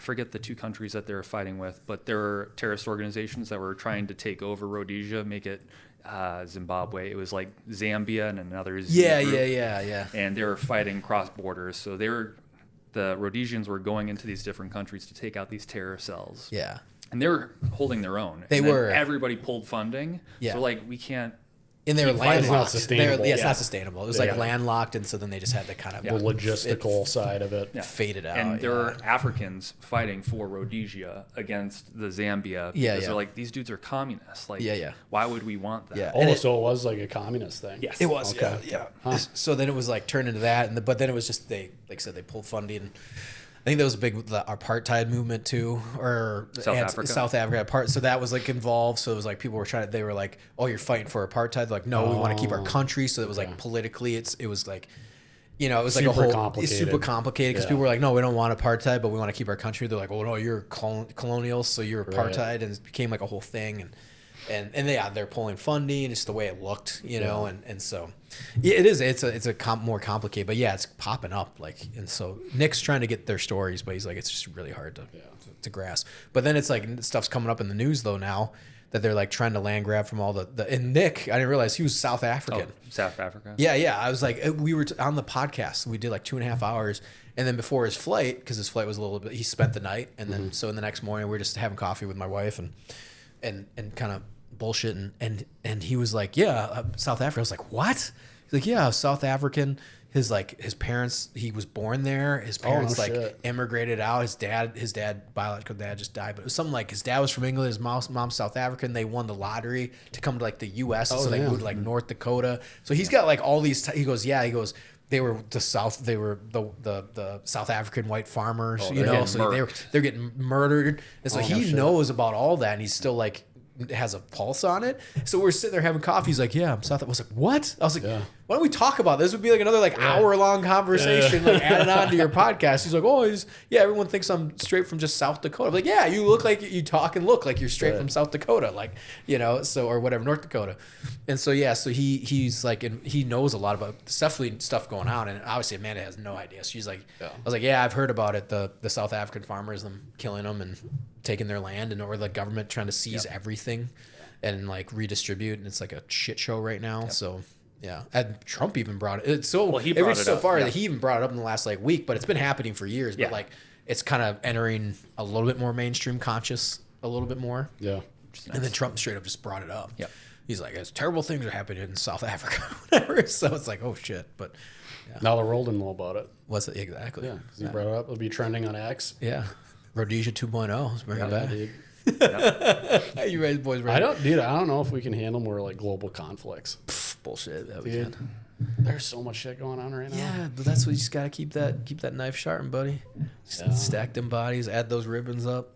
forget the 2 countries that they were fighting with, but there were terrorist organizations that were trying to take over Rhodesia, make it Zimbabwe. It was like Zambia and another Z group, yeah. and they were fighting cross borders. So the Rhodesians were going into these different countries to take out these terror cells. Yeah. And they were holding their own. They And then were. Everybody pulled funding. Yeah. So like we can't. And they were It's not landlocked. sustainable. It's Yeah. not sustainable. It was Yeah. like landlocked, and so then they just had to kind of The logistical side of it. Yeah. fade it out. And there yeah. were Africans fighting for Rhodesia against the Zambia. Because Yeah. they're like, these dudes are communists. Like, Yeah. why would we want that? Yeah. Oh, And it- so it was like a communist thing. Yes. It was, Okay. yeah. So then it was like turned into that, but then it was just like I said, they pulled funding. I think that was a big the apartheid movement too, or South Africa. So that was like involved. So it was like people were they were like, oh, you're fighting for apartheid. They're like, no, we want to keep our country. So it was like politically, it was like, it was like Super it's complicated. super complicated because Yeah. people were like, no, we don't want apartheid, but we want to keep our country. They're like, oh no, you're colonial, so you're apartheid, and it became like a whole thing. And they're pulling funding, just the way it looked, and so it is. It's more complicated, but yeah, it's popping up and so Nick's trying to get their stories, but he's like, it's just really hard to grasp. But then it's like stuff's coming up in the news though now that they're like trying to land grab from all the and Nick, I didn't realize he was South African. Oh, South Africa. Yeah. I was like, we were on the podcast. We did like 2.5 hours. And then before his flight, because his flight was a little bit, he spent the night. And then, so in the next morning, we were just having coffee with my wife and kind of bullshit. And he was like, yeah, South Africa. I was like, what? He's like, yeah, South African. His parents, he was born there. His parents shit. immigrated out. His biological dad just died, but it was something like his dad was from England, his mom's South African. They won the lottery to come to like the U.S. so they damn. moved to like North Dakota. So he's got like all these. He goes, they were the South African white farmers, they're getting so murked. they're getting murdered, and so he knows about all that, and he's still like has a pulse on it. So we're sitting there having coffee. He's like, yeah, I'm South. I was like, what? I was like, Yeah. why don't we talk about this? Would be like another like hour long conversation, like added on to your podcast. He's like, oh, everyone thinks I'm straight from just South Dakota. I'm like, yeah, you look like you talk and look like you're straight from South Dakota, like, you know, so, or whatever, North Dakota. And so, yeah, so he's like, and he knows a lot about definitely stuff going on. And obviously Amanda has no idea. She's like, I was like, yeah, I've heard about it. The South African farmers, them killing them and taking their land, and or the government trying to seize everything and like redistribute. And it's like a shit show right now. So yeah, and Trump even brought it. It's so he it brought reached it so up, far that he even brought it up in the last like week. But it's been happening for years. But Yeah. like it's kind of entering a little bit more mainstream conscious, a little bit more. Yeah. And then Trump straight up just brought it up. Yep. He's like, "It's terrible things are happening in South Africa, whatever." So it's like, oh shit. But Now the world didn't know about it. what's it exactly? Yeah, because he brought it up. It'll be trending on X. Yeah. Rhodesia 2.0. Let's bring it back. Dude. You ready, boys? I don't know if we can handle more like global conflicts. Bullshit. That we Dude, can. there's so much shit going on right now. Yeah, but that's what you just gotta keep that knife sharpened, buddy. Stack them bodies, add those ribbons up,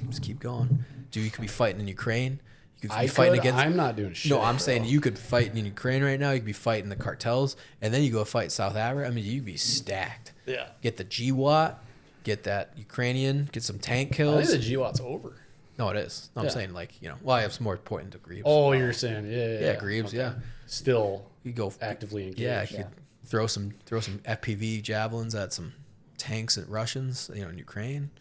just keep going. Dude, you could be fighting in Ukraine. You could be fighting against. I'm not doing shit. No, I'm bro. saying you could fight in Ukraine right now. You could be fighting the cartels, and then you go fight South Africa. I mean, you'd be stacked. Yeah. Get the GWAT, get that Ukrainian, get some tank I kills. think the GWAT's over. No, it is. No, I'm Yeah. saying like well, I have some more point to Greaves. Oh, you're saying yeah, Greaves, okay. yeah. Still You go actively engaged. Yeah, you could throw some FPV javelins at some tanks and Russians, in Ukraine.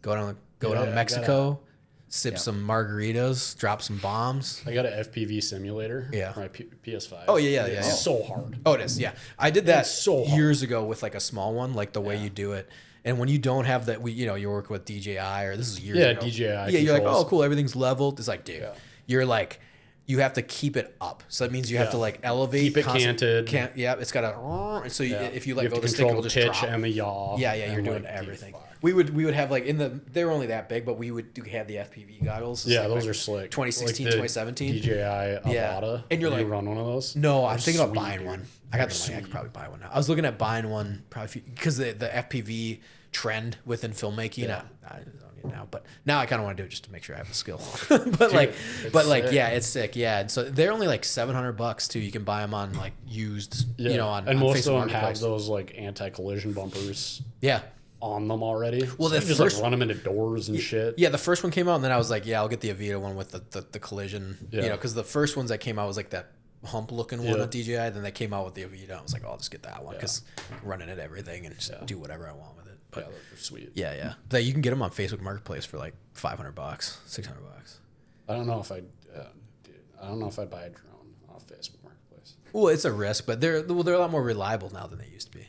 Go down to Mexico, sip some margaritas, drop some bombs. I got an FPV simulator. Yeah. For my PS5. Oh yeah. It's so hard. Oh, it is. Yeah, I did that It's so hard. years ago with like a small one, like the way you do it. And when you don't have that, you work with DJI or this is years ago. DJI Yeah, you're like, controls. oh, cool, everything's leveled. It's like, dude, you're like, you have to keep it up. So that means you have to like elevate, Keep it canted. It's got to. And so if you let You go have of to the stick, control it'll the just pitch drop. and the yaw. Yeah, and you're doing like, everything. dude, fuck. We would have like they were only that big, but we had the FPV goggles. It's Yeah, like those are slick. 2016, Like the 2017. DJI Avata. And you're Have you like, run one of those? No, I'm They're thinking about sweet, buying dude. one. I got They're the money. I could sweet. probably buy one now. I was looking at buying one probably because the FPV trend within filmmaking. Yeah. I don't need it now, but now I kind of want to do it just to make sure I have the skill. but sick. yeah, it's sick. Yeah, and so they're only like $700 too. You can buy them on like used, on and on most Facebook of them have Marketplace. those like anti-collision bumpers Yeah. on them already. Well, So the you just first- like run them into doors and shit. Yeah, the first one came out, and then I was like, yeah, I'll get the Avita one with the collision. Yeah. Because the first ones that came out was like that hump looking one Yeah. at DJI. Then they came out with the Avita. I was like, oh, I'll just get that one because running it everything and just do whatever I want with it. Yeah, But those are sweet. yeah. But you can get them on Facebook Marketplace for like $500, $600. I don't know if I'd buy a drone off Facebook Marketplace. Well, it's a risk, but they're a lot more reliable now than they used to be.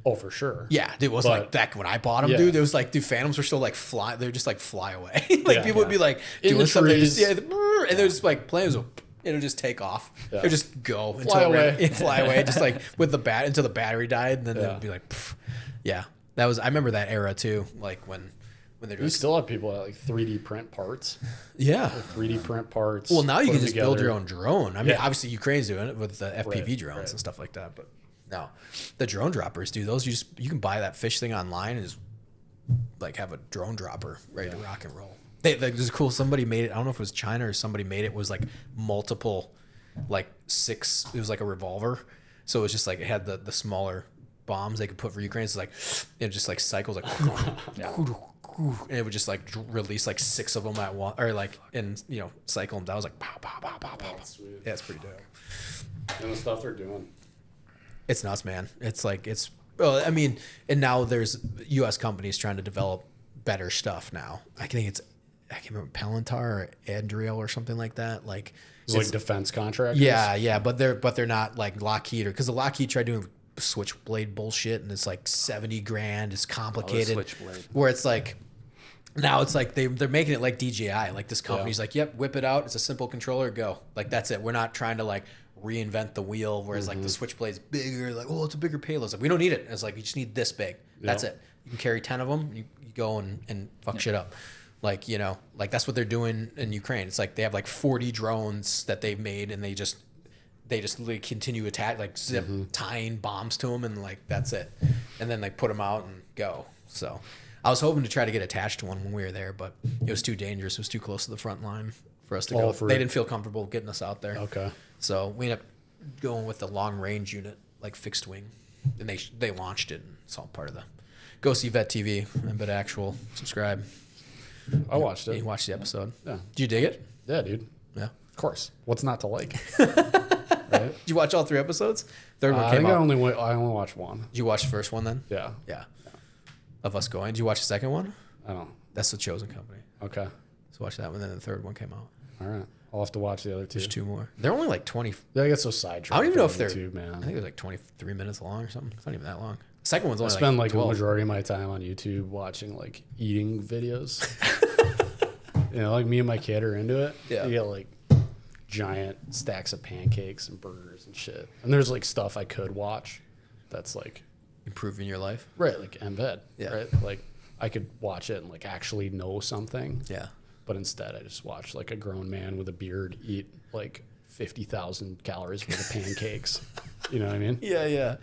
Oh, for sure. Yeah, dude, it wasn't But- like back when I bought them, Yeah. dude. It was like, dude, Phantoms were still like fly. They're just like fly away. Like Yeah, people would be like In doing the something, trees. and they're just like planes will, it'll just take off. Yeah. It'll just go Fly away. fly away, just like with the until the battery died. And then Yeah. they'd be like, pff. Yeah, that was. I remember that era too. Like when they're doing. You still have people that like 3D print parts. Yeah. 3D print parts. Well, now you put can them just build together. your own drone. I mean, Yeah. obviously Ukraine's doing it with the FPV Right, drones right. and stuff like that. But no, the drone droppers, dude. Those you can buy that fish thing online and just like have a drone dropper ready to rock and roll. There's cool. Somebody made it. I don't know if it was China or somebody made it. Was like multiple, like 6. It was like a revolver. So it was just like it had the smaller bombs they could put for Ukraine. It's like it just like cycles like. And it would just like release like 6 of them at once, or like and cycle them down. I was like pow pow pow pow pow. That's sweet. Yeah, it's pretty dope. And the stuff they're doing. It's nuts, man. It's like well, I mean, and now there's U.S. companies trying to develop better stuff now. I can't remember Palantir or Anduril or something like that. Like It's like defense contractors. yeah, but they're not like Lockheed because the Lockheed tried doing Switchblade bullshit and it's like $70,000. It's complicated. Switchblade. Where it's like. Now it's like they're making it like DJI. Like this company's like, yep, whip it out. It's a simple controller, go. Like that's it. We're not trying to like reinvent the wheel. Whereas like the Switchblade's bigger. Like, oh, it's a bigger payload. It's like we don't need it. It's like you just need this big. That's it. You can carry 10 of them. You go and fuck shit up. Like like that's what they're doing in Ukraine. It's like they have like 40 drones that they've made, and they just like continue attack, like zip tying bombs to them, and like that's it. And then like put them out and go. So. I was hoping to try to get attached to one when we were there, but it was too dangerous. It was too close to the front line for us to go. for- They didn't feel comfortable getting us out there. Okay. So we ended up going with the long range unit, like fixed wing, and they launched it. And it's all part of the Go See Vet TV. But actual subscribe. I watched You it. watched the episode. Yeah. Did you dig it? Yeah, dude. Yeah. Of course. What's not to like? Right? Did you watch all 3 episodes? Third one I came think out. I only watched one. Did you watch the first one then? Yeah. Yeah. Of us going. Did you watch the second one? I don't. That's The Chosen Company. Okay. So watch that one. Then the third one came out. All right. I'll have to watch the other 2. There's 2 more. They're only like 20. Yeah, I get so sidetracked. I don't even know on if they're. YouTube, I man. think it was like 23 minutes long or something. It's not even that long. The second one's I only spend like the 12. majority of my time on YouTube watching like eating videos. Like me and my kid are into it. Yeah. You get like giant stacks of pancakes and burgers and shit. And there's like stuff I could watch that's like Improving your life. right, like embed. Yeah. Right. Like I could watch it and like actually know something. Yeah. But instead I just watch like a grown man with a beard eat like 50,000 calories worth of pancakes. You know what I mean? Yeah, yeah.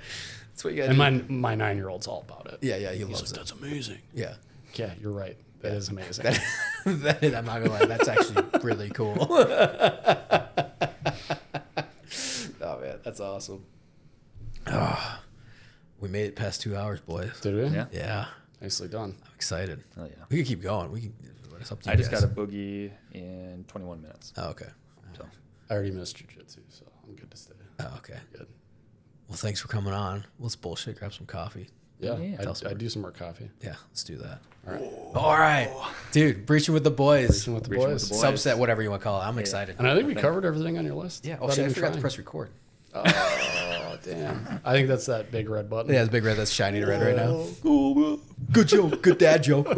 That's what you got. And my 9-year-old's all about it. Yeah, he He's loves like, it. that's amazing. Yeah. Yeah, you're right. That is amazing. That is, I'm not gonna lie, that's actually really cool. Oh man, that's awesome. We made it past 2 hours, boys. Did we? Yeah. Yeah, Nicely done. I'm excited. Oh, yeah. We can keep going. We can. It's up to you I just guys. got a boogie in 21 minutes. Oh, okay. So I already missed jujitsu, so I'm good to stay. Oh, okay. Good. Well, thanks for coming on. Let's bullshit. Grab some coffee. Yeah, Yeah. I do some more coffee. Yeah, let's do that. All right. All right, dude. Breaching with the boys. Breaching with the Breaching boys. with the boys. Subset, whatever you want to call it. I'm excited. And I think we covered everything on your list. Yeah. Oh without shit! I even forgot to trying. press record. Oh, damn. I think that's that big red button. Yeah, it's big red. That's shiny red right now. Good joke. Good dad joke. All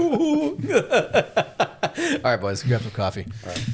right, boys. Grab some coffee. All right.